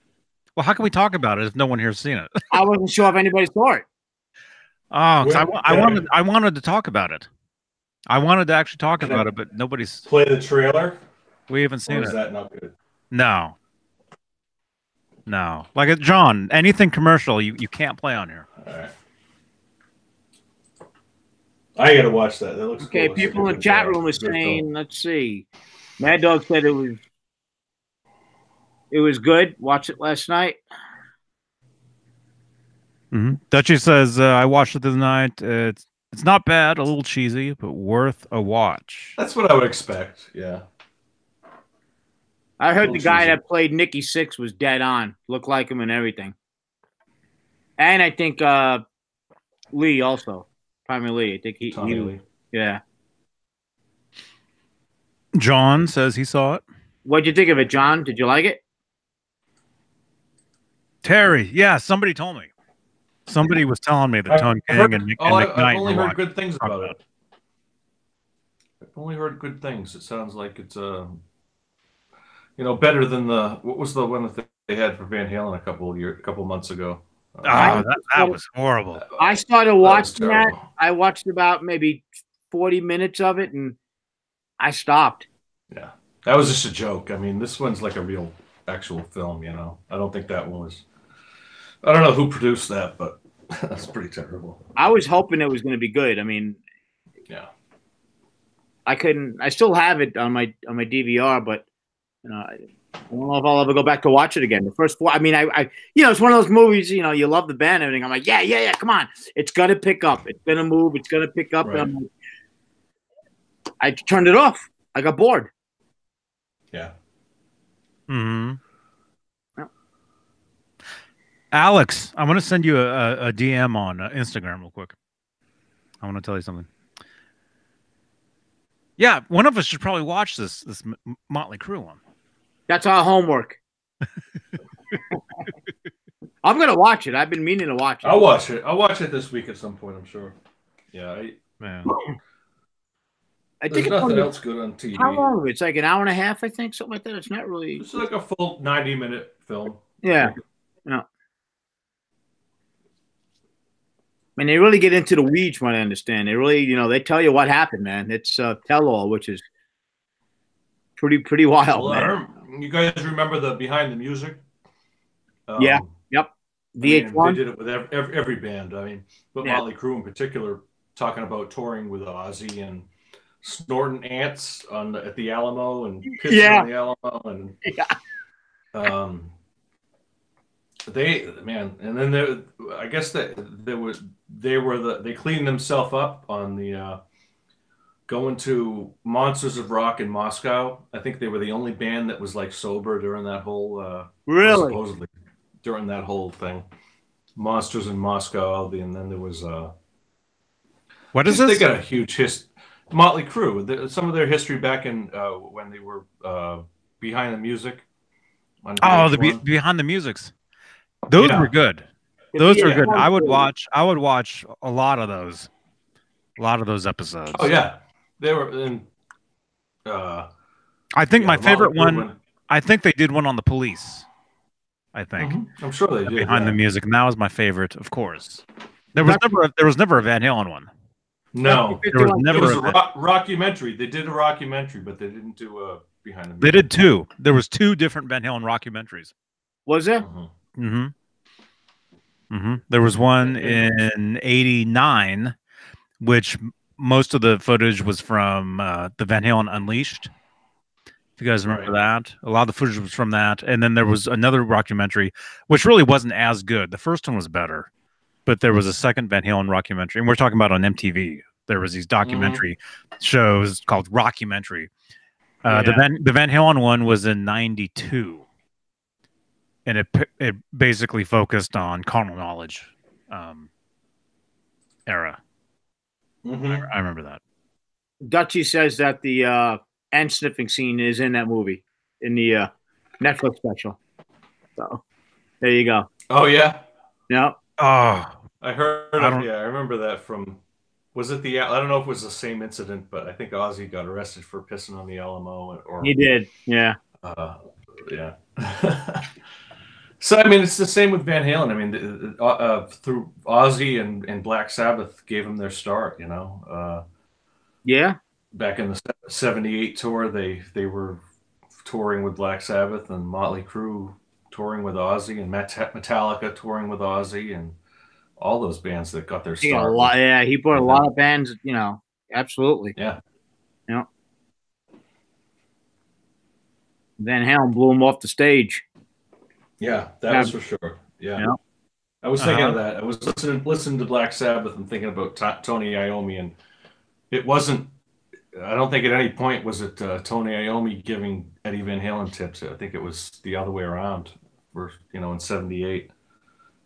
S1: Well, how can we talk about it if no one here's seen it?
S3: I wasn't sure if anybody saw it.
S1: Oh, 'cause I wanted to talk about it. I wanted to actually talk about it, but nobody's.
S2: Play the trailer.
S1: We haven't seen
S2: Or is
S1: it.
S2: that not good?
S1: No. Like John, anything commercial you can't play on here.
S2: All right. I gotta watch that. That looks
S3: Okay,
S2: cool.
S3: people in the chat room are saying, let's see. Mad Dog said it was good. Watched it last night.
S1: Mm-hmm. Dutchy says I watched it the other night. It's not bad, a little cheesy, but worth a watch.
S2: That's what I would expect. Yeah.
S3: I heard the guy
S2: cheesy.
S3: that played Nicky Six was dead on. Looked like him and everything. And I think Lee also. Tommy Lee. I think
S2: Tommy Lee.
S3: Yeah.
S1: John says he saw it.
S3: What'd you think of it, John? Did you like it?
S1: Terry, yeah, somebody told me. Somebody was telling me that Tone King and Nick
S2: I've
S1: Knight
S2: only
S1: were
S2: heard
S1: watching.
S2: good things about it. I've only heard good things. It sounds like it's better than what was the one that they had for Van Halen a couple months ago.
S1: Oh, that was horrible.
S3: I started watching that.
S2: terrible.
S3: I watched about maybe 40 minutes of it, and I stopped.
S2: Yeah, that was just a joke. I mean, this one's like a real, actual film. I don't think that one was. I don't know who produced that, but that's pretty terrible.
S3: I was hoping it was going to be good. I mean,
S2: Yeah.
S3: I still have it on my DVR, but I don't know if I'll ever go back to watch it again. The first four, I mean, I it's one of those movies, you love the band and everything. I'm like, yeah, come on. It's going to pick up. It's going to move. It's going to pick up.
S2: Right.
S3: And I'm like, I turned it off. I got bored.
S2: Yeah.
S1: Mm-hmm.
S3: Yep.
S1: Alex, I'm going to send you a DM on Instagram real quick. I want to tell you something. Yeah, one of us should probably watch this Motley Crue one.
S3: That's our homework. I'm going to watch it. I've been meaning to watch it.
S2: I'll watch it. I'll watch it this week at some point, I'm sure. Yeah.
S1: Man.
S3: I
S2: There's
S3: think
S2: nothing else good on TV.
S3: How long? It's like an hour and a half, I think, something like that. It's not really.
S2: It's like a full 90-minute film.
S3: Yeah. No. I mean, they really get into the weeds, from what I understand. They really, they tell you what happened, man. It's tell-all, which is pretty wild,
S2: Well,
S3: man.
S2: you guys remember the Behind the Music?
S3: Yeah. Yep. VH1.
S2: They did it with every band. I mean, but
S3: Yeah.
S2: Motley Crue in particular, talking about touring with Ozzy and snorting ants at the Alamo and pissing
S3: Yeah.
S2: on the Alamo and
S3: Yeah.
S2: and then I guess that they cleaned themselves up on the going to Monsters of Rock in Moscow. I think they were the only band that was like sober during that whole
S3: Really?
S2: supposedly during that whole thing. Monsters in Moscow, and then there was
S1: What is
S2: they
S1: this?
S2: got a huge Motley Crue. Some of their history back in when they were Behind the Music. on
S1: Oh, the
S2: VH1.
S1: Behind the Musics. Those
S2: Yeah.
S1: were good. Those were
S3: Yeah.
S1: good. I would watch a lot of those. A lot of those episodes.
S2: Oh yeah, they were in.
S1: I think my
S2: the
S1: favorite
S2: Motley Crue
S1: one. I think they did one on the Police. I think
S2: I'm sure they did.
S1: Behind the Music, and that was my favorite, of course. There was never a Van Halen one.
S2: No,
S1: There was
S2: it
S1: never
S2: was
S1: a
S2: a rockumentary. They did a rockumentary, but they didn't do a Behind the Music.
S1: They did two. There was two different Van Halen rockumentaries.
S3: Was there?
S2: Mhm.
S1: There was one in '89, which most of the footage was from the Van Halen Unleashed. If you guys remember that, a lot of the footage was from that. And then there was another rockumentary, which really wasn't as good. The first one was better, but there was a second Van Halen rockumentary, and we're talking about on MTV. there was these documentary shows called Rockumentary.
S3: Yeah.
S1: The Van Halen one was in '92, and it basically focused on carnal knowledge era. I remember that.
S3: Dutchie says that the ant sniffing scene is in that movie, in the Netflix special. So there you go.
S2: Oh yeah.
S3: Yeah.
S1: Oh,
S2: I heard. I remember that from. Was it the? I don't know if it was the same incident, but I think Ozzy got arrested for pissing on the Alamo. Or
S3: He did. Yeah.
S2: Yeah. So I mean, it's the same with Van Halen. I mean, through Ozzy and Black Sabbath gave them their start. You know.
S3: Yeah.
S2: Back in the '78 tour, they were touring with Black Sabbath, and Motley Crue touring with Ozzy, and Metallica touring with Ozzy, and all those bands that got their start.
S3: He brought a lot of bands. You know, absolutely.
S2: Yeah.
S3: Yeah. Van Halen blew him off the stage.
S2: Yeah, that was for sure. Yeah. I was thinking of that. I was listening to Black Sabbath and thinking about Tony Iommi, and it wasn't. I don't think at any point was it Tony Iommi giving Eddie Van Halen tips. I think it was the other way around. In '78,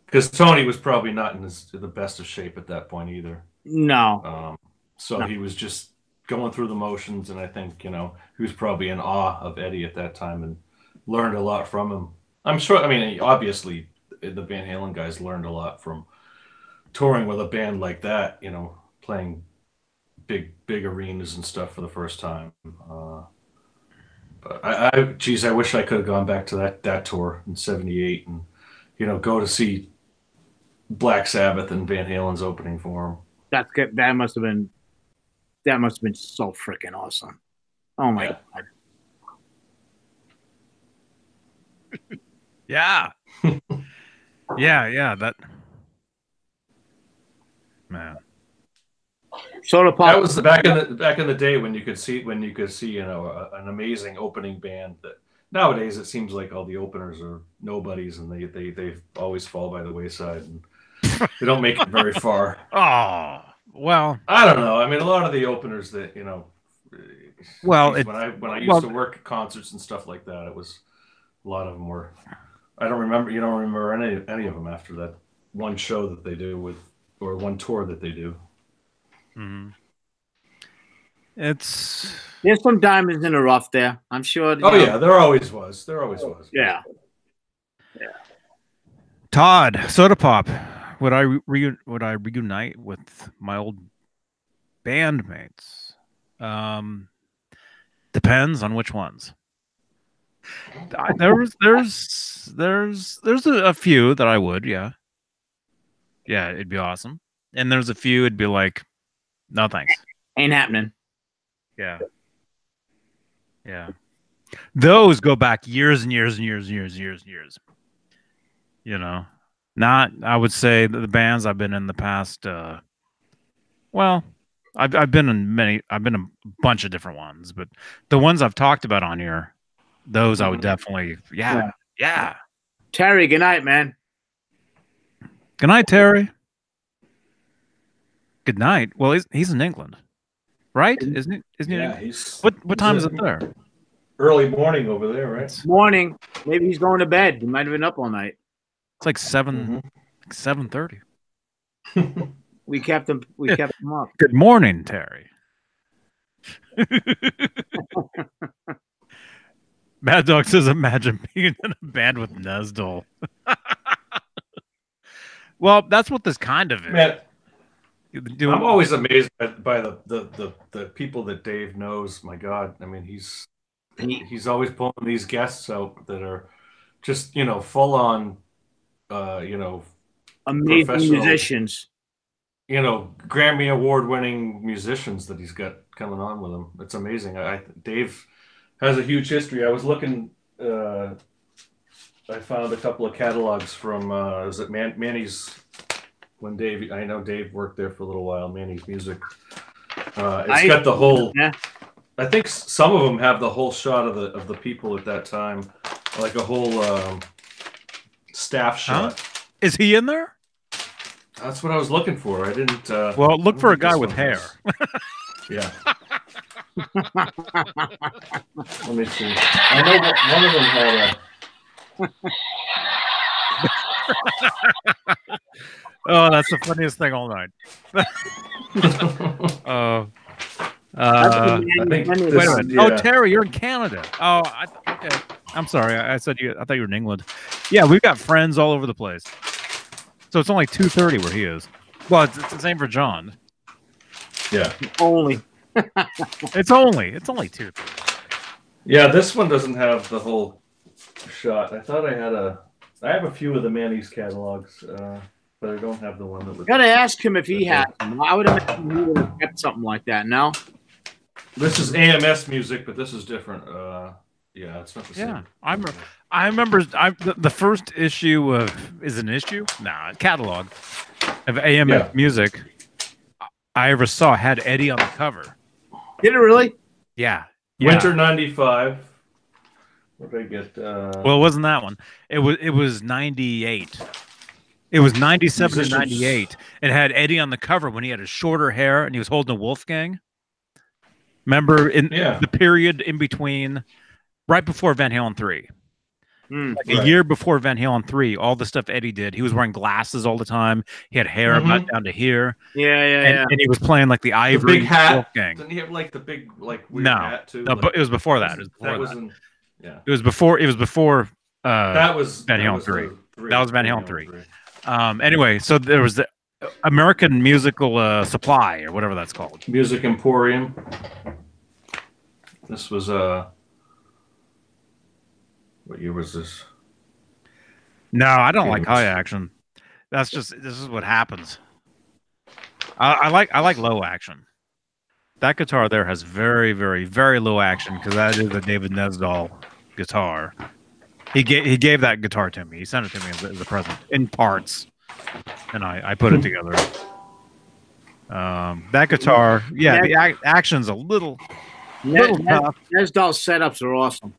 S2: because Tony was probably not in the best of shape at that point either.
S3: No.
S2: So he was just going through the motions, and I think he was probably in awe of Eddie at that time and learned a lot from him. I'm sure. I mean, obviously, the Van Halen guys learned a lot from touring with a band like that. Playing big arenas and stuff for the first time. But I wish I could have gone back to that tour in '78 and go to see Black Sabbath and Van Halen's opening for them.
S3: That must have been so freaking awesome. Oh my God.
S1: Yeah. Yeah. That man.
S3: Soda Pop.
S2: That was back in the day when you could see an amazing opening band. That nowadays it seems like all the openers are nobodies, and they always fall by the wayside, and they don't make it very far.
S1: Oh well,
S2: I don't know. I mean, a lot of the openers that
S1: Well,
S2: when I used to work at concerts and stuff like that, it was a lot of them were. I don't remember. You don't remember any of them after that one show that they do or one tour that they do.
S1: Mm-hmm.
S3: There's some diamonds in the rough there. I'm sure.
S2: Yeah, there always was.
S3: Yeah.
S1: Todd, Soda Pop. Would I reunite with my old bandmates? Depends on which ones. There's a few that I would, yeah, it'd be awesome. And there's a few it'd be like, no thanks,
S3: ain't happening.
S1: Yeah. Those go back years and years and years and years and years and years. Not, I would say the bands I've been in the past. Well, I've been in a bunch of different ones, but the ones I've talked about on here, those I would definitely, yeah.
S3: Terry, good night, man.
S1: Good night, Terry. Good night. Well, he's in England, right? Isn't he?
S2: Yeah.
S1: What time is it there?
S2: Early morning over there, right?
S3: Morning. Maybe he's going to bed. He might have been up all night.
S1: It's like 7:30.
S3: We kept him up.
S1: Good morning, Terry. Mad Dog says, imagine being in a band with Nesdal. Well, that's what this kind of is.
S2: Man, I'm always amazed by the people that Dave knows. My God, I mean, he's always pulling these guests out that are just full on,
S3: amazing musicians.
S2: Grammy award-winning musicians that he's got coming on with him. It's amazing. Dave has a huge history. I was looking. I found a couple of catalogs from is it Manny's? When Dave, I know Dave worked there for a little while. Manny's Music. It's got the whole.
S3: Yeah.
S2: I think some of them have the whole shot of the people at that time, like a whole staff shot.
S1: Is he in there?
S2: That's what I was looking for. I didn't.
S1: Well, look for a guy with hair.
S2: Yeah. Let me see. I know one of them had a.
S1: Oh, that's the funniest thing all night.
S2: I think
S1: wait a minute.
S2: yeah.
S1: Oh, Terry, you're in Canada. Oh, okay. I'm sorry. I thought you were in England. Yeah, we've got friends all over the place. So it's only 2:30 where he is. Well, it's the same for John.
S2: Yeah.
S3: Only.
S1: It's only 2:30.
S2: Yeah, this one doesn't have the whole shot. I thought I have a few of the Manny's catalogs, but I don't have the one that was.
S3: Gotta ask him if he had them. I would imagine he would have kept something like that. No.
S2: This is AMS music, but this is different. Yeah, it's not the same.
S1: Yeah, I remember the first issue of is an issue? Nah, catalog of AMS music I ever saw had Eddie on the cover.
S3: Did it really?
S1: Yeah.
S2: Winter '95. What did I get?
S1: Well, it wasn't that one. It was 98. It was 97 to 98. It had Eddie on the cover when he had his shorter hair and he was holding a Wolfgang. Remember in the period in between, right before Van Halen 3. A year before Van Halen 3, all the stuff Eddie did, he was wearing glasses all the time. He had hair about down to here.
S3: Yeah.
S1: And he was playing like the ivory
S2: big hat.
S1: Wolfgang.
S2: Didn't he have like the big weird hat too?
S1: No, but it was before that. It was before
S2: that was
S1: Van Halen 3. That was Van Halen 3. Anyway, so there was the American Musical Supply or whatever that's called.
S2: Music Emporium. This was what year was this?
S1: No, I don't like high action. This is what happens. I like low action. That guitar there has very, very, very low action because that is a David Nesdal guitar. He gave that guitar to me. He sent it to me as a present in parts, and I put it together. That guitar, the action's a little tough.
S3: Nesdal's setups are awesome.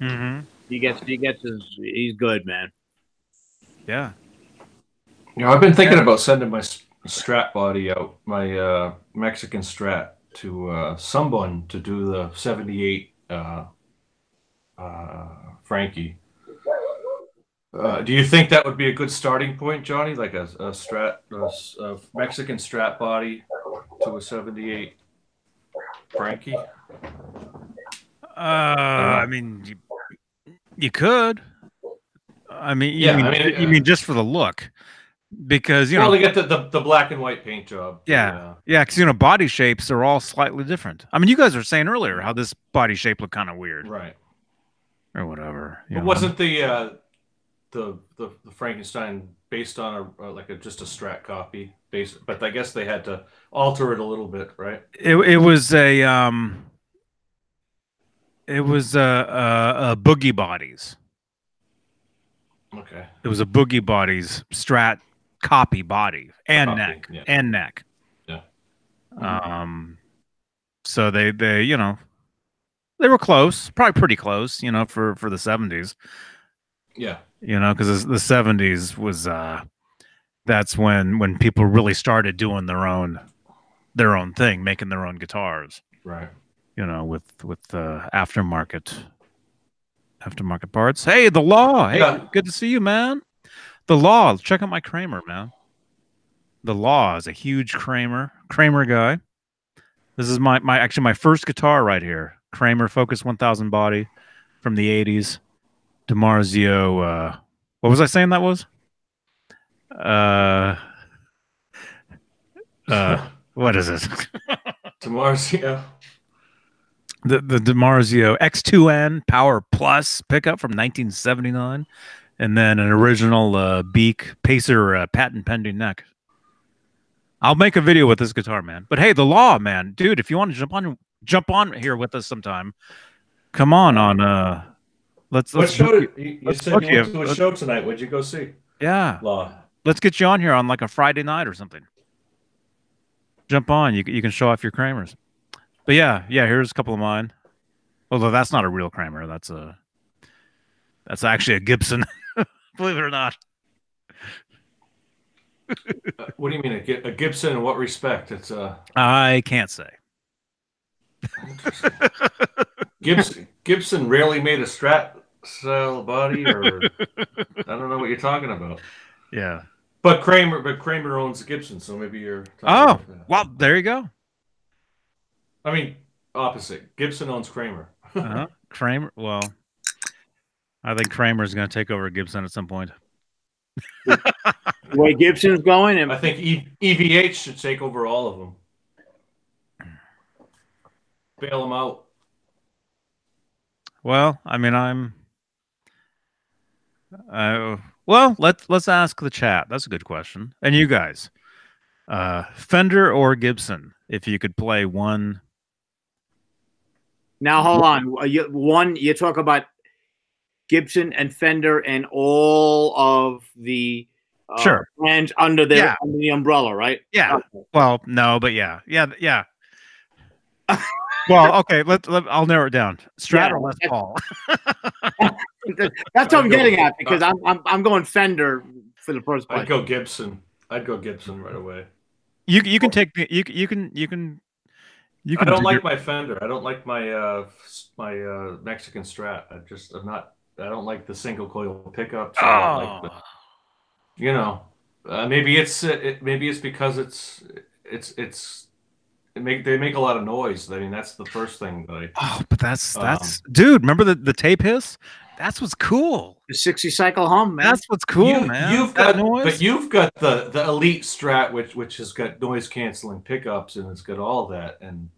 S1: Mm-hmm.
S3: He's good, man.
S1: Yeah.
S2: I've been thinking about sending my Strat body out, my Mexican Strat, to someone to do the '78 Frankie. Do you think that would be a good starting point, Johnny? Like a Mexican Strat body to a '78 Frankie?
S1: I mean, you could. I mean, you mean just for the look, because you know
S2: they get the black and white paint job.
S1: Yeah, because body shapes are all slightly different. I mean, you guys were saying earlier how this body shape looked kind of weird,
S2: right?
S1: Or whatever.
S2: But wasn't the Frankenstein based on just a Strat copy? But I guess they had to alter it a little bit, right?
S1: It was a Boogie Bodies.
S2: Okay.
S1: It was a Boogie Bodies Strat copy body and neck.
S2: Yeah.
S1: So they they were close, probably pretty close, for the '70s.
S2: Yeah.
S1: Because the '70s was that's when people really started doing their own thing, making their own guitars.
S2: Right.
S1: With aftermarket parts. Hey, the Law. Hey, good to see you, man. The Law. Check out my Kramer, man. The Law is a huge Kramer guy. This is my first guitar right here. Kramer Focus 1000 body from the '80s. DiMarzio. What was I saying that was? What is it?
S2: DiMarzio.
S1: The DiMarzio X2N Power Plus pickup from 1979, and then an original Beak Pacer patent pending neck. I'll make a video with this guitar, man. But hey, the Law, man, dude, if you want to jump on here with us sometime, come on. Let's
S2: you said you went to a show tonight. What'd you go see?
S1: Yeah,
S2: Law.
S1: Let's get you on here on like a Friday night or something. Jump on. You can show off your Kramers. But yeah, here's a couple of mine. Although that's not a real Kramer. That's actually a Gibson. Believe it or not.
S2: What do you mean a Gibson? In what respect? It's a
S1: I can't say.
S2: Gibson rarely made a Strat style body, or I don't know what you're talking about.
S1: Yeah.
S2: But Kramer owns Gibson, so maybe you're talking
S1: Oh,
S2: about that.
S1: well, there you go.
S2: I mean, opposite. Gibson owns Kramer.
S1: Kramer. Well, I think Kramer's going to take over Gibson at some point.
S3: The way Gibson's going, and
S2: I think EVH should take over all of them. Bail them out.
S1: Well, I mean, well, let's ask the chat. That's a good question. And you guys, Fender or Gibson, if you could play one.
S3: now hold on. You talk about Gibson and Fender and all of the
S1: Sure.
S3: brands under the umbrella, right?
S1: Yeah.
S3: Okay.
S1: Well, no, but yeah. Well, okay. I'll narrow it down. Strat or Les Paul.
S3: That's what I'm getting at, because I'm going Fender for the first place.
S2: I'd go Gibson. I'd go Gibson right away.
S1: You can take the you can.
S2: I don't like my Fender. I don't like my Mexican Strat. I don't like the single coil pickups. I don't like maybe it's because they make a lot of noise. I mean, that's the first thing that
S1: but that's dude. Remember the tape hiss? That's what's cool.
S3: The 60 cycle hum, man.
S1: That's what's cool, man.
S2: You've got the Elite Strat, which has got noise canceling pickups, and it's got all that. And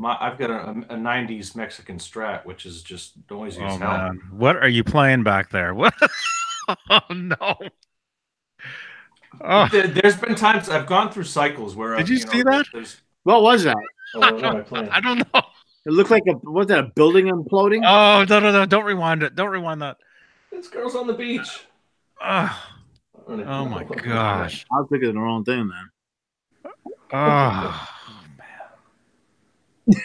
S2: I've got a 90s Mexican Strat, which is just noisy as hell.
S1: Man. What are you playing back there? What? Oh no. Oh.
S2: There's been times I've gone through cycles where
S1: did you see that?
S3: What was that?
S2: What am I playing?
S1: I don't know.
S3: It looked like was that a building imploding?
S1: Oh no! Don't rewind it. Don't rewind that.
S2: This girl's on the beach.
S1: Oh my gosh!
S3: I was thinking of the wrong thing, man.
S1: Oh man!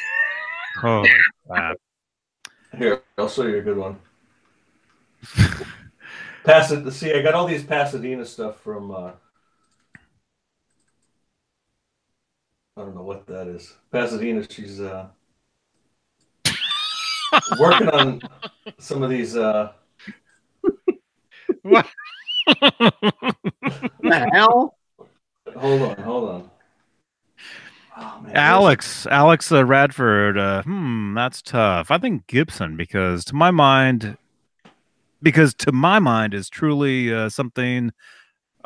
S1: Holy crap!
S2: Here, I'll show you a good one. See, I got all these Pasadena stuff from. I don't know what that is. Pasadena. She's working on some of these.
S3: What the hell?
S2: Hold on. Oh, man.
S1: Alex Radford. That's tough. I think Gibson because to my mind is truly something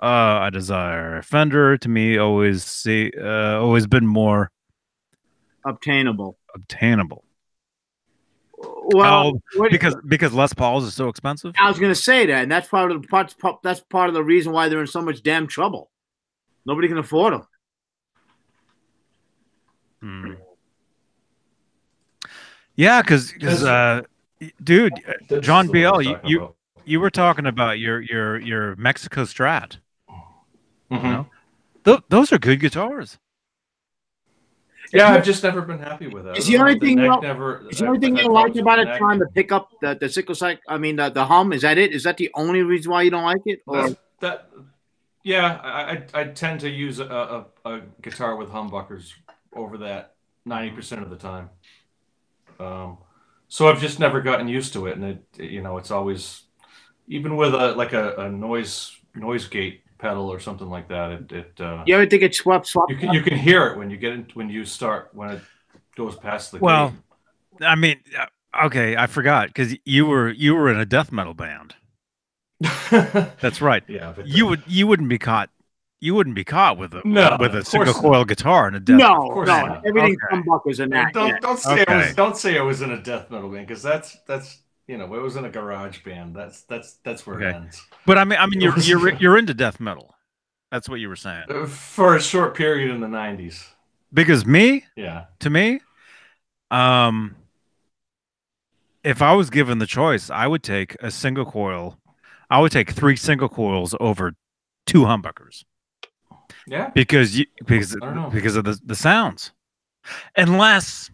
S1: I desire. Fender to me always been more
S3: obtainable.
S1: Well, because Les Pauls is so expensive.
S3: I was going to say that, and that's part of the reason why they're in so much damn trouble. Nobody can afford them. Yeah, because dude, John BL, you were talking about your Mexico Strat.
S2: Mm-hmm.
S1: You know? Those are good guitars.
S2: Yeah, I've just never been happy with it.
S3: Is the only thing you like about it trying to pick up the sickle cycle? I mean, the hum. Is that it? Is that the only reason why you don't like it? Or?
S2: I tend to use a guitar with humbuckers over that 90% of the time. So I've just never gotten used to it, and it's always, even with a noise gate pedal or something like that.
S3: You ever think it swaps?
S2: You can hear it when it goes past the gate.
S1: Well, I mean, okay, I forgot because you were in a death metal band. That's right.
S2: Yeah, but
S1: you wouldn't be caught. You wouldn't be caught with a single coil guitar in a death.
S3: No. Everything humbuckers in that.
S2: Don't say I was in a death metal band, because that's it was in a garage band. That's where it ends.
S1: But I mean, you're into death metal. That's what you were saying.
S2: For a short period in the 90s.
S1: Because to me, if I was given the choice, I would take a single coil. I would take 3 single coils over 2 humbuckers.
S2: Yeah.
S1: Because of the sounds. Unless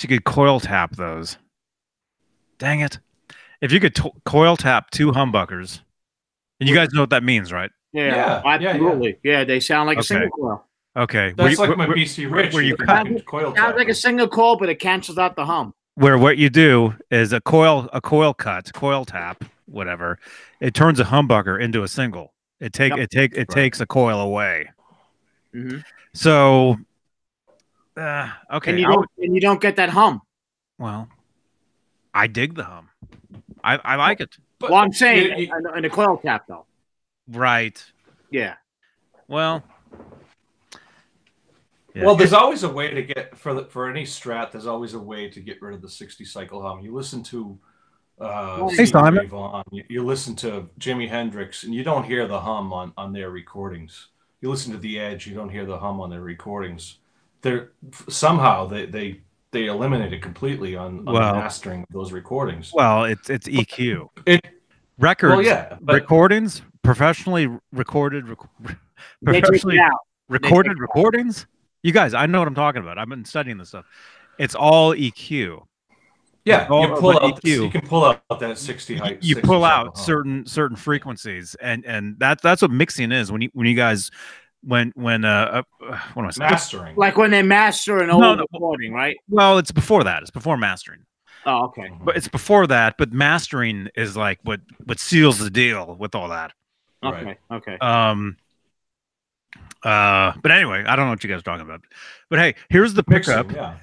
S1: you could coil tap those. Dang it. If you could coil tap 2 humbuckers And you guys know what that means, right?
S3: Yeah, absolutely. Yeah, they sound like a single coil.
S1: Okay.
S2: That's like my BC Rich.
S1: Where you
S2: coil
S3: sounds like a single coil, but it cancels out the hum.
S1: Where what you do is a coil cut, coil tap, whatever. It turns a humbucker into a single. It takes a coil away.
S3: Mm-hmm.
S1: So, okay.
S3: And you don't get that hum.
S1: Well, I dig the hum. I like it.
S3: Well, I'm saying in a coil tap though.
S1: Right.
S3: Yeah.
S1: Well. Yeah.
S2: Well, there's always a way to get for any Strat. There's always a way to get rid of the 60 cycle hum. You listen to
S1: Simon.
S2: Vaughn, you listen to Jimi Hendrix, and you don't hear the hum on their recordings. You listen to The Edge, you don't hear the hum on their recordings. They're somehow they eliminate it completely on the mastering of those recordings.
S1: Well, it's EQ. Records.
S2: Well, yeah,
S1: recordings, professionally recorded, professionally recorded recordings. You guys, I know what I'm talking about. I've been studying this stuff. It's all EQ.
S2: Yeah, you can pull out that 60 height.
S1: You pull out certain frequencies, and that's what mixing is. When you guys what am I saying?
S2: Mastering,
S3: like when they master an old recording, right?
S1: Well, it's before that. It's before mastering.
S3: Oh, okay.
S1: But it's before that. But mastering is like what seals the deal with all that.
S3: Okay. Okay.
S1: But anyway, I don't know what you guys are talking about. But hey, here's the pickup.
S2: Mixing, yeah.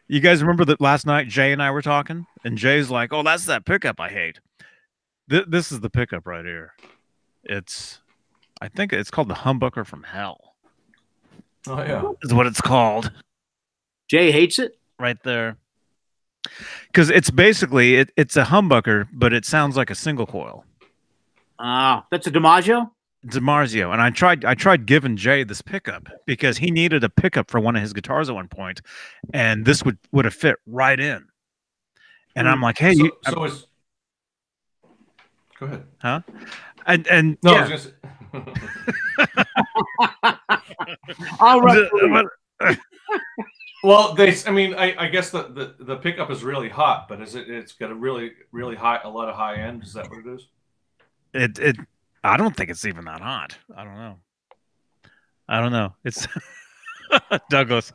S1: You guys remember that last night Jay and I were talking, and Jay's like, "Oh, that's that pickup I hate." This is the pickup right here. I think it's called the Humbucker from Hell.
S2: Oh yeah,
S1: is what it's called.
S3: Jay hates it
S1: right there because it's basically it's a humbucker, but it sounds like a single coil.
S3: That's a DiMaggio.
S1: DiMaggio, and I tried giving Jay this pickup because he needed a pickup for one of his guitars at one point, and this would have fit right in. And I'm like, hey,
S2: go ahead,
S1: huh? And
S2: no,
S1: yeah.
S2: I was gonna say...
S3: All right.
S2: Well, I guess the pickup is really hot, but it's got a really a lot of high end. Is that what it is?
S1: I don't think it's even that hot. I don't know. It's Douglas.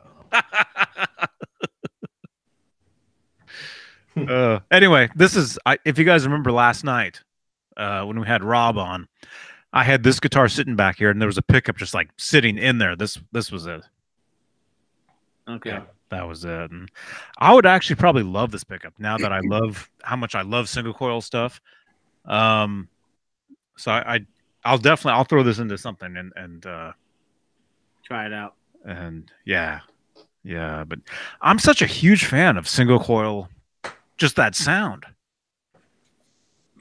S1: Anyway, this is if you guys remember last night when we had Rob on, I had this guitar sitting back here, and there was a pickup just like sitting in there. This was it.
S3: Okay.
S1: Yeah, that was it. And I would actually probably love this pickup now that I love how much I love single coil stuff. So I'll throw this into something and
S3: try it out.
S1: And yeah, but I'm such a huge fan of single coil, just that sound.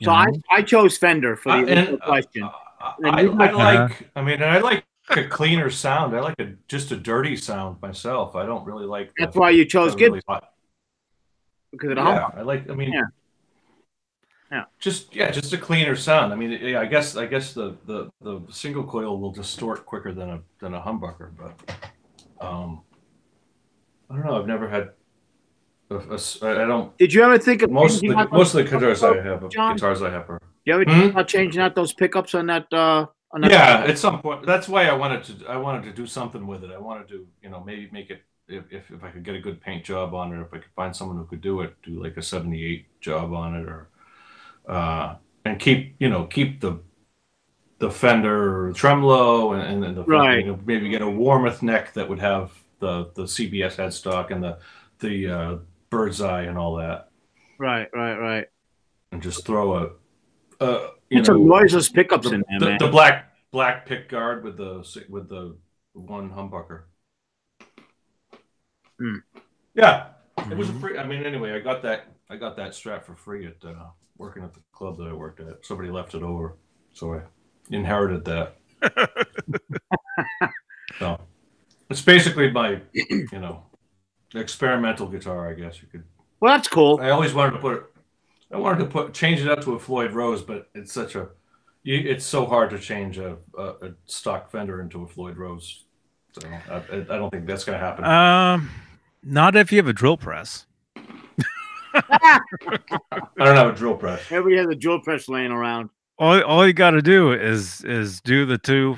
S3: So I chose Fender for the question.
S2: I like a cleaner sound. I like just a dirty sound myself. I don't really like.
S3: That's why you chose Gibson.
S2: Really
S3: because of the
S2: hum. I like.
S3: Yeah.
S2: Just a cleaner sound. I guess the single coil will distort quicker than a humbucker, but I don't know. I've never had. I don't.
S3: Did you ever think of
S2: most of the guitars I have? Guitars I have are.
S3: You ever think about changing out those pickups on that?
S2: Yeah, at some point. That's why I wanted to do something with it. I wanted to, maybe make it if I could get a good paint job on it, if I could find someone who could do like a 78 job on it, or and keep the Fender tremolo and the
S3: right.
S2: Maybe get a Warmoth neck that would have the CBS headstock and the bird's eye and all that.
S3: Right.
S2: And just throw
S3: some noiseless pickups in there, man.
S2: The black pick guard with the one humbucker. Yeah, it was a free. Anyway, I got that Strat for free at working at the club that I worked at. Somebody left it over, so I inherited that. So it's basically my experimental guitar, I guess you could.
S3: Well, that's cool.
S2: I always wanted to change it up to a Floyd Rose, but it's so hard to change a stock Fender into a Floyd Rose. So I don't think that's going to happen.
S1: Not if you have a drill press.
S2: I don't have a drill press.
S3: Everybody has a drill press laying around.
S1: all you got to do is do the two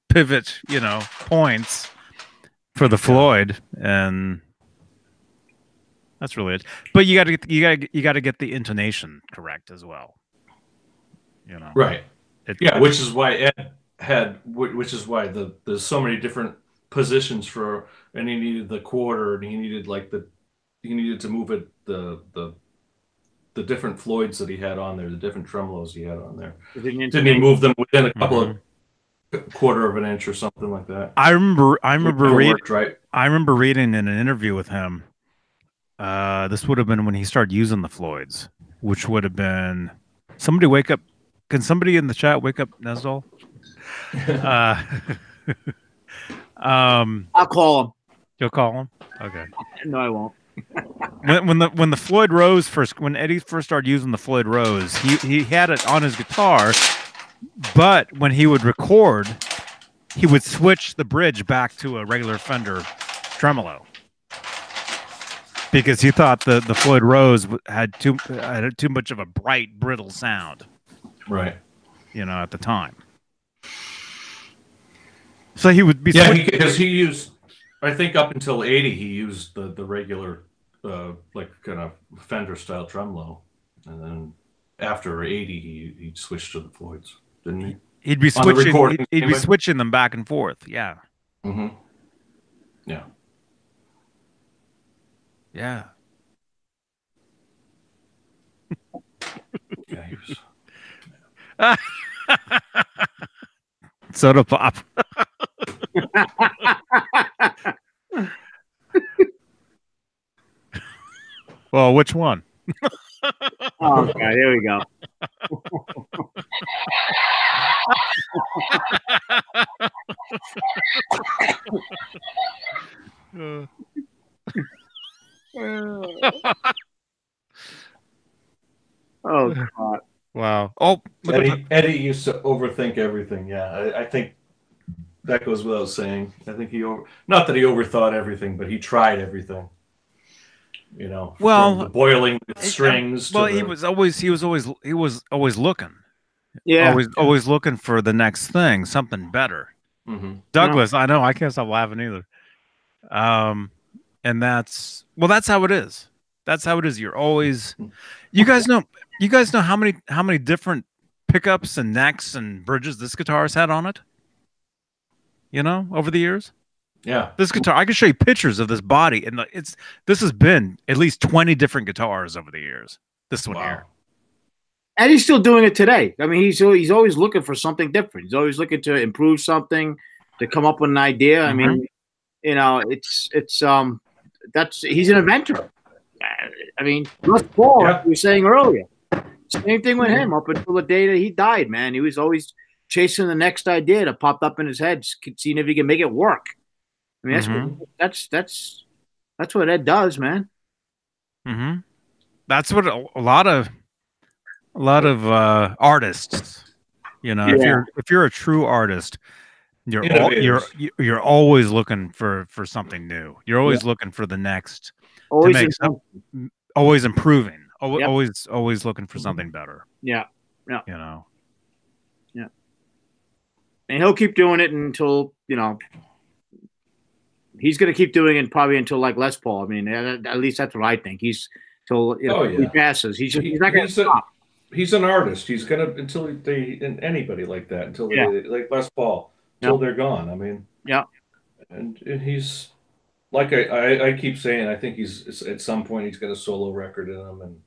S1: pivot, points for the Floyd, and that's really it. But you got to get the intonation correct as well.
S2: Right. Which is why Ed had, which is why there's so many different positions for, and he needed the quarter, and he needed to move it the different Floyds that he had on there, the different tremolos he had on there. Didn't he move them within a couple of quarter of an inch or something like that?
S1: I remember reading.
S2: Right.
S1: I remember reading in an interview with him. This would have been when he started using the Floyds, which would have been somebody wake up. Can somebody in the chat wake up Nesdal?
S3: I'll call him.
S1: You'll call him? Okay.
S3: No, I won't.
S1: when the Floyd Rose when Eddie first started using the Floyd Rose, he had it on his guitar, but when he would record, he would switch the bridge back to a regular Fender tremolo because he thought the Floyd Rose had too much of a bright, brittle sound.
S2: Right.
S1: At the time. So he would be
S2: because he used, I think up until 80 he used the regular like kind of Fender style tremolo, and then after 80 he switched to the Floyds, didn't he?
S1: He'd be switching be switching them back and forth. Yeah.
S2: Mm-hmm. Yeah.
S1: Yeah.
S2: Yeah, he was.
S1: Soda pop. Well, which one?
S3: Oh, okay, here we go. Oh God!
S1: Wow. Oh,
S2: Eddie used to overthink everything. Yeah, I think that goes without saying. I think not that he overthought everything, but he tried everything.
S1: Well,
S2: from the boiling strings.
S1: Well, he was always looking.
S3: Yeah,
S1: always looking for the next thing, something better.
S2: Mm-hmm.
S1: Douglas, I know, I can't stop laughing either. And that's how it is. That's how it is. You're always, you guys know how many different pickups and necks and bridges this guitar has had on it. Over the years.
S2: Yeah,
S1: this guitar, I can show you pictures of this body, and this has been at least 20 different guitars over the years. This one here,
S3: and he's still doing it today. I mean, he's always looking for something different. He's always looking to improve something, to come up with an idea. I mean, it's he's an inventor. I mean, Les Paul, like we were saying earlier, same thing with him up until the day that he died. Man, he was always chasing the next idea that popped up in his head, seeing if he can make it work. I mean, that's what Ed does, man.
S1: Mm-hmm. That's what a lot of artists, if you're a true artist, you're always looking for something new. You're always looking for the next, always improving, always looking for something better.
S3: Yeah.
S1: Yeah.
S3: And he'll keep doing it until he's going to keep doing it probably until like Les Paul. I mean, at least that's what I think. He's till he passes. He's not going to stop.
S2: He's an artist. He's going to until anybody like that until they, like Les Paul until they're gone. I mean, and he's like I keep saying. I think he's at some point he's got a solo record in him, and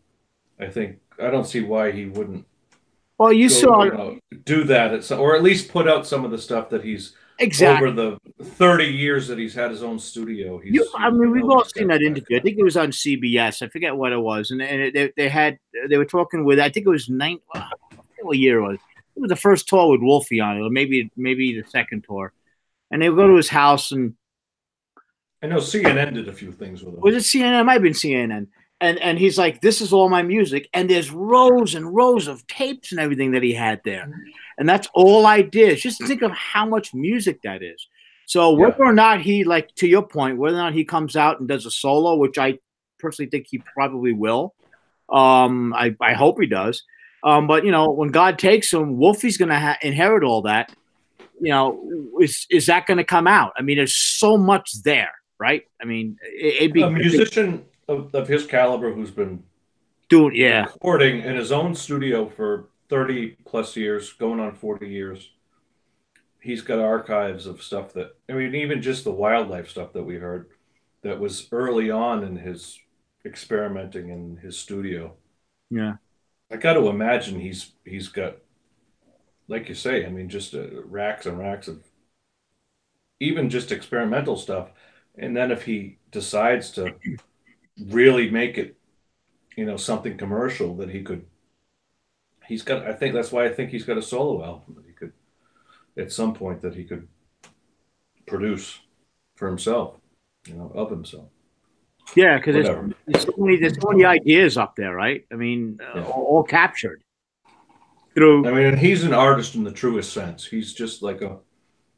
S2: I don't see why he wouldn't.
S3: Well,
S2: do that or at least put out some of the stuff that he's.
S3: Exactly.
S2: Over the 30 years that he's had his own studio.
S3: We've all seen that interview. I think it was on CBS. I forget what it was. And they were talking with, I think it was what year it was. It was the first tour with Wolfie on it, or maybe the second tour. And they would go to his house, and
S2: I know CNN did a few things with him.
S3: Was it CNN? It might have been CNN. And he's like, this is all my music. And there's rows and rows of tapes and everything that he had there. And that's all I did. Just think of how much music that is. So whether or not he, like to your point, whether or not he comes out and does a solo, which I personally think he probably will. I hope he does. But you know, when God takes him, Wolfie's going to inherit all that. You know, is that going to come out? I mean, there's so much there, right? I mean, it'd be
S2: a musician of his caliber who's been
S3: doing,
S2: recording in his own studio for 30 plus years, going on 40 years. He's got archives of stuff that, I mean, even just the wildlife stuff that we heard that was early on in his experimenting in his studio.
S3: Yeah.
S2: I got to imagine he's got, like you say, I mean, just racks and racks of even just experimental stuff. And then if he decides to really make it, you know, something commercial that he's got, I think that's why I think he's got a solo album that he could, at some point, that he could produce for himself, you know, of himself.
S3: Yeah, because there's so many ideas up there, right? I mean, all captured through.
S2: I mean, and he's an artist in the truest sense. He's just like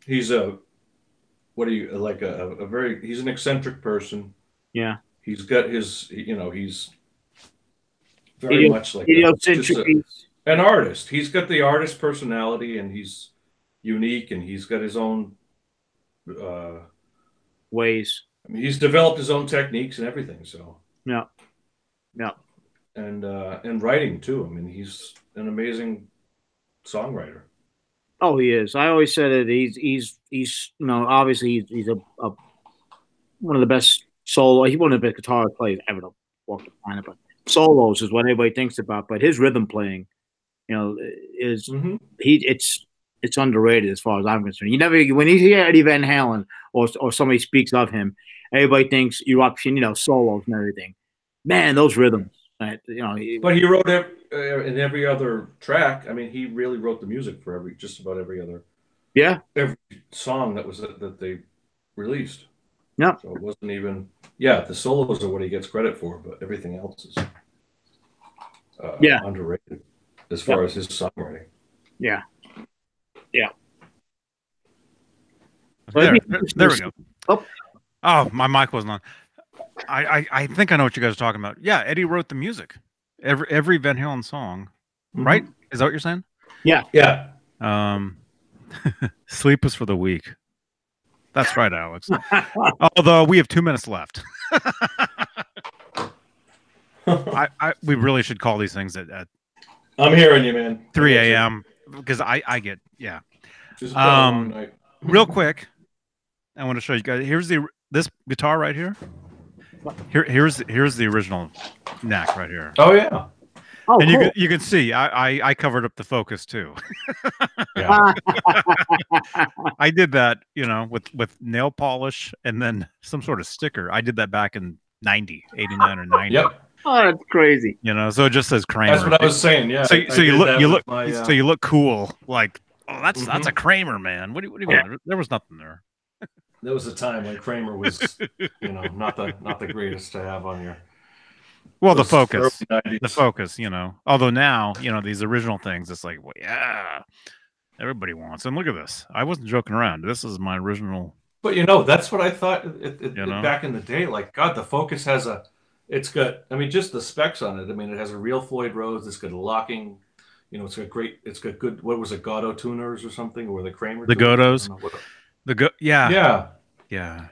S2: he's an eccentric person.
S3: Yeah.
S2: He's got his, you know, he's very much like an artist. He's got the artist personality, and he's unique, and he's got his own
S3: ways.
S2: I mean, he's developed his own techniques and everything. So
S3: yeah.
S2: And writing too. I mean, he's an amazing songwriter.
S3: Oh, he is. I always said that he's you know, obviously he's a one of the best solo. He's one of the best guitar players ever to walk the planet. But solos is what everybody thinks about. But his rhythm playing, you know, is it's underrated as far as I'm concerned. When you hear Eddie Van Halen or somebody speaks of him, everybody thinks eruption, you know, solos and everything. Man, those rhythms, you know.
S2: But he wrote in every other track. I mean, he really wrote the music for just about every other every song that they released.
S3: Yeah.
S2: So it wasn't even the solos are what he gets credit for, but everything else is underrated as far as his songwriting.
S3: Yeah. Yeah.
S1: There we go. Oh, my mic wasn't on. I think I know what you guys are talking about. Yeah, Eddie wrote the music. Every Van Halen song, right? Is that what you're saying?
S3: Yeah.
S2: Yeah.
S1: Sleep is for the weak. That's right, Alex. Although we have 2 minutes left. We really should call these things at
S2: I'm hearing you, man.
S1: 3 a.m. because I get real quick. I want to show you guys. Here's this guitar right here. Here's the original neck right here.
S2: Oh yeah.
S3: Oh,
S1: and
S3: cool.
S1: you can see I covered up the focus too.
S2: Yeah.
S1: I did that, you know, with nail polish and then some sort of sticker. I did that back in 89 or 90.
S2: Yep.
S3: Oh, that's crazy.
S1: You know, so it just says Kramer.
S2: That's what I was saying. Yeah.
S1: So you look cool. Like, oh, that's a Kramer, man. What do you want? There was nothing there.
S2: There was a time when Kramer was, you know, not the greatest to have on your.
S1: Well, the focus, you know. Although now, you know, these original things, it's like, well, yeah, everybody wants. And look at this. I wasn't joking around. This is my original.
S2: But you know, that's what I thought
S1: know?
S2: back in the day. Like, God, the Focus has it's got. I mean, just the specs on it. I mean, it has a real Floyd Rose. It's got a locking. You know, it's got good. What was it, Godot tuners or something, or the Kramer?
S1: The Godos. Yeah.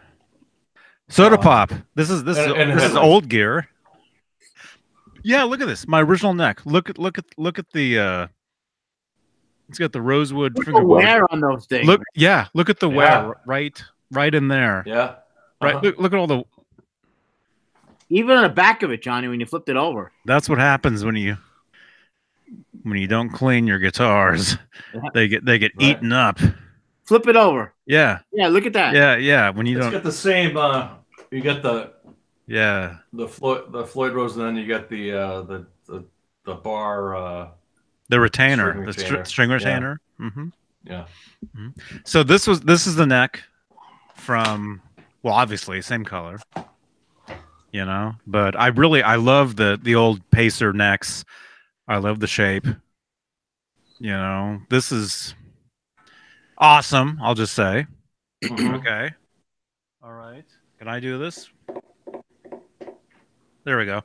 S1: Soda Pop. This is old gear. Yeah, look at this. My original neck. Look at the. It's got the rosewood.
S3: Look at the wear on those things.
S1: Look at the wear right in there.
S2: Yeah.
S1: Right. Look at all the.
S3: Even on the back of it, Johnny, when you flipped it over.
S1: That's what happens when you don't clean your guitars. They get eaten up.
S3: Flip it over.
S1: Yeah.
S3: Yeah, look at that.
S1: Yeah. When you don't
S2: get the same. You get the.
S1: Yeah.
S2: The Floyd Rose, and then you get the bar.
S1: The retainer, string retainer.
S2: Yeah.
S1: Mm-hmm.
S2: Yeah.
S1: Mm-hmm. So this is the neck from, well, obviously same color, you know, but I love the old Pacer necks. I love the shape. You know, this is awesome. I'll just say. Okay. All right. Can I do this? There we go.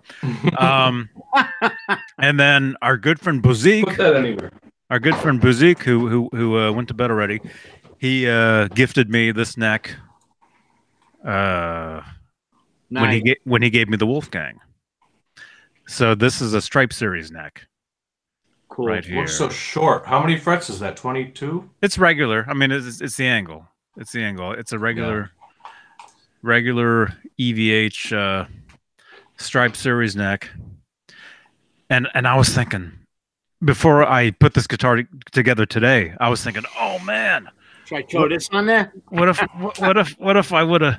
S1: And then our good friend
S2: Put
S1: Buzik,
S2: that anywhere.
S1: who went to bed already, he gifted me this neck when
S3: Nice.
S1: he gave me the Wolfgang. So this is a Stripe Series neck.
S3: Cool.
S1: Right here.
S2: Looks so short. How many frets is that? 22?
S1: It's regular. I mean, it's the angle. It's the angle. It's a regular EVH Stripe Series neck. And I was thinking, before I put this guitar together today, I was thinking, oh man,
S3: Should I throw this on there?
S1: what if I would have,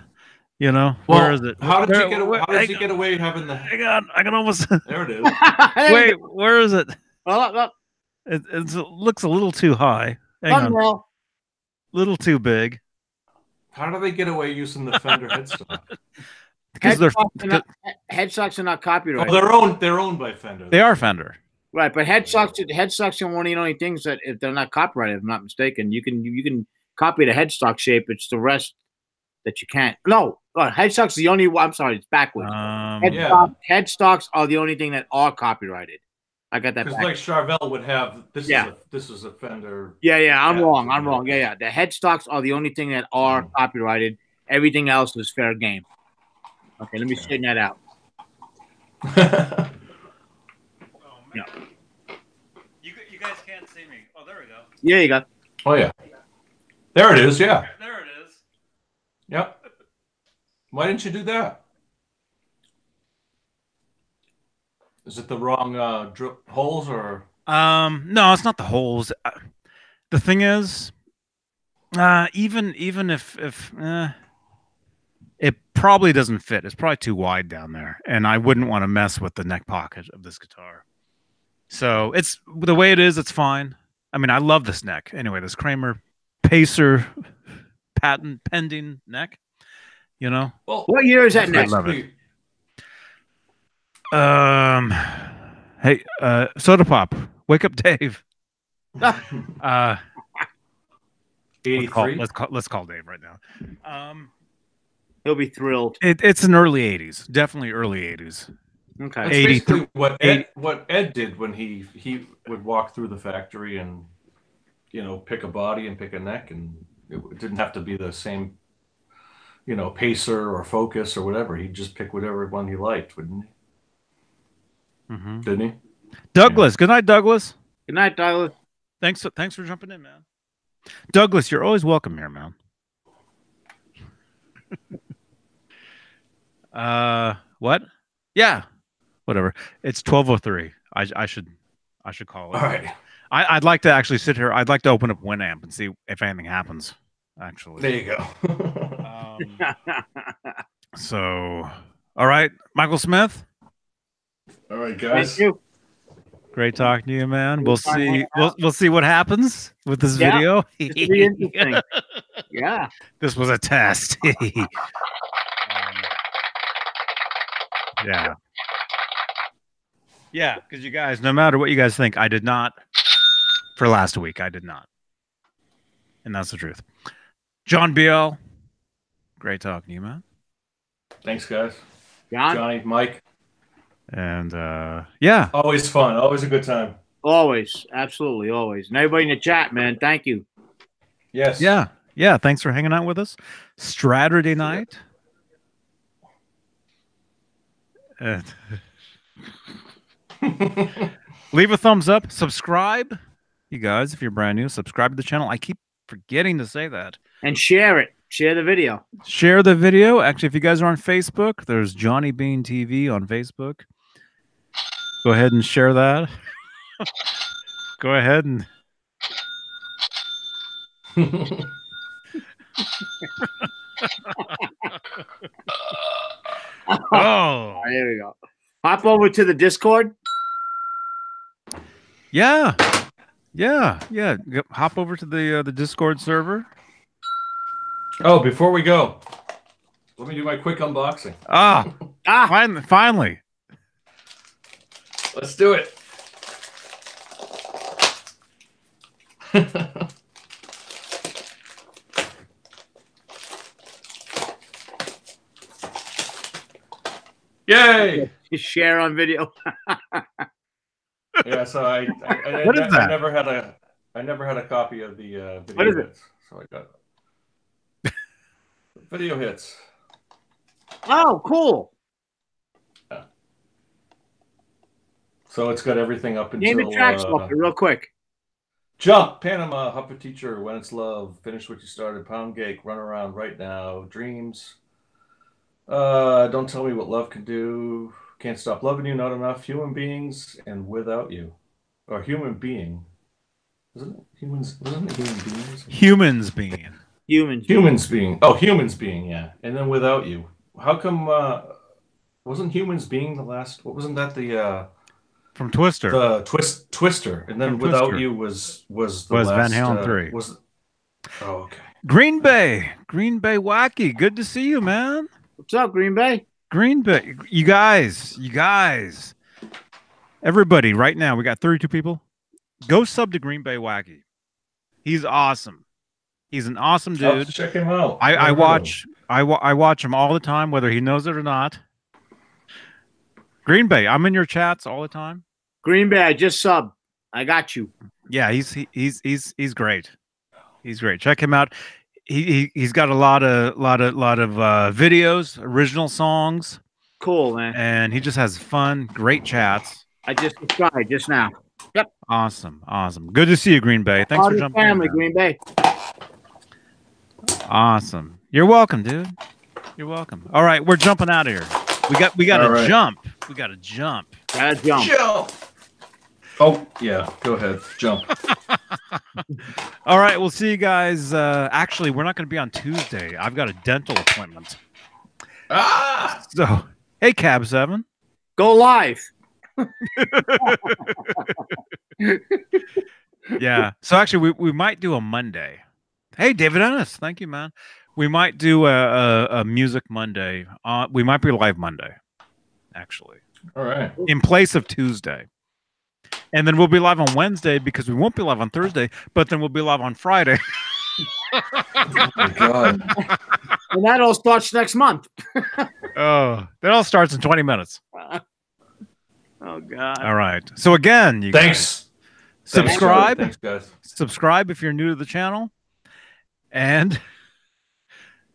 S1: you know,
S2: Well,
S1: where is it?
S2: How did you get away?
S1: Where-
S2: How did you get away having the?
S1: Hang on, I can almost
S2: There it is.
S1: wait. Where is it?
S3: Oh,
S1: It looks a little too high. Hang on,
S3: thumbnail.
S1: little too big.
S2: How do they get away using the Fender headstock?
S1: Because
S3: Headstocks are not copyrighted.
S2: Oh, they're owned by Fender.
S1: they are Fender.
S3: Right, but headstocks are one of the only things that, if they're not copyrighted, if I'm not mistaken, you can copy the headstock shape. It's the rest that you can't. No, headstocks is the only one. I'm sorry, it's backwards. Headstocks are the only thing that are copyrighted. I got that.
S2: Because like Charvel would have this.
S3: Yeah.
S2: This is a Fender.
S3: Yeah, I'm
S2: Yeah.
S3: wrong. Yeah. The headstocks are the only thing that are copyrighted. Everything else is fair game. Okay, let me straighten that out.
S1: Oh, you guys can't see me. Oh, there we go.
S3: Yeah, you go.
S2: Oh yeah. There it is. Yeah.
S1: There it is.
S2: Yep. Why didn't you do that? Is it the wrong holes or?
S1: No, it's not the holes. The thing is, even if it probably doesn't fit. It's probably too wide down there, and I wouldn't want to mess with the neck pocket of this guitar. So it's the way it is. It's fine. I mean, I love this neck. Anyway, this Kramer Pacer patent pending neck. You know.
S2: Well,
S3: What year is that
S1: I
S3: next?
S1: love it. Hey, Soda Pop, wake up, Dave.
S2: 83.
S1: Let's call Dave right now.
S3: He'll be thrilled.
S1: It's an early '80s, definitely early '80s.
S3: Okay.
S2: That's basically what Ed did when he would walk through the factory and pick a body and pick a neck, and it didn't have to be the same Pacer or Focus or whatever. He'd just pick whatever one he liked, wouldn't he?
S1: Mm-hmm.
S2: Didn't he?
S1: Douglas, good night, Douglas.
S3: Good night, Douglas.
S1: Thanks for jumping in, man. Douglas, you're always welcome here, man. What? Yeah, whatever. It's 12:03. I should call it.
S2: All right.
S1: I'd like to actually sit here. I'd like to open up Winamp and see if anything happens. Actually,
S2: There you go.
S1: So, all right, Michael Smith.
S2: All right,
S3: Thank
S2: guys.
S3: you.
S1: Great talking to you, man. We'll see. We'll see what happens with this video.
S3: This will be interesting. Yeah.
S1: This was a test. Yeah. Yeah, because you guys, no matter what you guys think, I did not. For last week, I did not. And that's the truth. John BL. Great talking to you, man.
S2: Thanks, guys.
S3: John?
S2: Johnny, Mike.
S1: And yeah.
S2: Always fun. Always a good time.
S3: Always. Absolutely. Always. And everybody in the chat, man, thank you.
S2: Yes.
S1: Yeah. Yeah. Thanks for hanging out with us. Straturday night. Leave a thumbs up. Subscribe. You guys, if you're brand new, subscribe to the channel. I keep forgetting to say that.
S3: And share it. Share the video.
S1: Share the video. Actually, if you guys are on Facebook, there's johnnybeanetv on Facebook. Go ahead and share that. Go ahead and oh,
S3: There we go. Hop over to the Discord.
S1: yeah, hop over to the Discord server.
S2: Oh, before we go, let me do my quick unboxing.
S1: Finally.
S2: Let's do it. Yay!
S3: Share on video.
S2: Yeah, so
S1: What is that?
S2: I never had a copy of the video
S3: What is it?
S2: hits, so I got video hits.
S3: Oh, cool.
S2: So it's got everything up
S3: Name
S2: until
S3: the tracks real quick.
S2: Jump, Panama, Hubbard Teacher, When It's Love, Finish What You Started, Pound Cake, Run Around Right Now, Dreams, Don't Tell Me What Love Can Do, Can't Stop Loving You, Not Enough, Human Beings, and Without You. Or Human Being. Wasn't it humans? Wasn't it human beings?
S1: Humans being.
S2: Humans being. Oh, humans being, yeah. And then Without You. How come wasn't Humans Being the last? What wasn't that the
S1: From Twister.
S2: the Twister? And then
S1: From
S2: Without
S1: Twister.
S2: You was the
S1: Was
S2: last,
S1: Van Halen 3.
S2: Oh, okay.
S1: Green Bay Wacky. Good to see you, man.
S3: What's up, Green Bay?
S1: Green Bay. You guys. Everybody, right now, we got 32 people. Go sub to Green Bay Wacky. He's awesome. He's an awesome
S2: I'll
S1: dude.
S2: check him out.
S1: I watch him all the time, whether he knows it or not. Green Bay, I'm in your chats all the time.
S3: Green Bay, I just subbed. I got you.
S1: Yeah, he's great. He's great. Check him out. He's got a lot of videos, original songs.
S3: Cool, man.
S1: And he just has fun, great chats.
S3: I just subscribed just now. Yep.
S1: Awesome. Good to see you, Green Bay. Thanks for jumping
S3: family,
S1: in.
S3: Green Bay.
S1: Awesome. You're welcome, dude. You're welcome. All right, we're jumping out of here. We got to jump. We got to jump.
S3: Gotta jump.
S2: Jump. Oh, yeah. Go ahead. Jump.
S1: All right, we'll see you guys. Actually, we're not going to be on Tuesday. I've got a dental appointment. So, hey, Cab 7.
S3: Go live.
S1: Yeah. So actually, we might do a Monday. Hey, David Ennis. Thank you, man. We might do a Music Monday. We might be live Monday, actually.
S2: All right.
S1: In place of Tuesday. And then we'll be live on Wednesday because we won't be live on Thursday, but then we'll be live on Friday.
S2: Oh, my God.
S3: And that all starts next month.
S1: Oh, that all starts in 20 minutes.
S3: Oh, God.
S1: All right. So again, you
S2: Thanks.
S1: guys, subscribe.
S2: Thanks, guys.
S1: Subscribe if you're new to the channel. And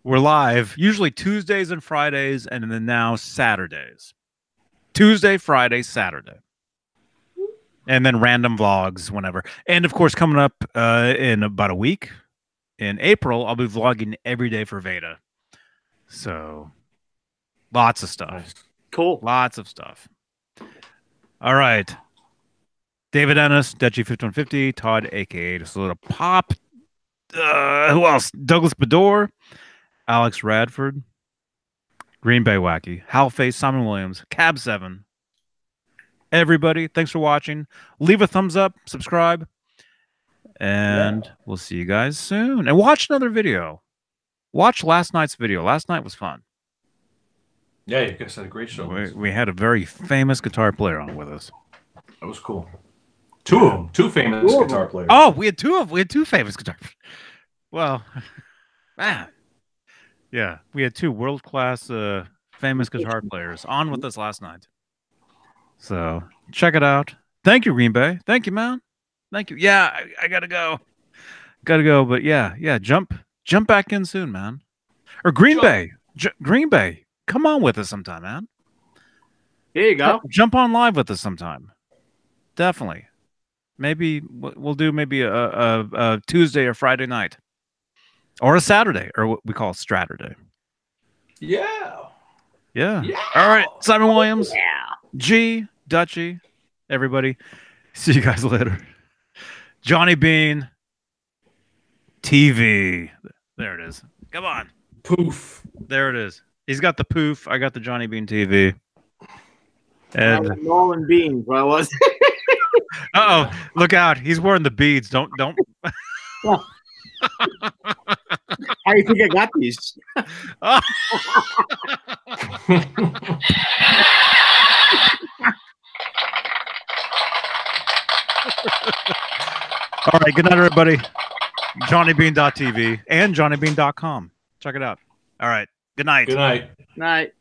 S1: we're live usually Tuesdays and Fridays, and then now Saturdays. Tuesday, Friday, Saturday. And then random vlogs whenever. And of course, coming up in about a week, in April, I'll be vlogging every day for Veda. So lots of stuff.
S2: Nice.
S3: Cool.
S1: Lots of stuff. All right. David Ennis, Dutchy5150, Todd, a.k.a. Just a Little Pop. Who else? Douglas Bador, Alex Radford, Green Bay Wacky, Hal Face, Simon Williams, Cab 7. Everybody, thanks for watching. Leave a thumbs up, subscribe, and we'll see you guys soon. And watch another video. Watch last night's video. Last night was fun.
S2: Yeah, you guys had a great show.
S1: We had a very famous guitar player on with us.
S2: That was cool. Two of them. Two famous guitar players.
S1: Oh, we had two famous guitar. Well, man, yeah, we had two world-class famous guitar players on with us last night. So check it out. Thank you, Green Bay. Thank you, man. Thank you. Yeah, I gotta go. But yeah, jump back in soon, man. Or Green Bay, Green Bay, come on with us sometime, man.
S3: Here you go.
S1: Jump on live with us sometime. Definitely. Maybe we'll do maybe a Tuesday or Friday night, or a Saturday, or what we call Straturday.
S2: Yeah.
S1: Yeah. All right, Simon Williams.
S3: Yeah.
S1: G, Dutchy, everybody. See you guys later. Johnny Beane TV. There it is. Come on.
S2: Poof.
S1: There it is. He's got the poof. I got the Johnny Beane TV. And
S3: Nolan Bean, what was
S1: uh-oh, look out. He's wearing the beads. Don't.
S3: How do you think I got these?
S1: Oh. All right, good night, everybody. johnnybeane.tv and johnnybeane.com. Check it out. All right, good night.
S2: Good night.
S3: Night.